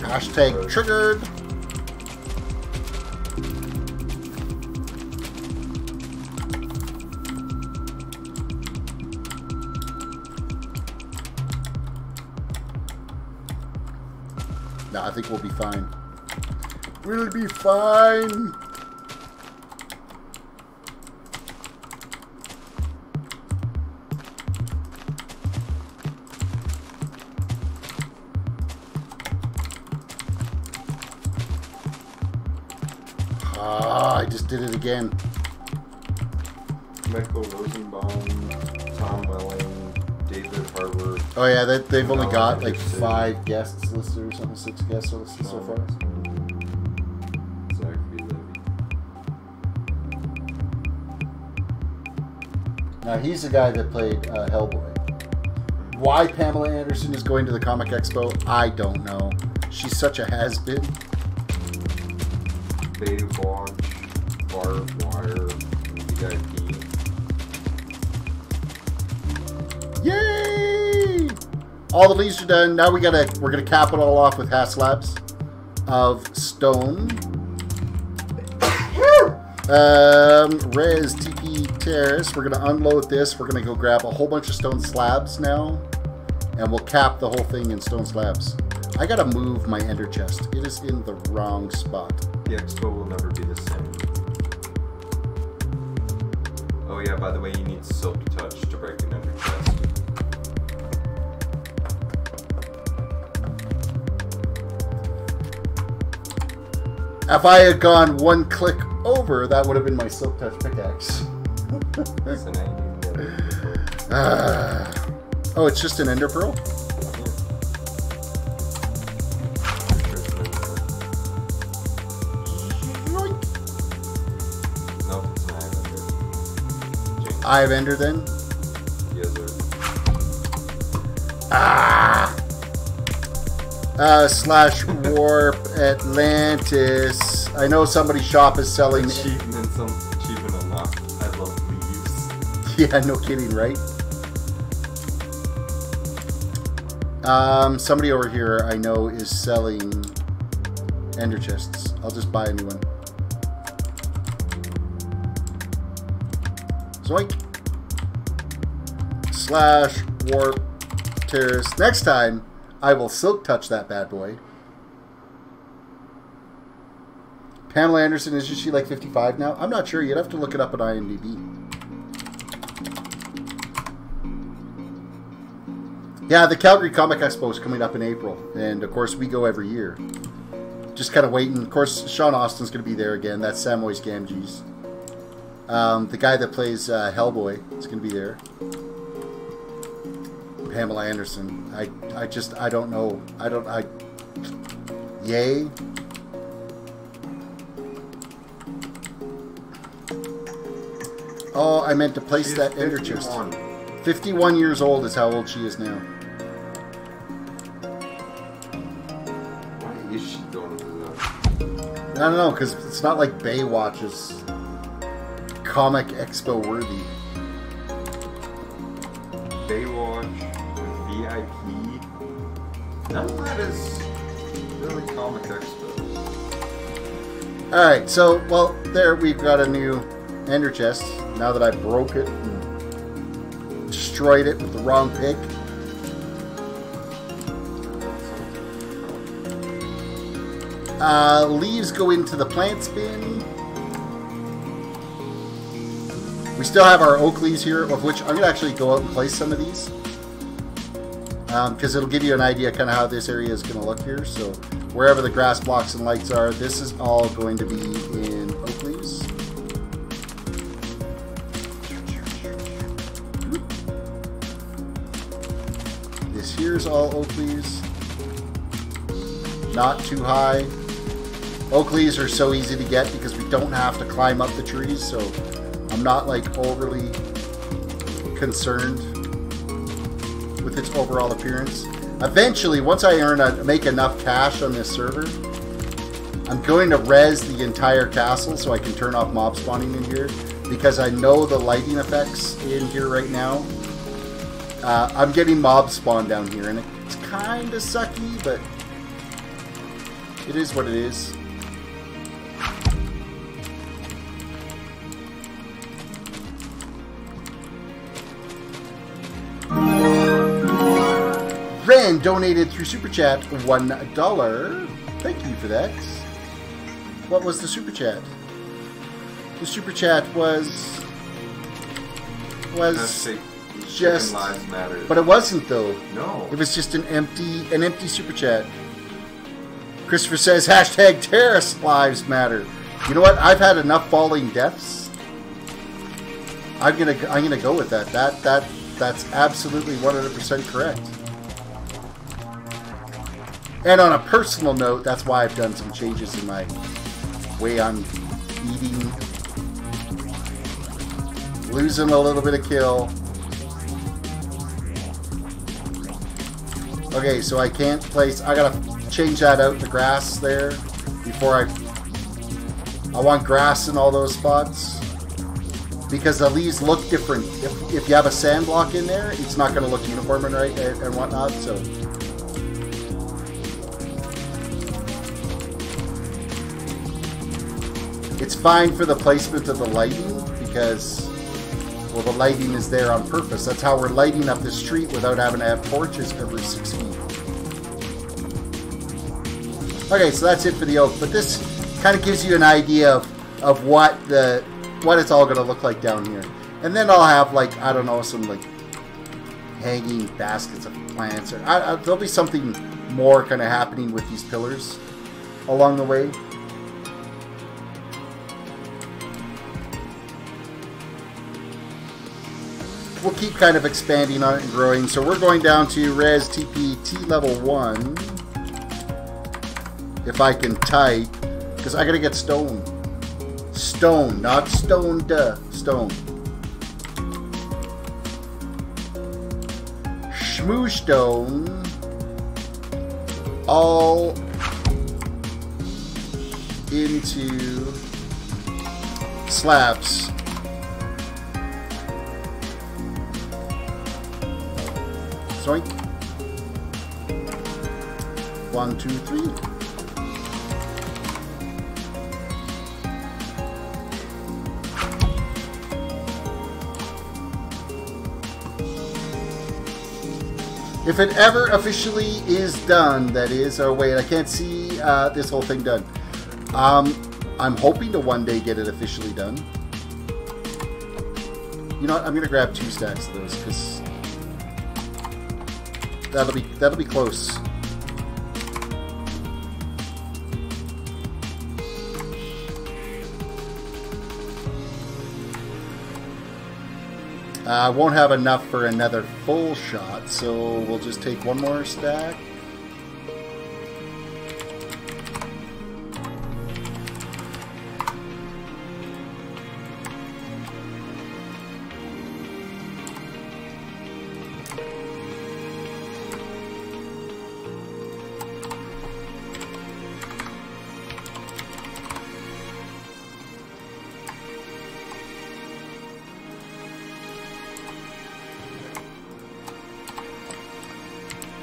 Hashtag triggered. No, I think we'll be fine. We'll be fine. Ah, I just did it again. Michael Rosenbaum, Tom Welling, David Harbour. Oh yeah, they've only got like 5 guests listed or something, 6 guests listed so far. Now he's the guy that played Hellboy. Why Pamela Anderson is going to the Comic Expo, I don't know. She's such a has-been. Baywatch, Barbed Wire, VIP. Yay! All the leaves are done. Now we're gonna cap it all off with half slabs of stone. Res TP Terrace. We're gonna unload this. We're gonna go grab a whole bunch of stone slabs now, and we'll cap the whole thing in stone slabs. I gotta move my ender chest. It is in the wrong spot. The expo will never be the same. Oh yeah, by the way, you need Silk Touch to break an ender chest. If I had gone one click over, that would have been my Silk Touch pickaxe. That's an Oh, it's just an ender pearl? Nope, it's an Eye Eye of Ender then? Yes, sir. Slash warp Atlantis. I know somebody's shop is selling. Achievements unlocked. I love leaves. Yeah, no kidding, right? Somebody over here I know is selling ender chests. I'll just buy a new one. Zoink. Slash warp terrace. Next time, I will silk touch that bad boy. Pamela Anderson, isn't she like 55 now? I'm not sure. You'd have to look it up on IMDb. Yeah, the Calgary Comic Expo is coming up in April. And, of course, we go every year. Just kind of waiting. Of course, Sean Austin's going to be there again. That's Samwise Gamgee's. The guy that plays Hellboy is going to be there. Pamela Anderson. I don't know. Yay. Oh, I meant to place She's that ender chest. 51. 51 years old is how old she is now. Why is she going to the... I don't know, because it's not like Baywatch is Comic Expo worthy. Baywatch, VIP. None of that is really Comic Expo. Alright, so, well, there we've got a new ender chest. Now that I broke it and destroyed it with the wrong pick. Leaves go into the plant bin. We still have our oak leaves here, of which I'm going to actually go out and place some of these. Because it'll give you an idea kind of how this area is going to look here. So wherever the grass blocks and lights are, this is all going to be in oak leaves. This here's all oak leaves. Not too high. Oak leaves are so easy to get because we don't have to climb up the trees, so I'm not like overly concerned with its overall appearance. Eventually, once I make enough cash on this server, I'm going to res the entire castle so I can turn off mob spawning in here, because I know the lighting effects in here right now. I'm getting mob spawn down here, and it's kind of sucky, but it is what it is. Ren donated through Super Chat $1. Thank you for that. What was the Super Chat? The Super Chat was just... lives matter. But it wasn't though. No. It was just an empty Super Chat. Christopher says, hashtag Terris lives matter. You know what? I've had enough falling deaths. I'm gonna go with that. That's absolutely 100% correct. And on a personal note, that's why I've done some changes in my way I'm eating. Losing a little bit of kill. Okay, so I can't place... I gotta change that out, the grass there, before I want grass in all those spots. Because the leaves look different. If you have a sand block in there, it's not going to look uniform and right and whatnot, so... It's fine for the placement of the lighting, because, well, the lighting is there on purpose. That's how we're lighting up the street without having to have torches every 6 feet. Okay, so that's it for the oak, but this kind of gives you an idea of what it's all going to look like down here. And then I'll have, like, I don't know, some, like, hanging baskets of plants, or there'll be something more kind of happening with these pillars along the way. We'll keep kind of expanding on it and growing. So we're going down to Res TP T level 1. If I can type. Because I gotta get stone. Stone, not stone, duh. Stone. Shmoo stone. All into slabs. Zoink. 1, 2, 3. If it ever officially is done, that is. Oh wait, I can't see this whole thing done. I'm hoping to one day get it officially done. You know what? I'm gonna grab 2 stacks of those because that'll be close. I won't have enough for another full shot, so we'll just take 1 more stack.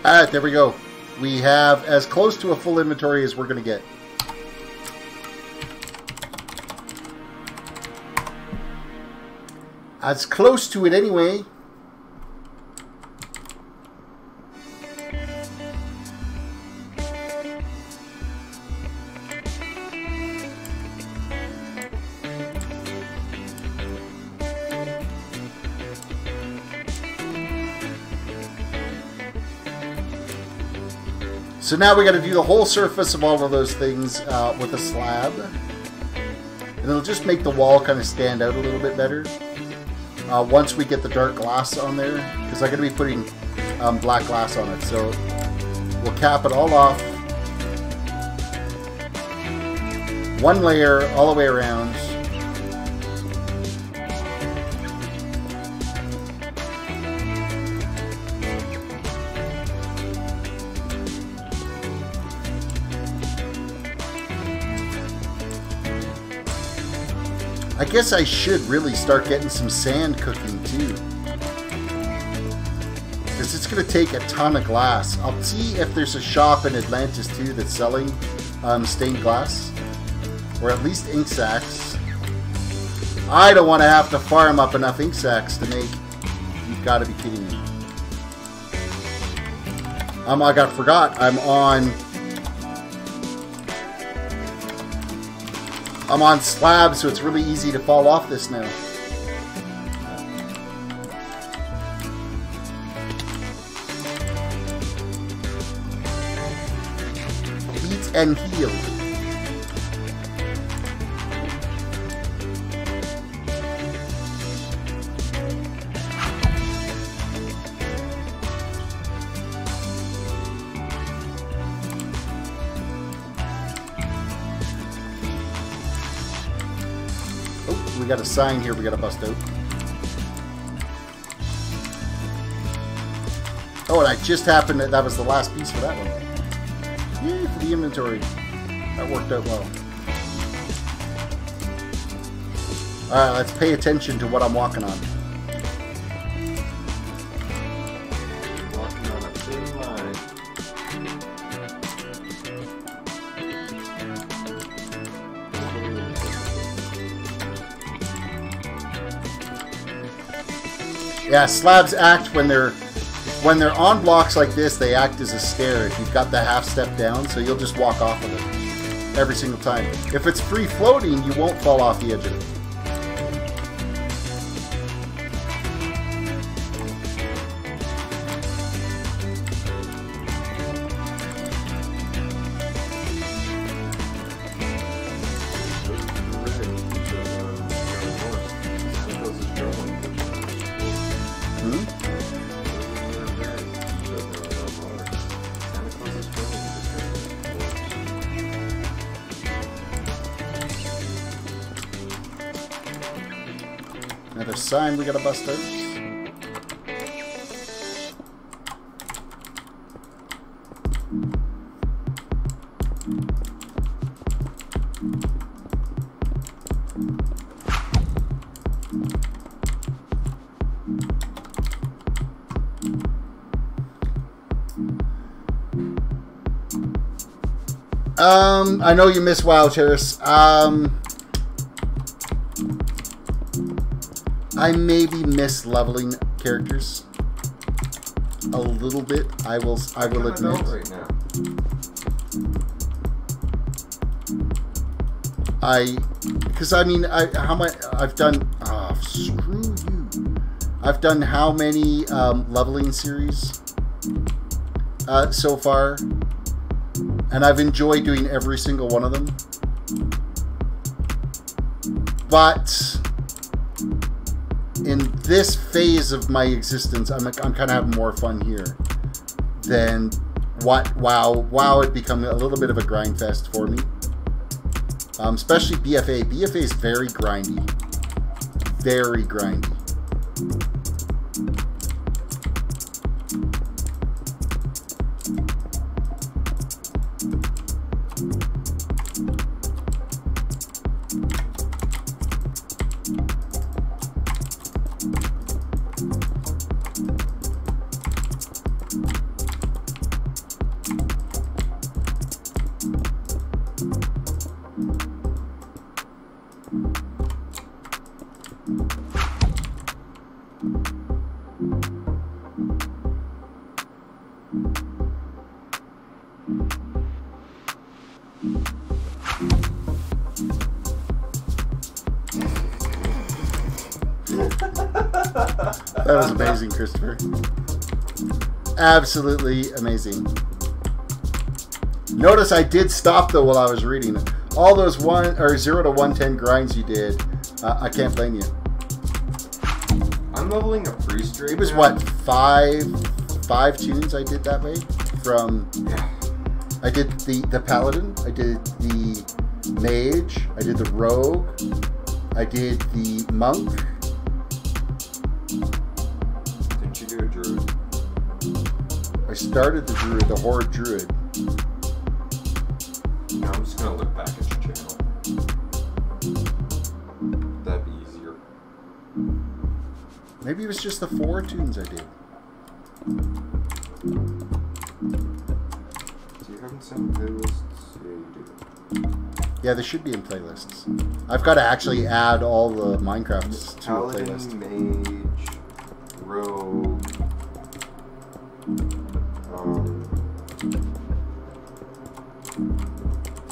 Alright, there we go. We have as close to a full inventory as we're going to get. As close to it anyway. So now we got to do the whole surface of all of those things with a slab. And it'll just make the wall kind of stand out a little bit better. Once we get the dark glass on there, because I'm going to be putting black glass on it. So we'll cap it all off. One layer all the way around. I guess I should really start getting some sand cooking too. Because it's going to take a ton of glass. I'll see if there's a shop in Atlantis too that's selling stained glass. Or at least ink sacks. I don't want to have to farm up enough ink sacks to make... You've got to be kidding me. I forgot. I'm on slab, so it's really easy to fall off this now. Heat and heal. We got a sign here we got to bust out. Oh, and I just happened to, that was the last piece for that one. Yay, for the inventory. That worked out well. Alright, let's pay attention to what I'm walking on. Walking on a thin line. Yeah, slabs act when they're on blocks like this, they act as a stair if you've got the half step down, so you'll just walk off of it every single time. If it's free floating, you won't fall off the edge of it. Another sign we gotta bust out. I know you miss WoW, Terris. I maybe miss leveling characters a little bit. I will admit. Right now. Because I mean, I've done. Oh, screw you! I've done how many leveling series so far, and I've enjoyed doing every single one of them. But in this phase of my existence, I'm kind of having more fun here than what WoW. WoW had become a little bit of a grind fest for me. Especially BFA. BFA is very grindy. Very grindy. That was amazing, Christopher. Absolutely amazing. Notice I did stop though while I was reading. All those 0 to 110 grinds you did, I can't blame you. I'm leveling a priest right It was now. what, five tunes I did that way? From I did the paladin, I did the mage, I did the rogue, I did the monk. Didn't you do a druid? I started the druid, the horde druid. No, I'm just gonna look back at your channel. That'd be easier. Maybe it was just the 4 tunes I did. Do you haven't sent playlists? Yeah, you do. Yeah, they should be in playlists. I've got to actually add all the Minecrafts to a Paladin, playlist. mage, rogue,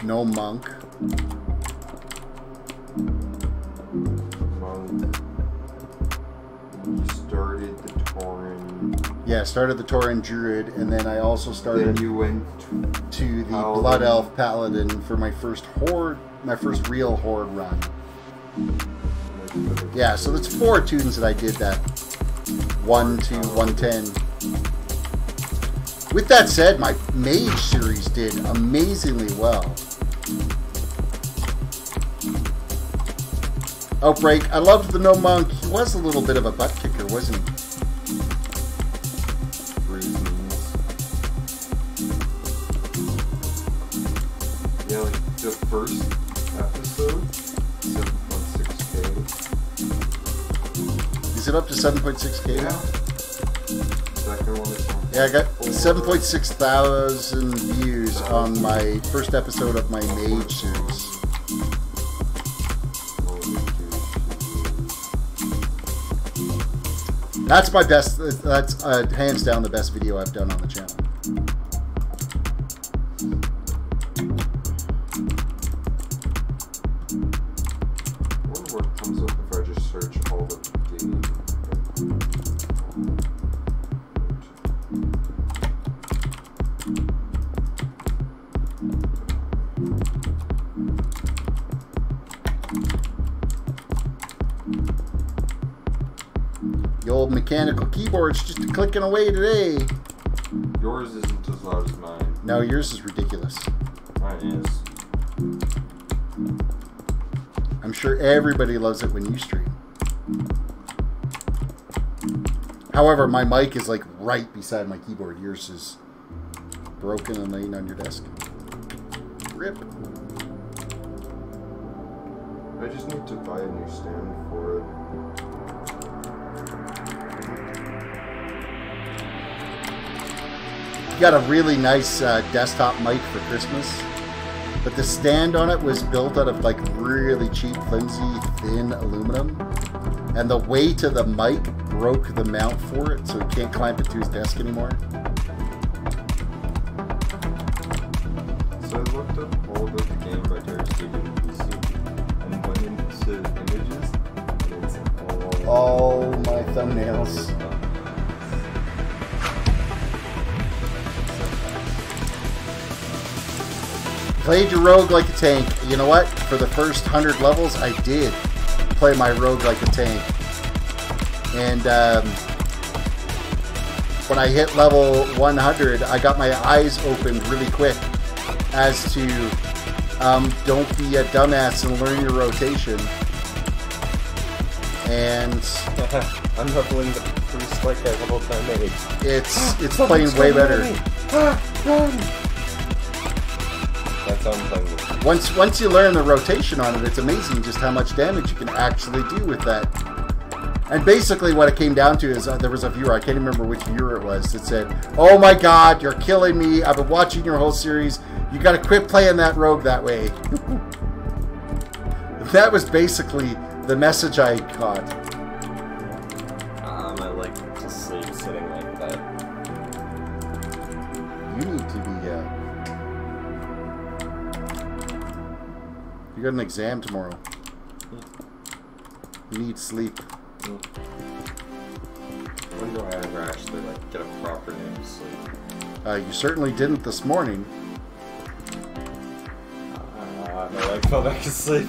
No monk. monk. You started the Tauren. Yeah, I started the Tauren druid, and then I also Then started you went to the Paladin. Blood Elf Paladin for my first horde, my first real horde run. Yeah, so that's 4 tunes that I did that 1 to 110. With that said, my mage series did amazingly well. Outbreak, I loved the no monk. He was a little bit of a butt kicker, wasn't he? Yeah, like the first episode, 7.6K. Is it up to 7.6K Yeah. now? Second one is on. Yeah, I got 7.6 thousand views on my first episode of my mage series. That's my best, that's hands down the best video I've done on the channel. I wonder what comes up if I just search all the game. The old mechanical keyboard's just clicking away today. Yours isn't as loud as mine. No, yours is ridiculous. Mine is. I'm sure everybody loves it when you stream. However, my mic is like right beside my keyboard. Yours is broken and laying on your desk. Rip. I just need to buy a new stand for it. Got a really nice desktop mic for Christmas, but the stand on it was built out of like really cheap, flimsy, thin aluminum, and the weight of the mic broke the mount for it, so he can't clamp it to his desk anymore. So I looked up all about the game by TerrisDWDC and went into images, and it's All my thumbnails. Played your rogue like a tank. You know what? For the first 100 levels, I did play my rogue like a tank. And when I hit level 100, I got my eyes opened really quick as to don't be a dumbass and learn your rotation. And I'm leveling the priest like I leveled my mage. it's playing way better. That's how I'm playing this. Once you learn the rotation on it, it's amazing just how much damage you can actually do with that. And basically what it came down to is there was a viewer, I can't remember which viewer it was, that said, "Oh my god, you're killing me. I've been watching your whole series. You gotta quit playing that rogue that way." That was basically the message I caught. I like to sleep sitting like that. You need to be, you got an exam tomorrow. You need sleep. When do I ever actually, like, get a proper night's sleep? You certainly didn't this morning. I fell back asleep.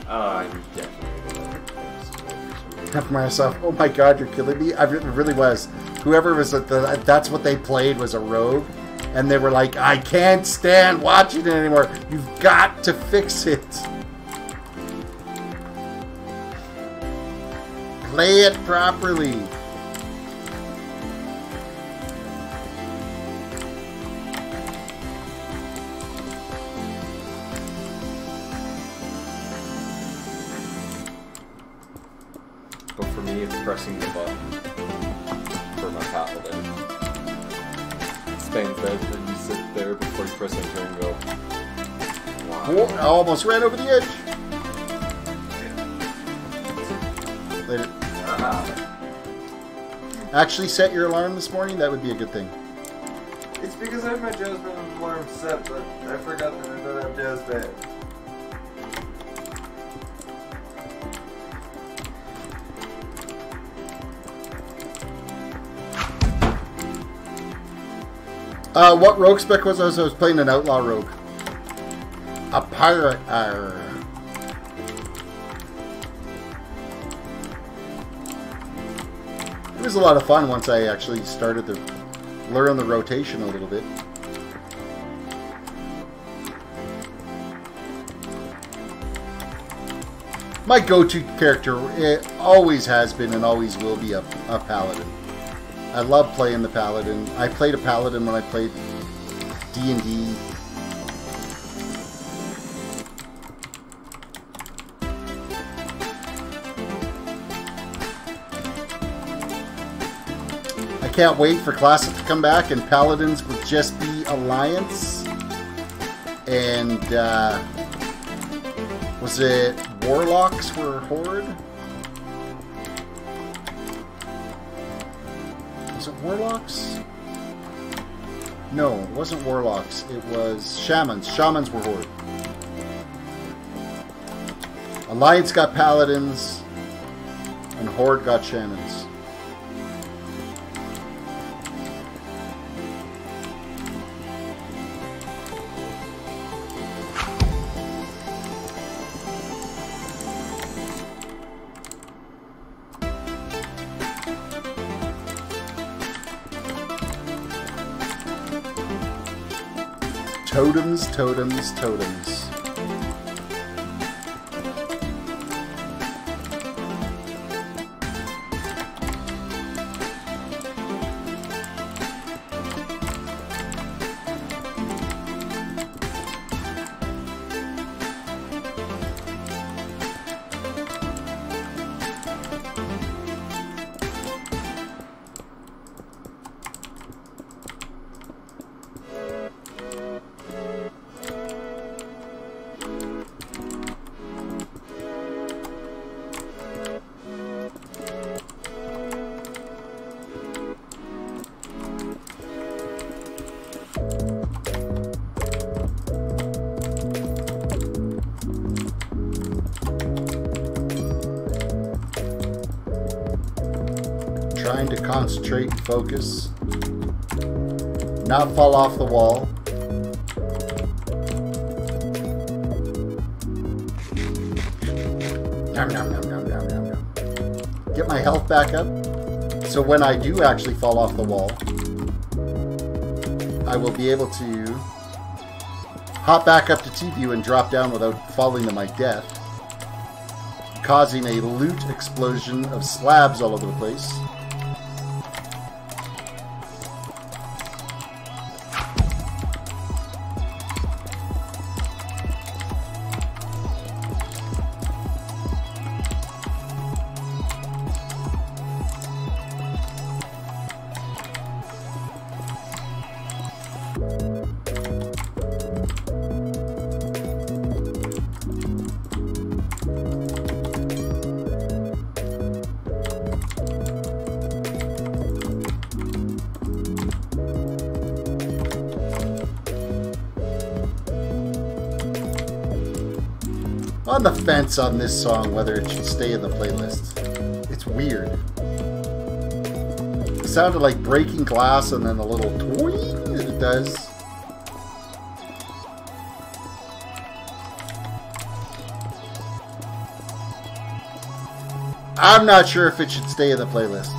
I definitely For myself, oh my god, you're killing me. It really was. Whoever was at that's what they played was a rogue. And they were like, I can't stand watching it anymore. You've got to fix it. Play it properly. But for me, it's pressing the button for my paladin. Stands there, and you sit there before you press enter and go. Wow. Oh, I almost ran over the edge. Later. Actually set your alarm this morning? That would be a good thing. It's because I have my Jasmine alarm set, but I forgot that I don't have Jasmine. What rogue spec was I was playing an outlaw rogue. A pirate. It was a lot of fun once I actually started to learn the rotation a little bit. My go-to character, it always has been and always will be a paladin. I love playing the paladin. I played a paladin when I played D&D. I can't wait for Classic to come back and paladins would just be Alliance. And, was it Warlocks were Horde? Was it Warlocks? No, it wasn't Warlocks. It was Shamans. Shamans were Horde. Alliance got Paladins, and Horde got Shamans. Totems, totems, totems. Trying to concentrate and focus. Not fall off the wall. Nom, nom, nom, nom, nom, nom, nom. Get my health back up. So when I do actually fall off the wall, I will be able to hop back up to T-view and drop down without falling to my death, causing a loot explosion of slabs all over the place. On the fence on this song, whether it should stay in the playlist. It's weird. It sounded like breaking glass and then a little twing that it does. I'm not sure if it should stay in the playlist.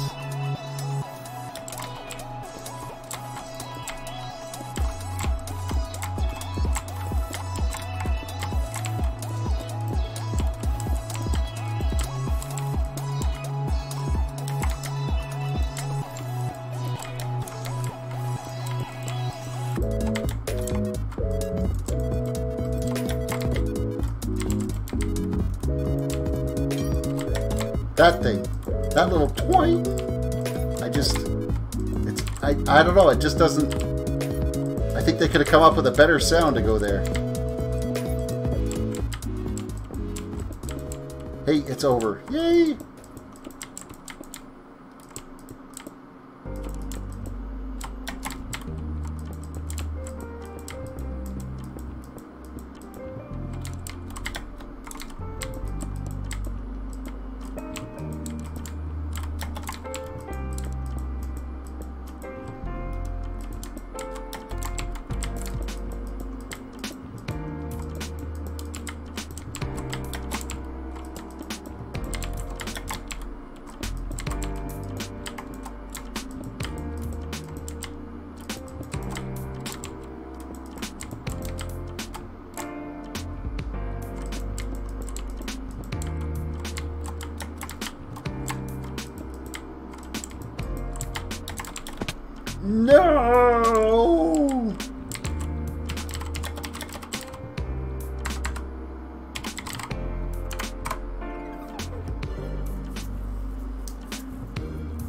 That thing, that little twing, I don't know, it just doesn't, I think they could have come up with a better sound to go there. Hey, it's over. Yay! No!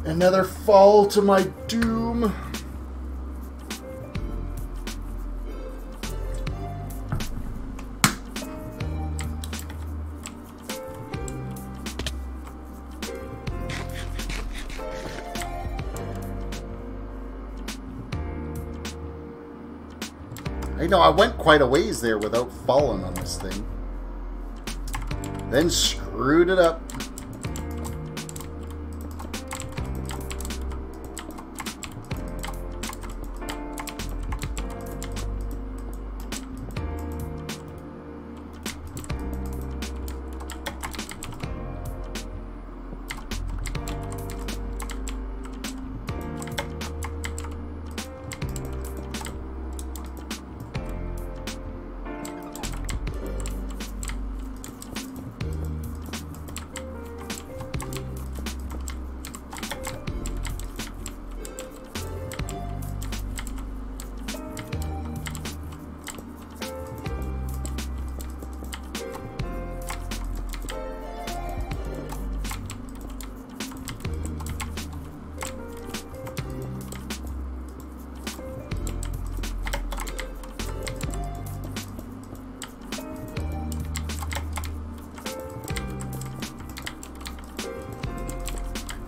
Another fall to my doom. I know, I went quite a ways there without falling on this thing. Then screwed it up.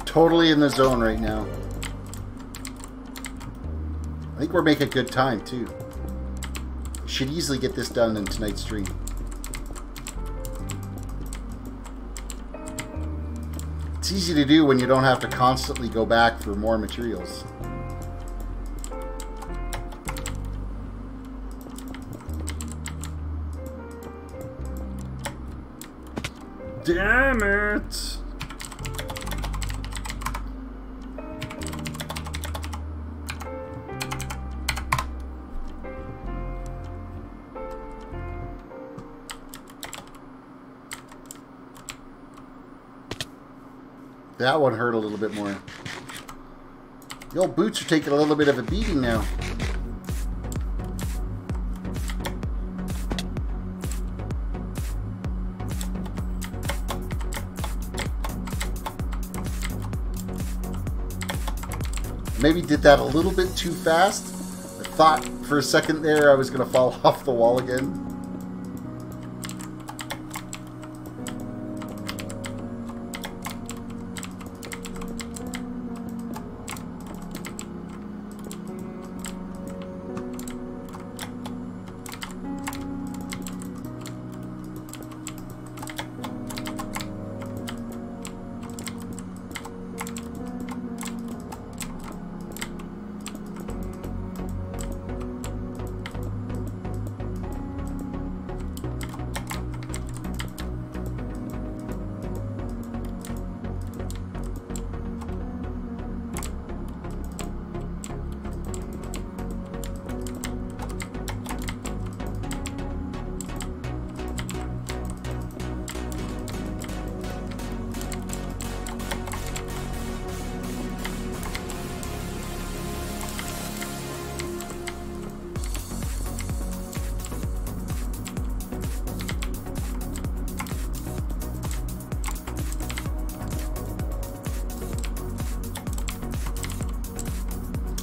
Totally in the zone right now. I think we're making good time too. Should easily get this done in tonight's stream. It's easy to do when you don't have to constantly go back for more materials. Damn it! That one hurt a little bit more. The old boots are taking a little bit of a beating now. Maybe did that a little bit too fast. I thought for a second there I was going to fall off the wall again.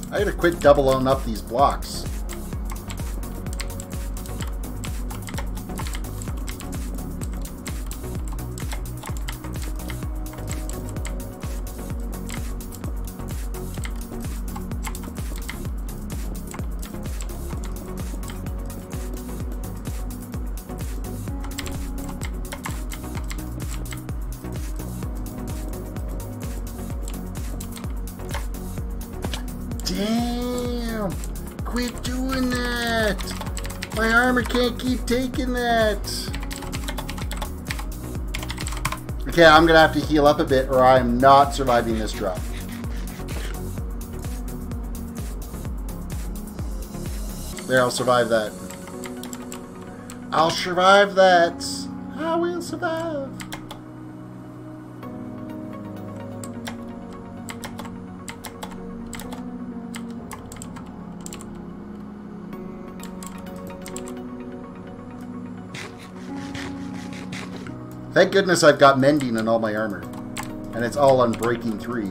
I gotta quit doubling up these blocks. Damn! Quit doing that! My armor can't keep taking that! Okay, I'm gonna have to heal up a bit or I'm not surviving this drop. There, I'll survive that. I'll survive that! I will survive! Thank goodness I've got mending in all my armor. And it's all on breaking 3.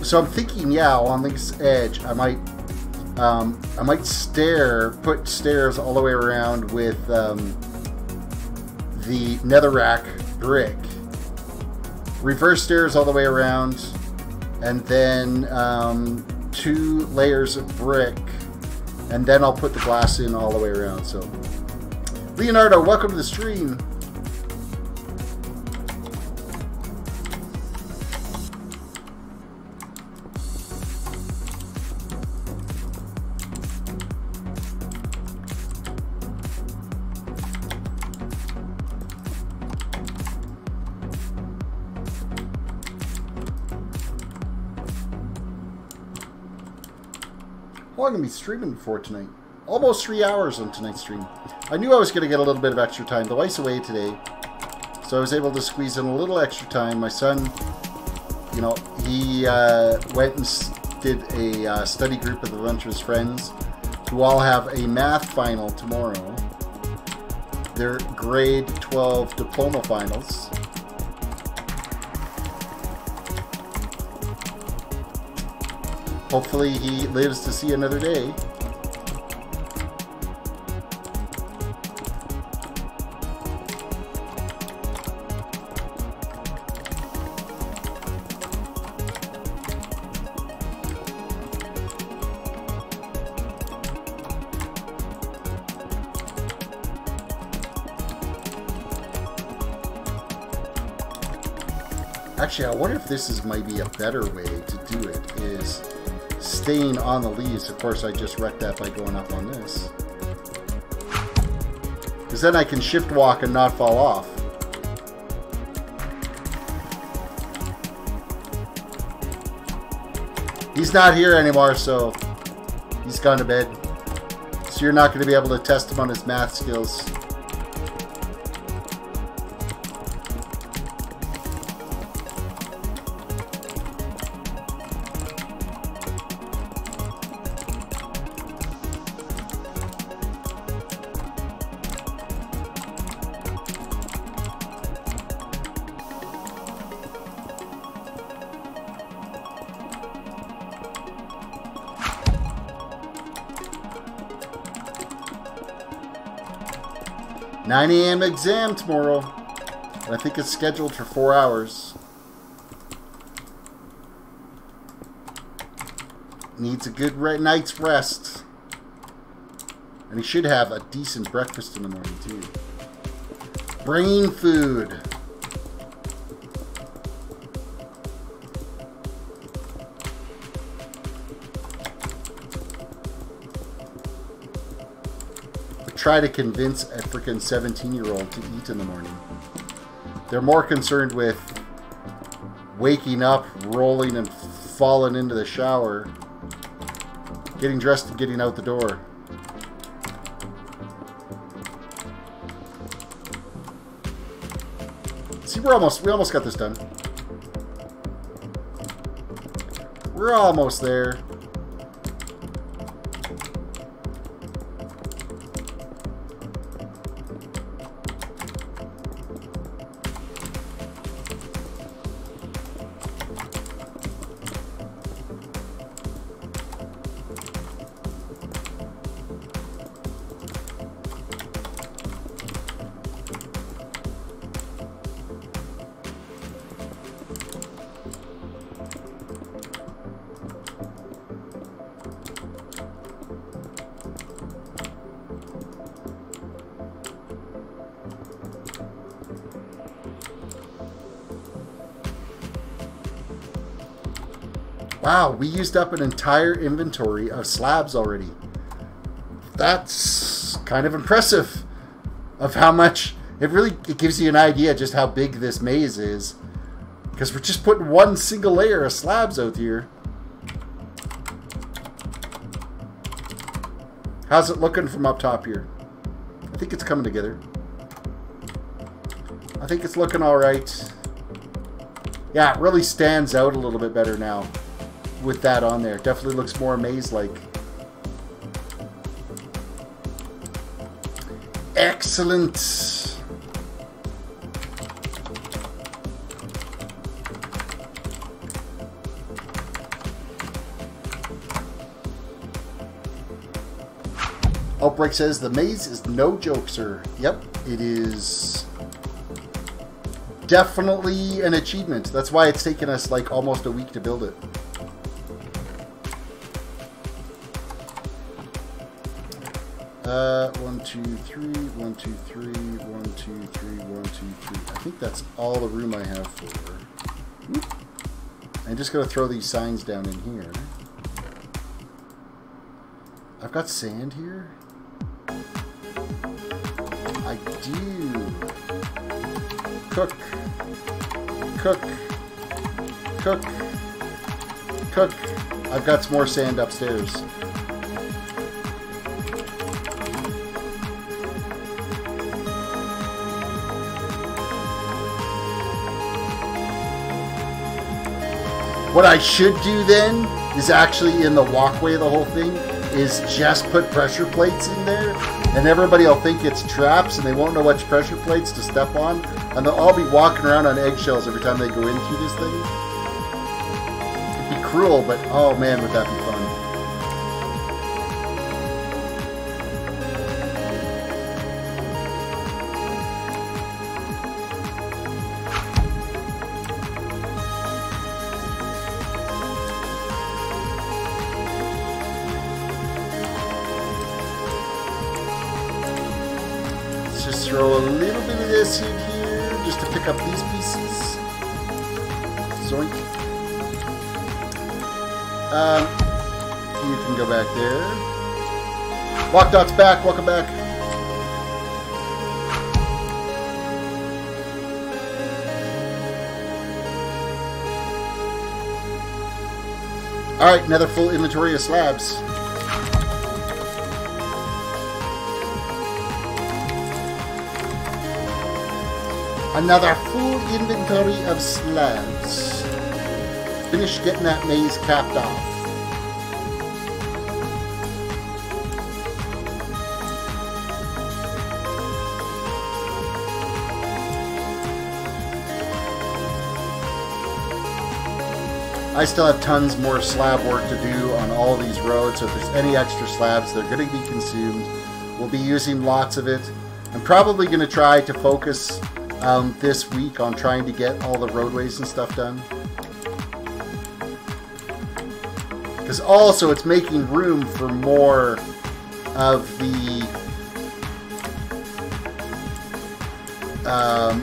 So I'm thinking, yeah, on this edge, I might put stairs all the way around with the netherrack brick. Reverse stairs all the way around, and then 2 layers of brick, and then I'll put the glass in all the way around. So, Leonardo, welcome to the stream. How long am I streaming for tonight? Almost 3 hours on tonight's stream. I knew I was going to get a little bit of extra time. The wife's away today, so I was able to squeeze in a little extra time. My son, you know, he went and did a study group with a bunch of his friends who all have a math final tomorrow. They're grade 12 diploma finals. Hopefully he lives to see another day. Actually, I wonder if this is maybe a better way to do it, is staying on the leaves. Of course, I just wrecked that by going up on this. Because then I can shift walk and not fall off. He's not here anymore, so he's gone to bed. So you're not going to be able to test him on his math skills. 9 a.m. exam tomorrow. And I think it's scheduled for 4 hours. Needs a good night's rest. And he should have a decent breakfast in the morning, too. Brain food. Try to convince a freaking 17-year-old to eat in the morning. They're more concerned with waking up, rolling, and falling into the shower, getting dressed and getting out the door. See, we almost got this done. We're almost there. Wow, we used up an entire inventory of slabs already. That's kind of impressive of how much... It gives you an idea just how big this maze is. Because we're just putting one single layer of slabs out here. How's it looking from up top here? I think it's coming together. I think it's looking alright. Yeah, it really stands out a little bit better now. With that on there. Definitely looks more maze-like. Excellent. Outbreak says the maze is no joke, sir. Yep, it is definitely an achievement. That's why it's taken us like almost a week to build it. One, two, three, 1, 2, 3, 1, 2, 3, 1, 2, 3. I think that's all the room I have for her. I'm just gonna throw these signs down in here. I've got sand here. I do. Cook. Cook. Cook. Cook. I've got some more sand upstairs. What I should do then is actually in the walkway of the whole thing is just put pressure plates in there, and everybody will think it's traps and they won't know which pressure plates to step on, and they'll all be walking around on eggshells every time they go in through this thing. It'd be cruel, but oh man, would that be fun. Throw a little bit of this in here just to pick up these pieces. Zoink. You can go back there. Walkdot's back. Welcome back. Alright, another full inventory of slabs. Another full inventory of slabs. Finish getting that maze capped off. I still have tons more slab work to do on all these roads, so if there's any extra slabs, they're going to be consumed. We'll be using lots of it. I'm probably going to try to focus this week on trying to get all the roadways and stuff done. Because also it's making room for more of the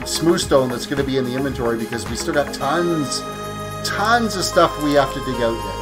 smooth stone that's going to be in the inventory, because we still got tons of stuff we have to dig out yet.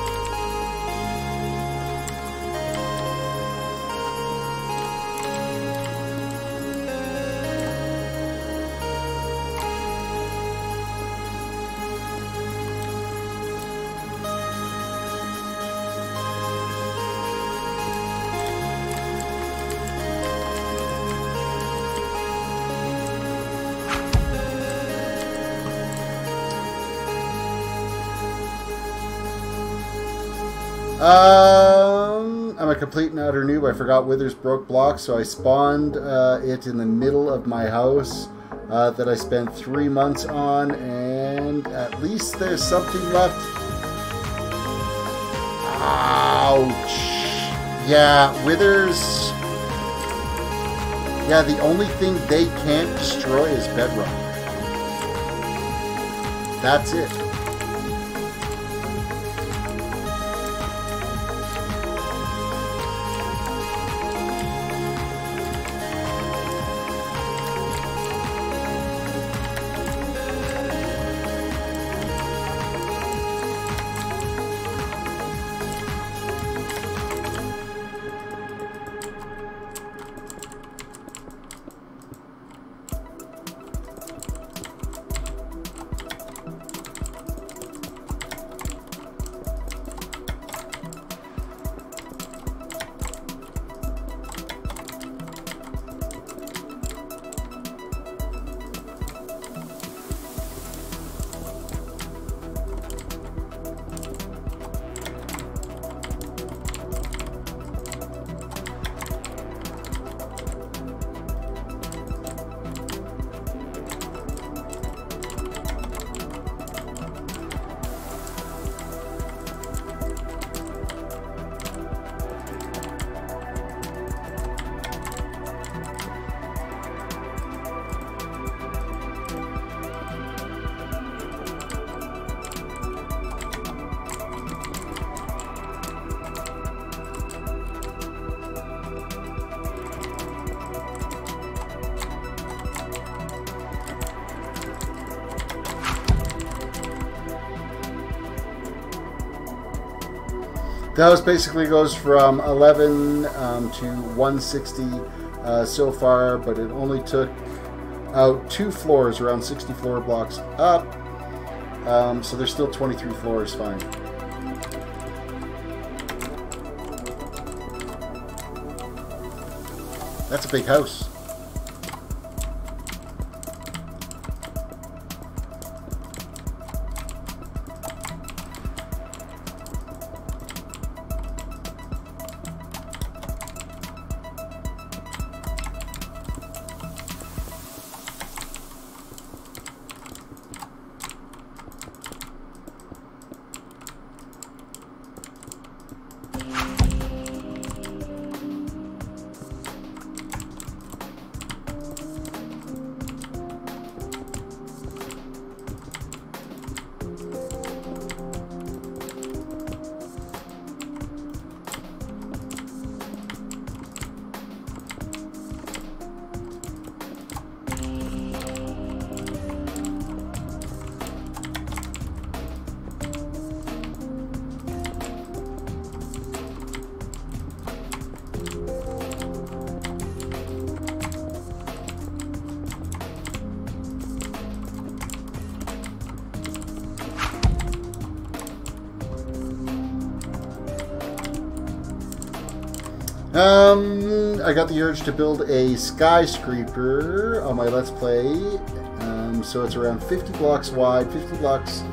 I'm a complete and utter noob. I forgot Withers broke blocks, so I spawned it in the middle of my house that I spent 3 months on, and at least there's something left. Ouch. Yeah, Withers. Yeah, the only thing they can't destroy is bedrock. That's it. The house basically goes from 11 to 160 so far, but it only took out 2 floors, around 60 floor blocks up. So there's still 23 floors, fine. That's a big house. I got the urge to build a skyscraper on my Let's Play. So it's around 50 blocks wide, 50 blocks,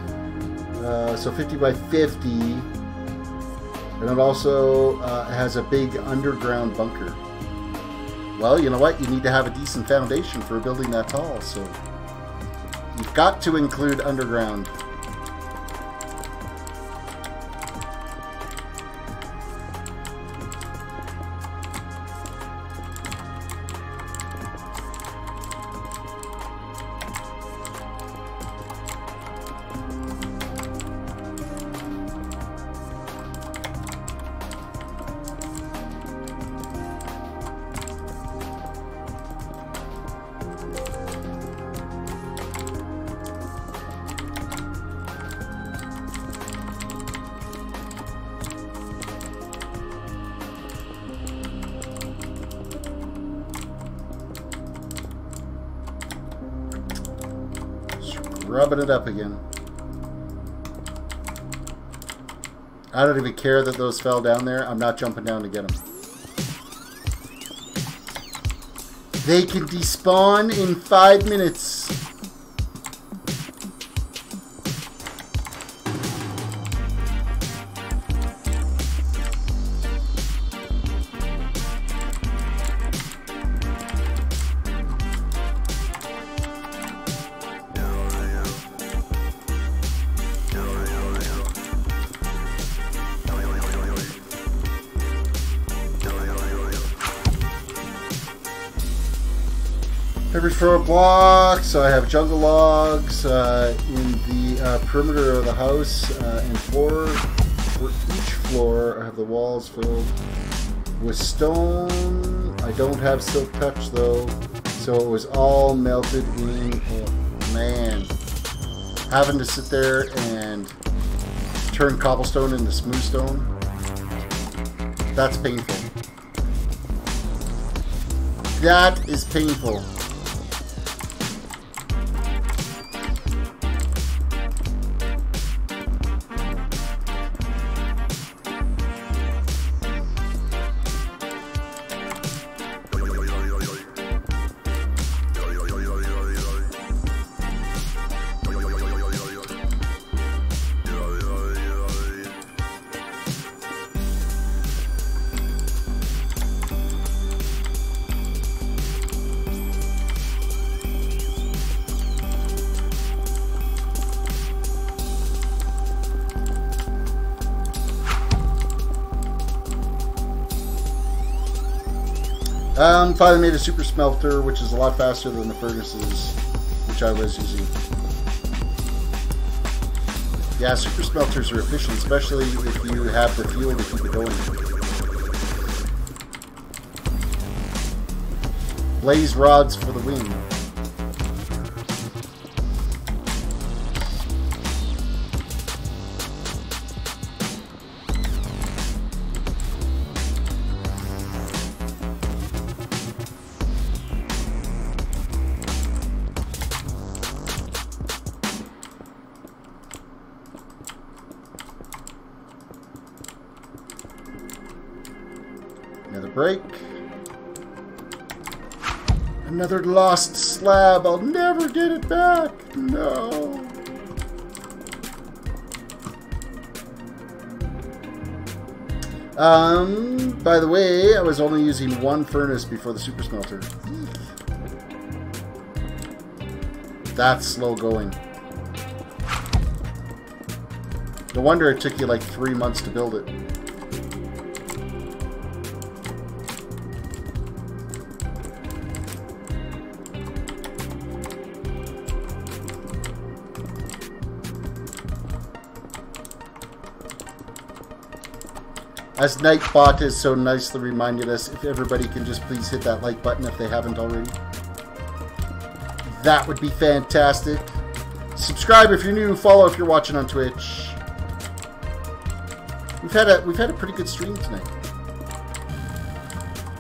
so 50 by 50. And it also has a big underground bunker. Well, you know what? You need to have a decent foundation for a building that tall, so you've got to include underground. rubbing it up again. I don't even care that those fell down there. I'm not jumping down to get them. They can despawn in 5 minutes. Every 4 blocks, so I have jungle logs in the perimeter of the house and floor. For each floor, I have the walls filled with stone. I don't have silk touch though, so it was all melted in. Oh, man, having to sit there and turn cobblestone into smooth stone, that's painful. That is painful. Finally made a super smelter, which is a lot faster than the furnaces, which I was using. Yeah, super smelters are efficient, especially if you have the fuel to keep it going. Blaze rods for the win. Another break. Another lost slab. I'll never get it back. No. By the way, I was only using 1 furnace before the super smelter. That's slow going. No wonder it took you like 3 months to build it. As Nightbot has so nicely reminded us, if everybody can just please hit that like button if they haven't already. That would be fantastic. Subscribe if you're new, follow if you're watching on Twitch. We've had a pretty good stream tonight.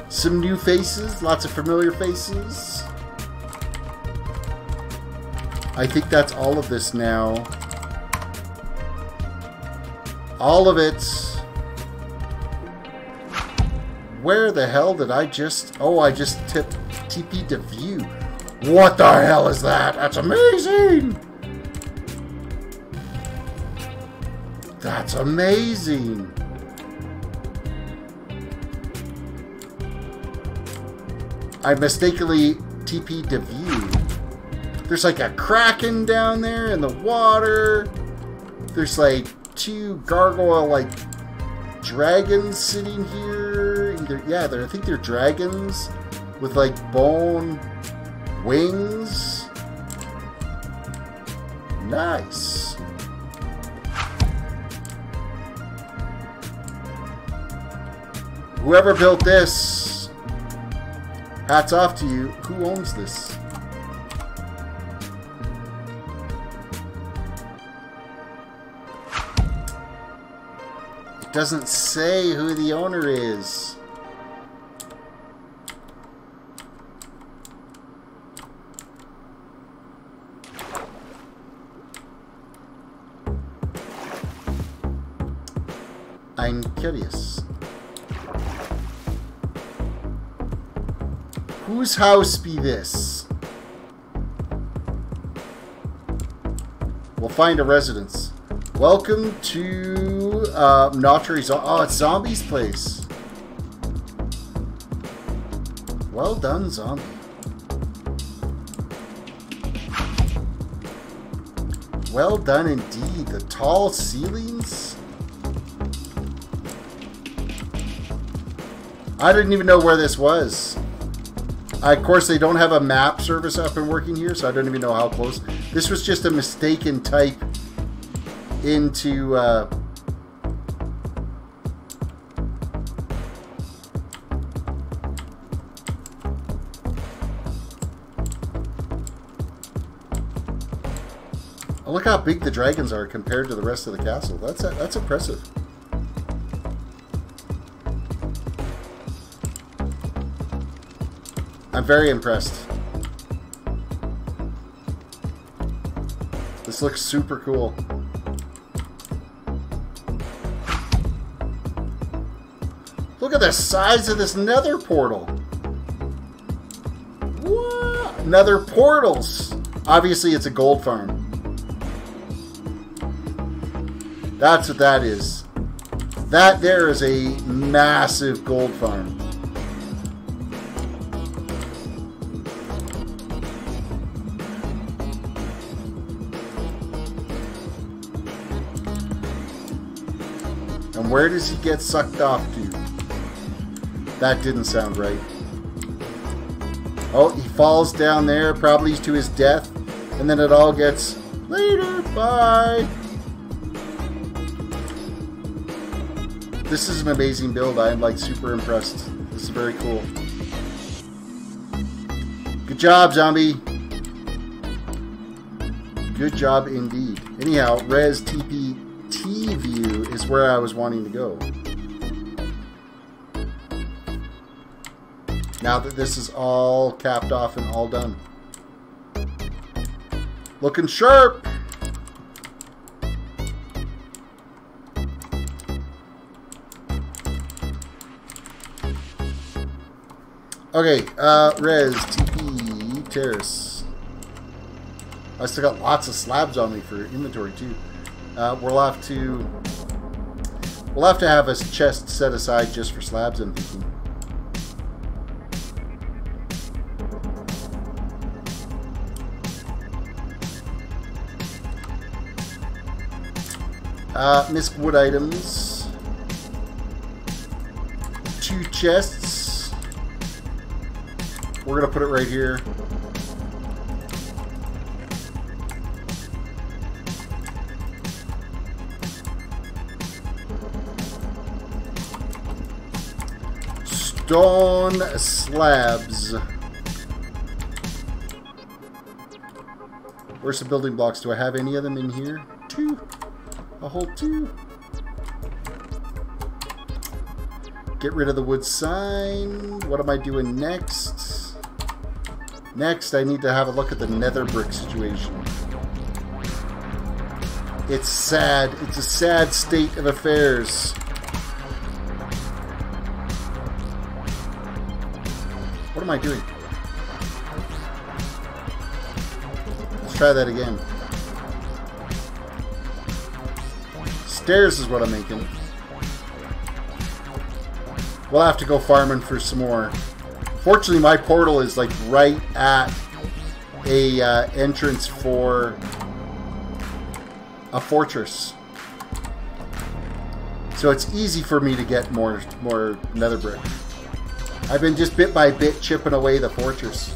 Some new faces, lots of familiar faces. I think that's all of this now. All of it. Where the hell did I just... Oh, I just tipped TP to view. What the hell is that? That's amazing! That's amazing! I mistakenly TP'd to view. There's like a kraken down there in the water. There's like 2 gargoyle-like dragons sitting here. Yeah, I think they're dragons with like bone wings. Nice. Whoever built this, hats off to you. Who owns this? It doesn't say who the owner is. I'm curious. Whose house be this? We'll find a residence. Welcome to oh, it's Zombie's place. Well done, Zombie. Well done indeed. The tall ceilings. I didn't even know where this was. Of course, they don't have a map service up and working here, so I don't even know how close. This was just a mistaken type into... Oh, look how big the dragons are compared to the rest of the castle. That's impressive. I'm very impressed. This looks super cool. Look at the size of this nether portal. What? Nether portals. Obviously, it's a gold farm. That's what that is. That there is a massive gold farm. And where does he get sucked off to? That didn't sound right. Oh, he falls down there, probably to his death. And then it all gets, later, bye. This is an amazing build. I am like super impressed. This is very cool. Good job, Zombie. Good job indeed. Anyhow, Res TPT view is where I was wanting to go. Now that this is all capped off and all done. Looking sharp. Okay, Res TP Terrace. I still got lots of slabs on me for inventory too. We'll have to have a chest set aside just for slabs, I'm thinking. Missed wood items. 2 chests. We're gonna put it right here. Stone slabs. Where's the building blocks? Do I have any of them in here? 2. A whole 2. Get rid of the wood sign. What am I doing next? Next, I need to have a look at the nether brick situation. It's sad. It's a sad state of affairs. What am I doing? Let's try that again. Stairs is what I'm making. We'll have to go farming for some more. Fortunately, my portal is like right at a entrance for a fortress, so it's easy for me to get more nether brick. I've been just bit by bit chipping away the fortress.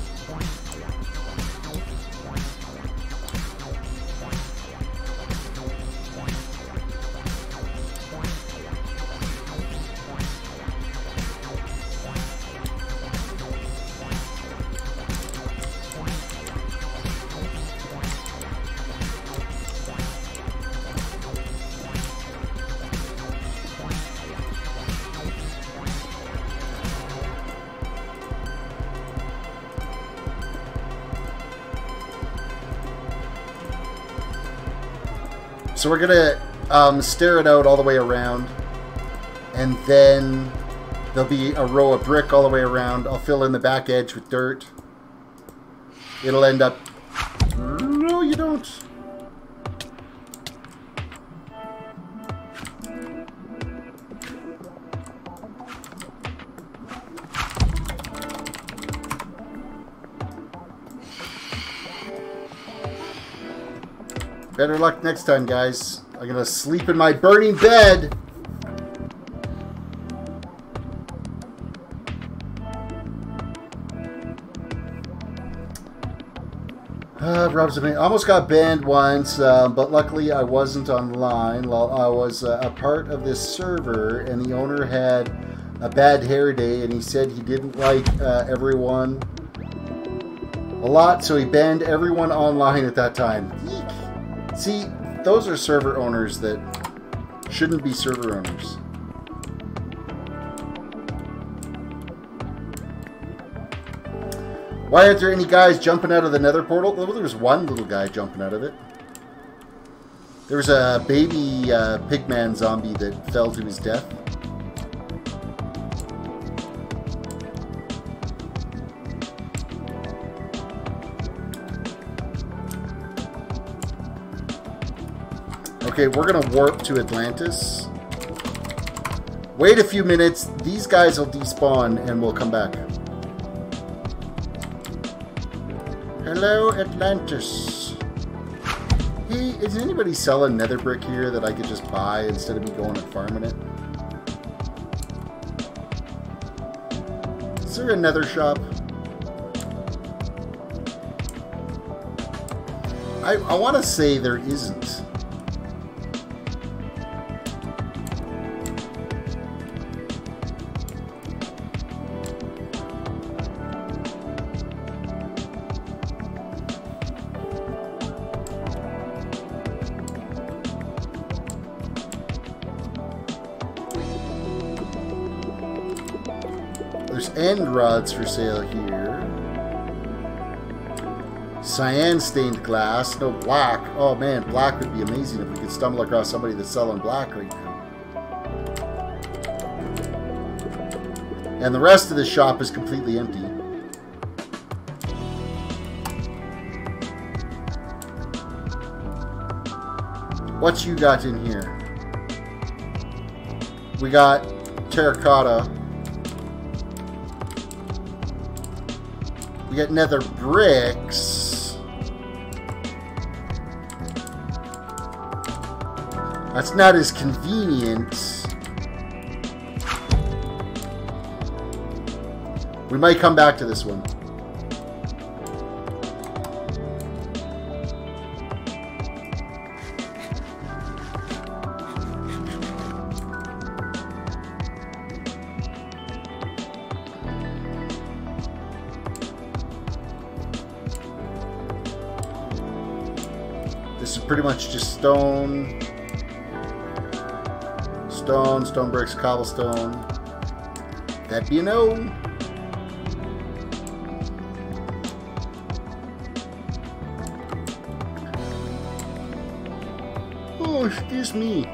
So we're gonna stare it out all the way around. And then there'll be a row of brick all the way around. I'll fill in the back edge with dirt. It'll end up... No, you don't. Better luck next time, guys. I'm gonna sleep in my burning bed. Rob's I almost got banned once, but luckily I wasn't online while I was a part of this server, and the owner had a bad hair day, and he said he didn't like everyone a lot, so he banned everyone online at that time. Eek. See, those are server owners that shouldn't be server owners. Why aren't there any guys jumping out of the nether portal? Well, there was one little guy jumping out of it. There was a baby pigman zombie that fell to his death. Okay, we're gonna warp to Atlantis. Wait a few minutes. These guys will despawn and we'll come back. Hello, Atlantis. Hey, is anybody selling nether brick here that I could just buy instead of me going and farming it? Is there a nether shop? I want to say there isn't. There's end rods for sale here. Cyan stained glass, no black. Oh man, black would be amazing if we could stumble across somebody that's selling black right now. And the rest of the shop is completely empty. What you got in here? We got terracotta. We got nether bricks. That's not as convenient. We might come back to this one. This is pretty much just stone, stone bricks, cobblestone. That be a no. Oh, excuse me.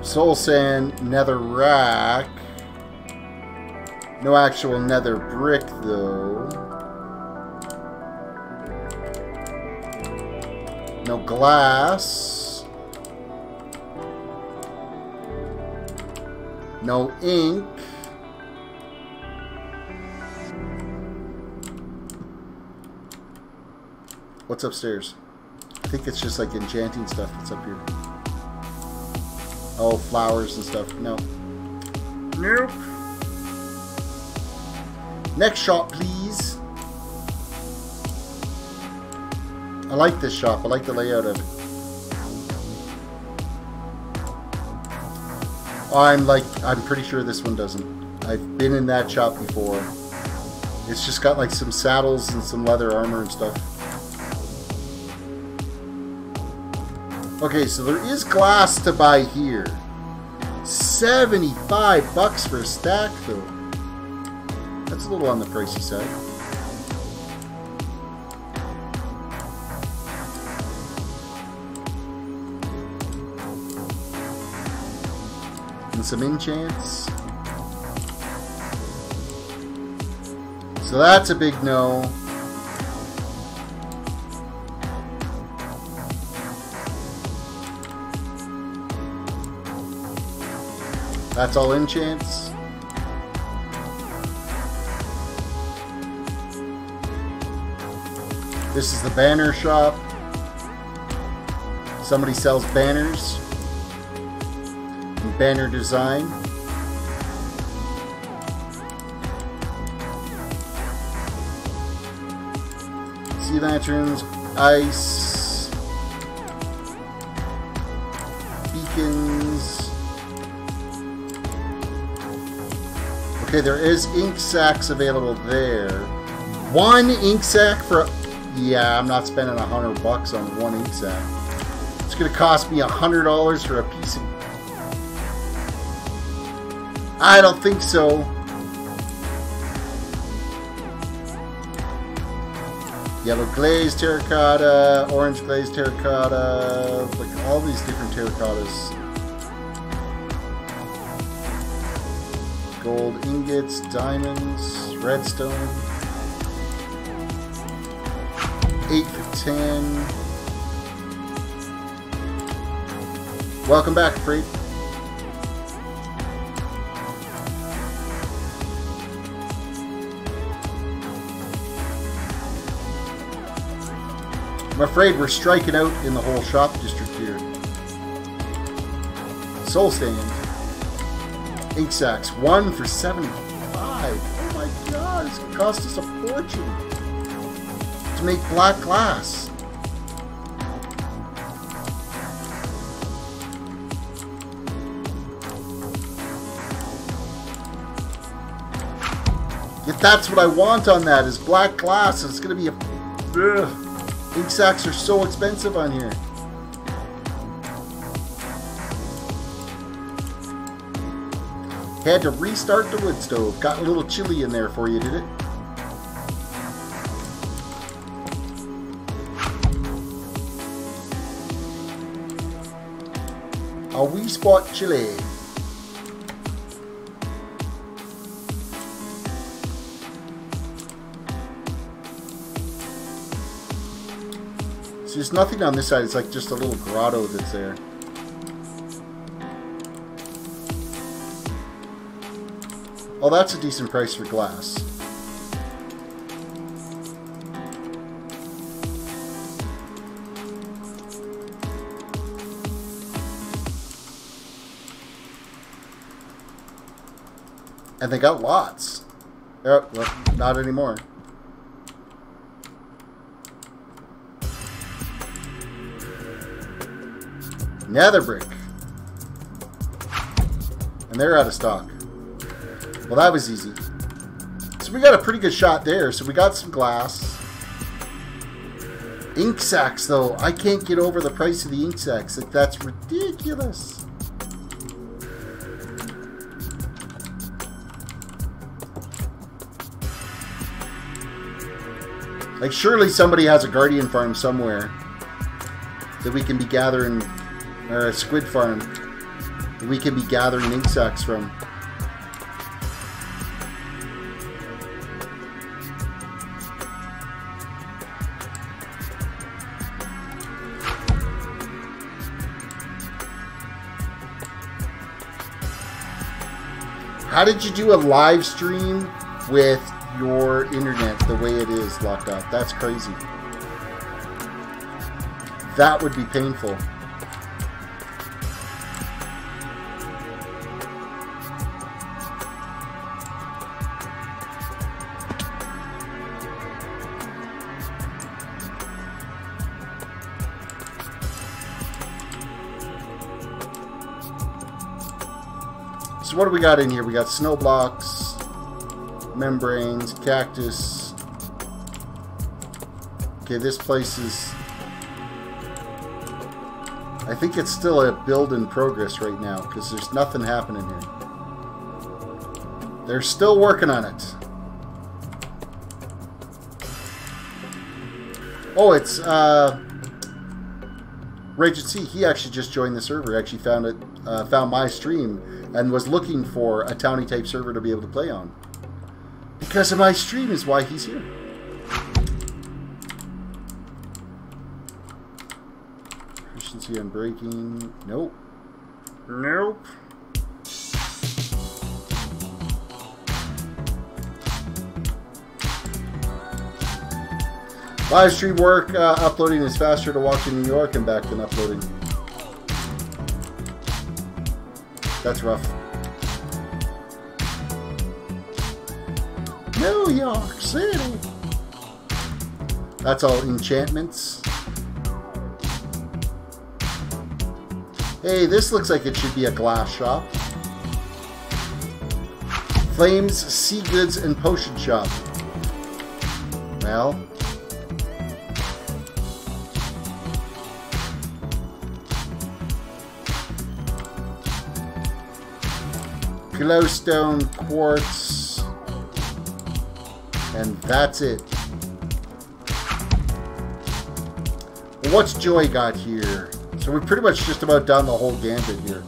Soul sand, nether rack. No actual nether brick though. No glass. No ink. What's upstairs? I think it's just like enchanting stuff that's up here. Oh, flowers and stuff. No. Nope. Next shop, please. I like this shop. I like the layout of it. I'm pretty sure this one doesn't. I've been in that shop before. It's just got like some saddles and some leather armor and stuff. Okay, so there is glass to buy here. 75 bucks for a stack though. That's a little on the pricey side. And some enchants. So that's a big no. That's all enchants. This is the banner shop. Somebody sells banners and banner design. Sea lanterns, ice, beacons. Okay, there is ink sacks available there. One ink sack for... Yeah, I'm not spending $100 on one ink sack. It's going to cost me $100 for a piece of... I don't think so. Yellow glazed terracotta, orange glazed terracotta, like all these different terracottas. Gold ingots, diamonds, redstone. 8 for 10. Welcome back, Freak. I'm afraid we're striking out in the whole shop district here. Soul stand. Ink sacks. 1 for 75. Oh my god, it's going to cost us a fortune to make black glass. If that's what I want on that, is black glass. It's going to be a... Ugh. Ink sacks are so expensive on here. Had to restart the wood stove. Got a little chilly in there for you, did it? A wee spot chilly. There's nothing on this side. It's like just a little grotto that's there. Oh, that's a decent price for glass. And they got lots. Oh, well, not anymore. Nether brick. And they're out of stock. Well, that was easy. So we got a pretty good shot there. So we got some glass. Ink sacks, though. I can't get over the price of the ink sacks. Like, that's ridiculous. Like, surely somebody has a guardian farm somewhere that we can be gathering... Or a squid farm that we can be gathering ink sacks from. How did you do a live stream with your internet the way it is locked up? That's crazy. That would be painful. So what do we got in here? We got snow blocks, membranes, cactus. Okay, this place is... I think it's still a build in progress right now because there's nothing happening here. They're still working on it. Oh, it's Rage at Sea. He actually just joined the server. Actually found it, found my stream, and was looking for a townie type server to be able to play on. Because of my stream is why he's here. Efficiency on braking. Nope. Nope. Live stream work, uploading is faster to walk to New York and back than uploading. That's rough. New York City. That's all enchantments. Hey, this looks like it should be a glass shop. Flames, Sea Goods, and Potion Shop. Well... glowstone, quartz, and that's it. Well, what's Joy got here? So we're pretty much just about done the whole gambit here.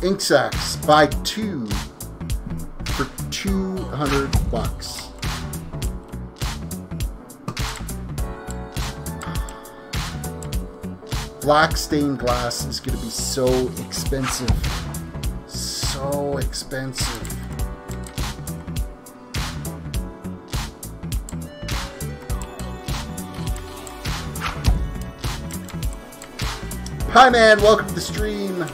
Ink sacks, buy 2 for $200. Black stained glass is going to be so expensive. So expensive. Hi man, welcome to the stream.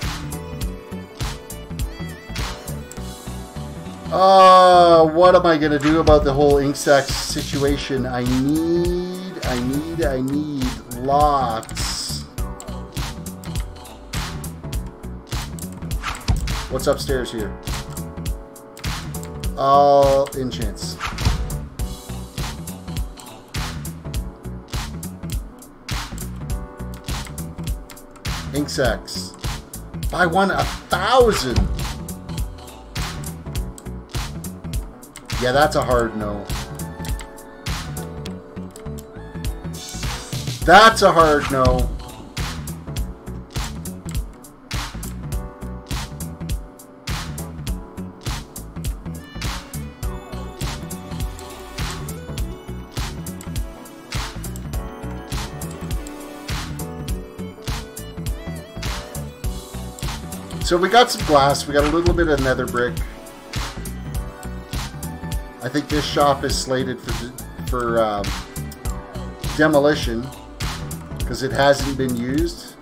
What am I going to do about the whole ink sack situation? I need lots. What's upstairs here? All enchants. Ink sacks. Buy one 1,000. Yeah, that's a hard no. That's a hard no. So we got some glass, we got a little bit of nether brick. I think this shop is slated for demolition because it hasn't been used.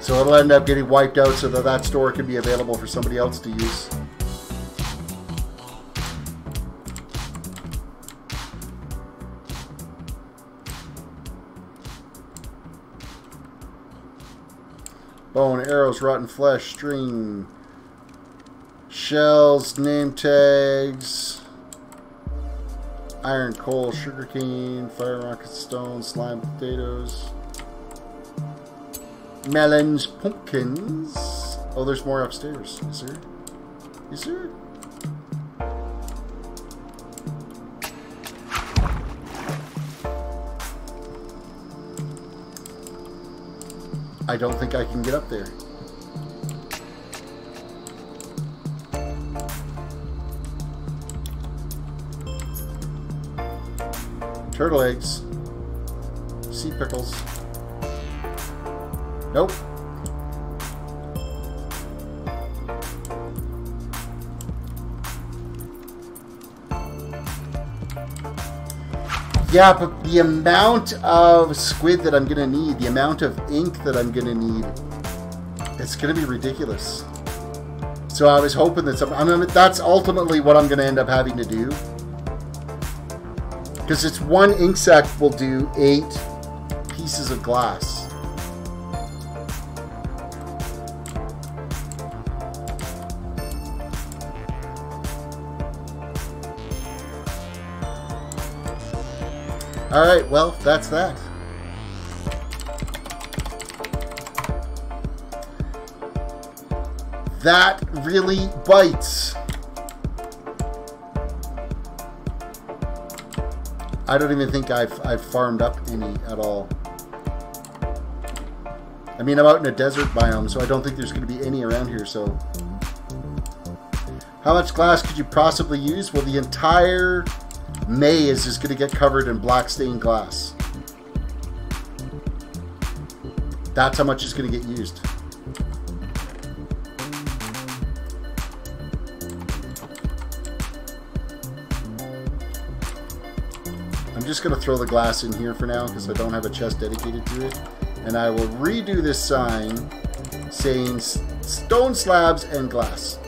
So it'll end up getting wiped out so that that store can be available for somebody else to use. Bone, arrows, rotten flesh, string, shells, name tags, iron, coal, sugarcane, fire, rocket, stone, slime, potatoes, melons, pumpkins. Oh, there's more upstairs. Is there? Is there? I don't think I can get up there. Turtle eggs. Sea pickles. Nope. Yeah, but the amount of squid that I'm going to need, the amount of ink that I'm going to need, it's going to be ridiculous. So I was hoping that that's ultimately what I'm going to end up having to do. Because it's one ink sac will do 8 pieces of glass. Alright, well, that's that. That really bites. I don't even think I've farmed up any at all. I mean, I'm out in a desert biome, so I don't think there's going to be any around here, so... How much glass could you possibly use? Well, the entire maze is going to get covered in black stained glass. That's how much is going to get used. I'm just going to throw the glass in here for now because I don't have a chest dedicated to it. And I will redo this sign saying stone slabs and glass.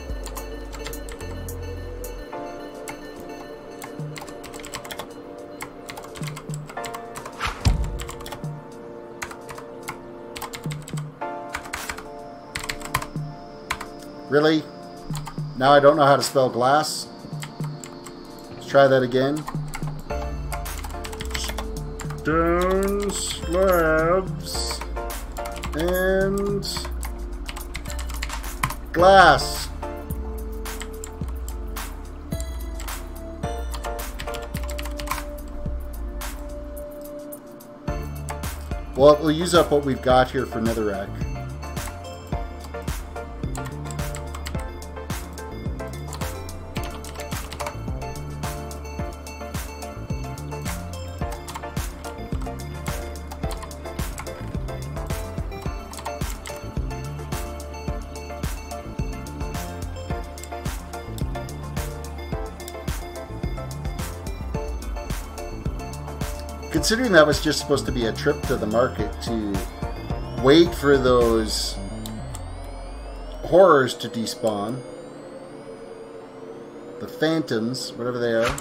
Really? Now I don't know how to spell glass. Let's try that again. Stone slabs and glass. Well, we'll use up what we've got here for netherrack. Considering that was just supposed to be a trip to the market to wait for those horrors to despawn. The phantoms, whatever they are.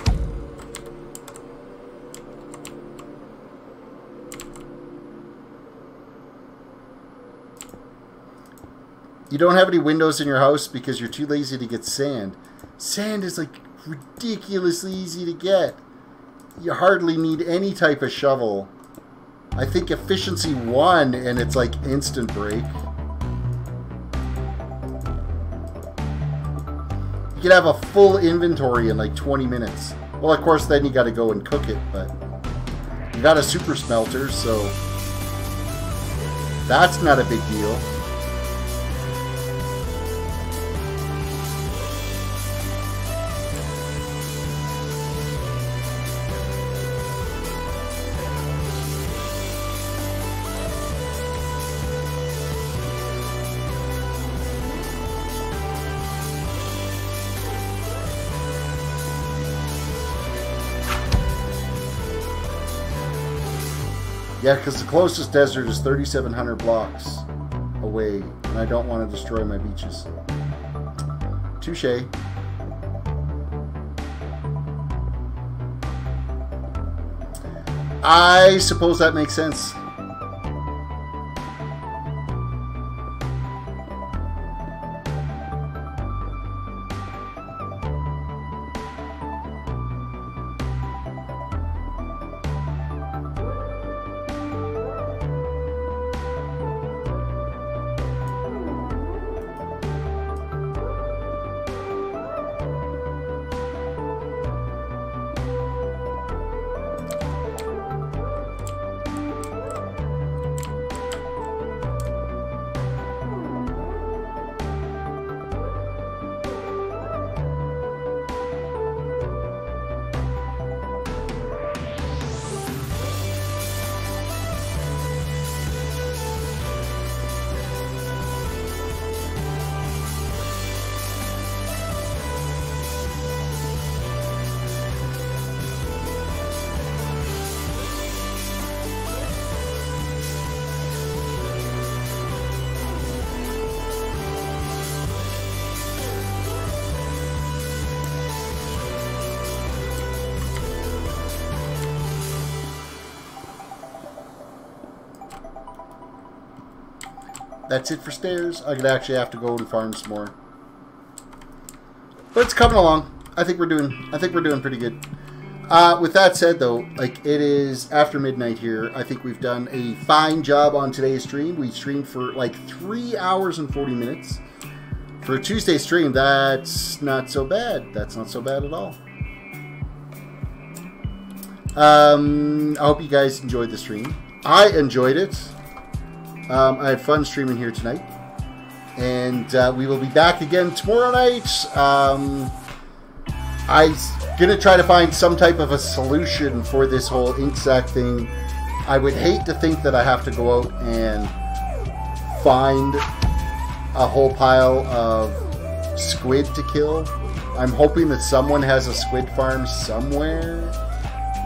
You don't have any windows in your house because you're too lazy to get sand. Sand is like ridiculously easy to get. You hardly need any type of shovel. I think efficiency 1 and it's like instant break. You can have a full inventory in like 20 minutes. Well, of course, then you got to go and cook it, but you got a super smelter, so that's not a big deal. Yeah, because the closest desert is 3,700 blocks away, and I don't want to destroy my beaches. Touche. I suppose that makes sense. That's it for stairs. I'm gonna actually have to go and farm some more. But it's coming along. I think we're doing pretty good. With that said though, like it is after midnight here. I think we've done a fine job on today's stream. We streamed for like 3 hours and 40 minutes. For a Tuesday stream, that's not so bad. That's not so bad at all. I hope you guys enjoyed the stream. I enjoyed it. I had fun streaming here tonight. And we will be back again tomorrow night. I'm going to try to find some type of a solution for this whole ink sac thing. I would hate to think that I have to go out and find a whole pile of squid to kill. I'm hoping that someone has a squid farm somewhere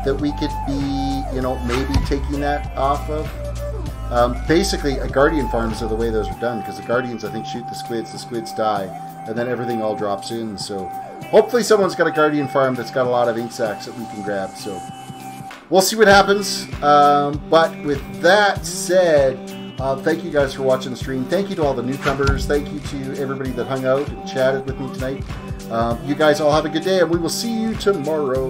that we could be, you know, maybe taking that off of. Basically, a guardian farms are the way those are done, because the guardians, I think, shoot the squids die, and then everything all drops in. So hopefully someone's got a guardian farm that's got a lot of ink sacs that we can grab. So we'll see what happens. But with that said, thank you guys for watching the stream. Thank you to all the newcomers. Thank you to everybody that hung out and chatted with me tonight. You guys all have a good day, and we will see you tomorrow.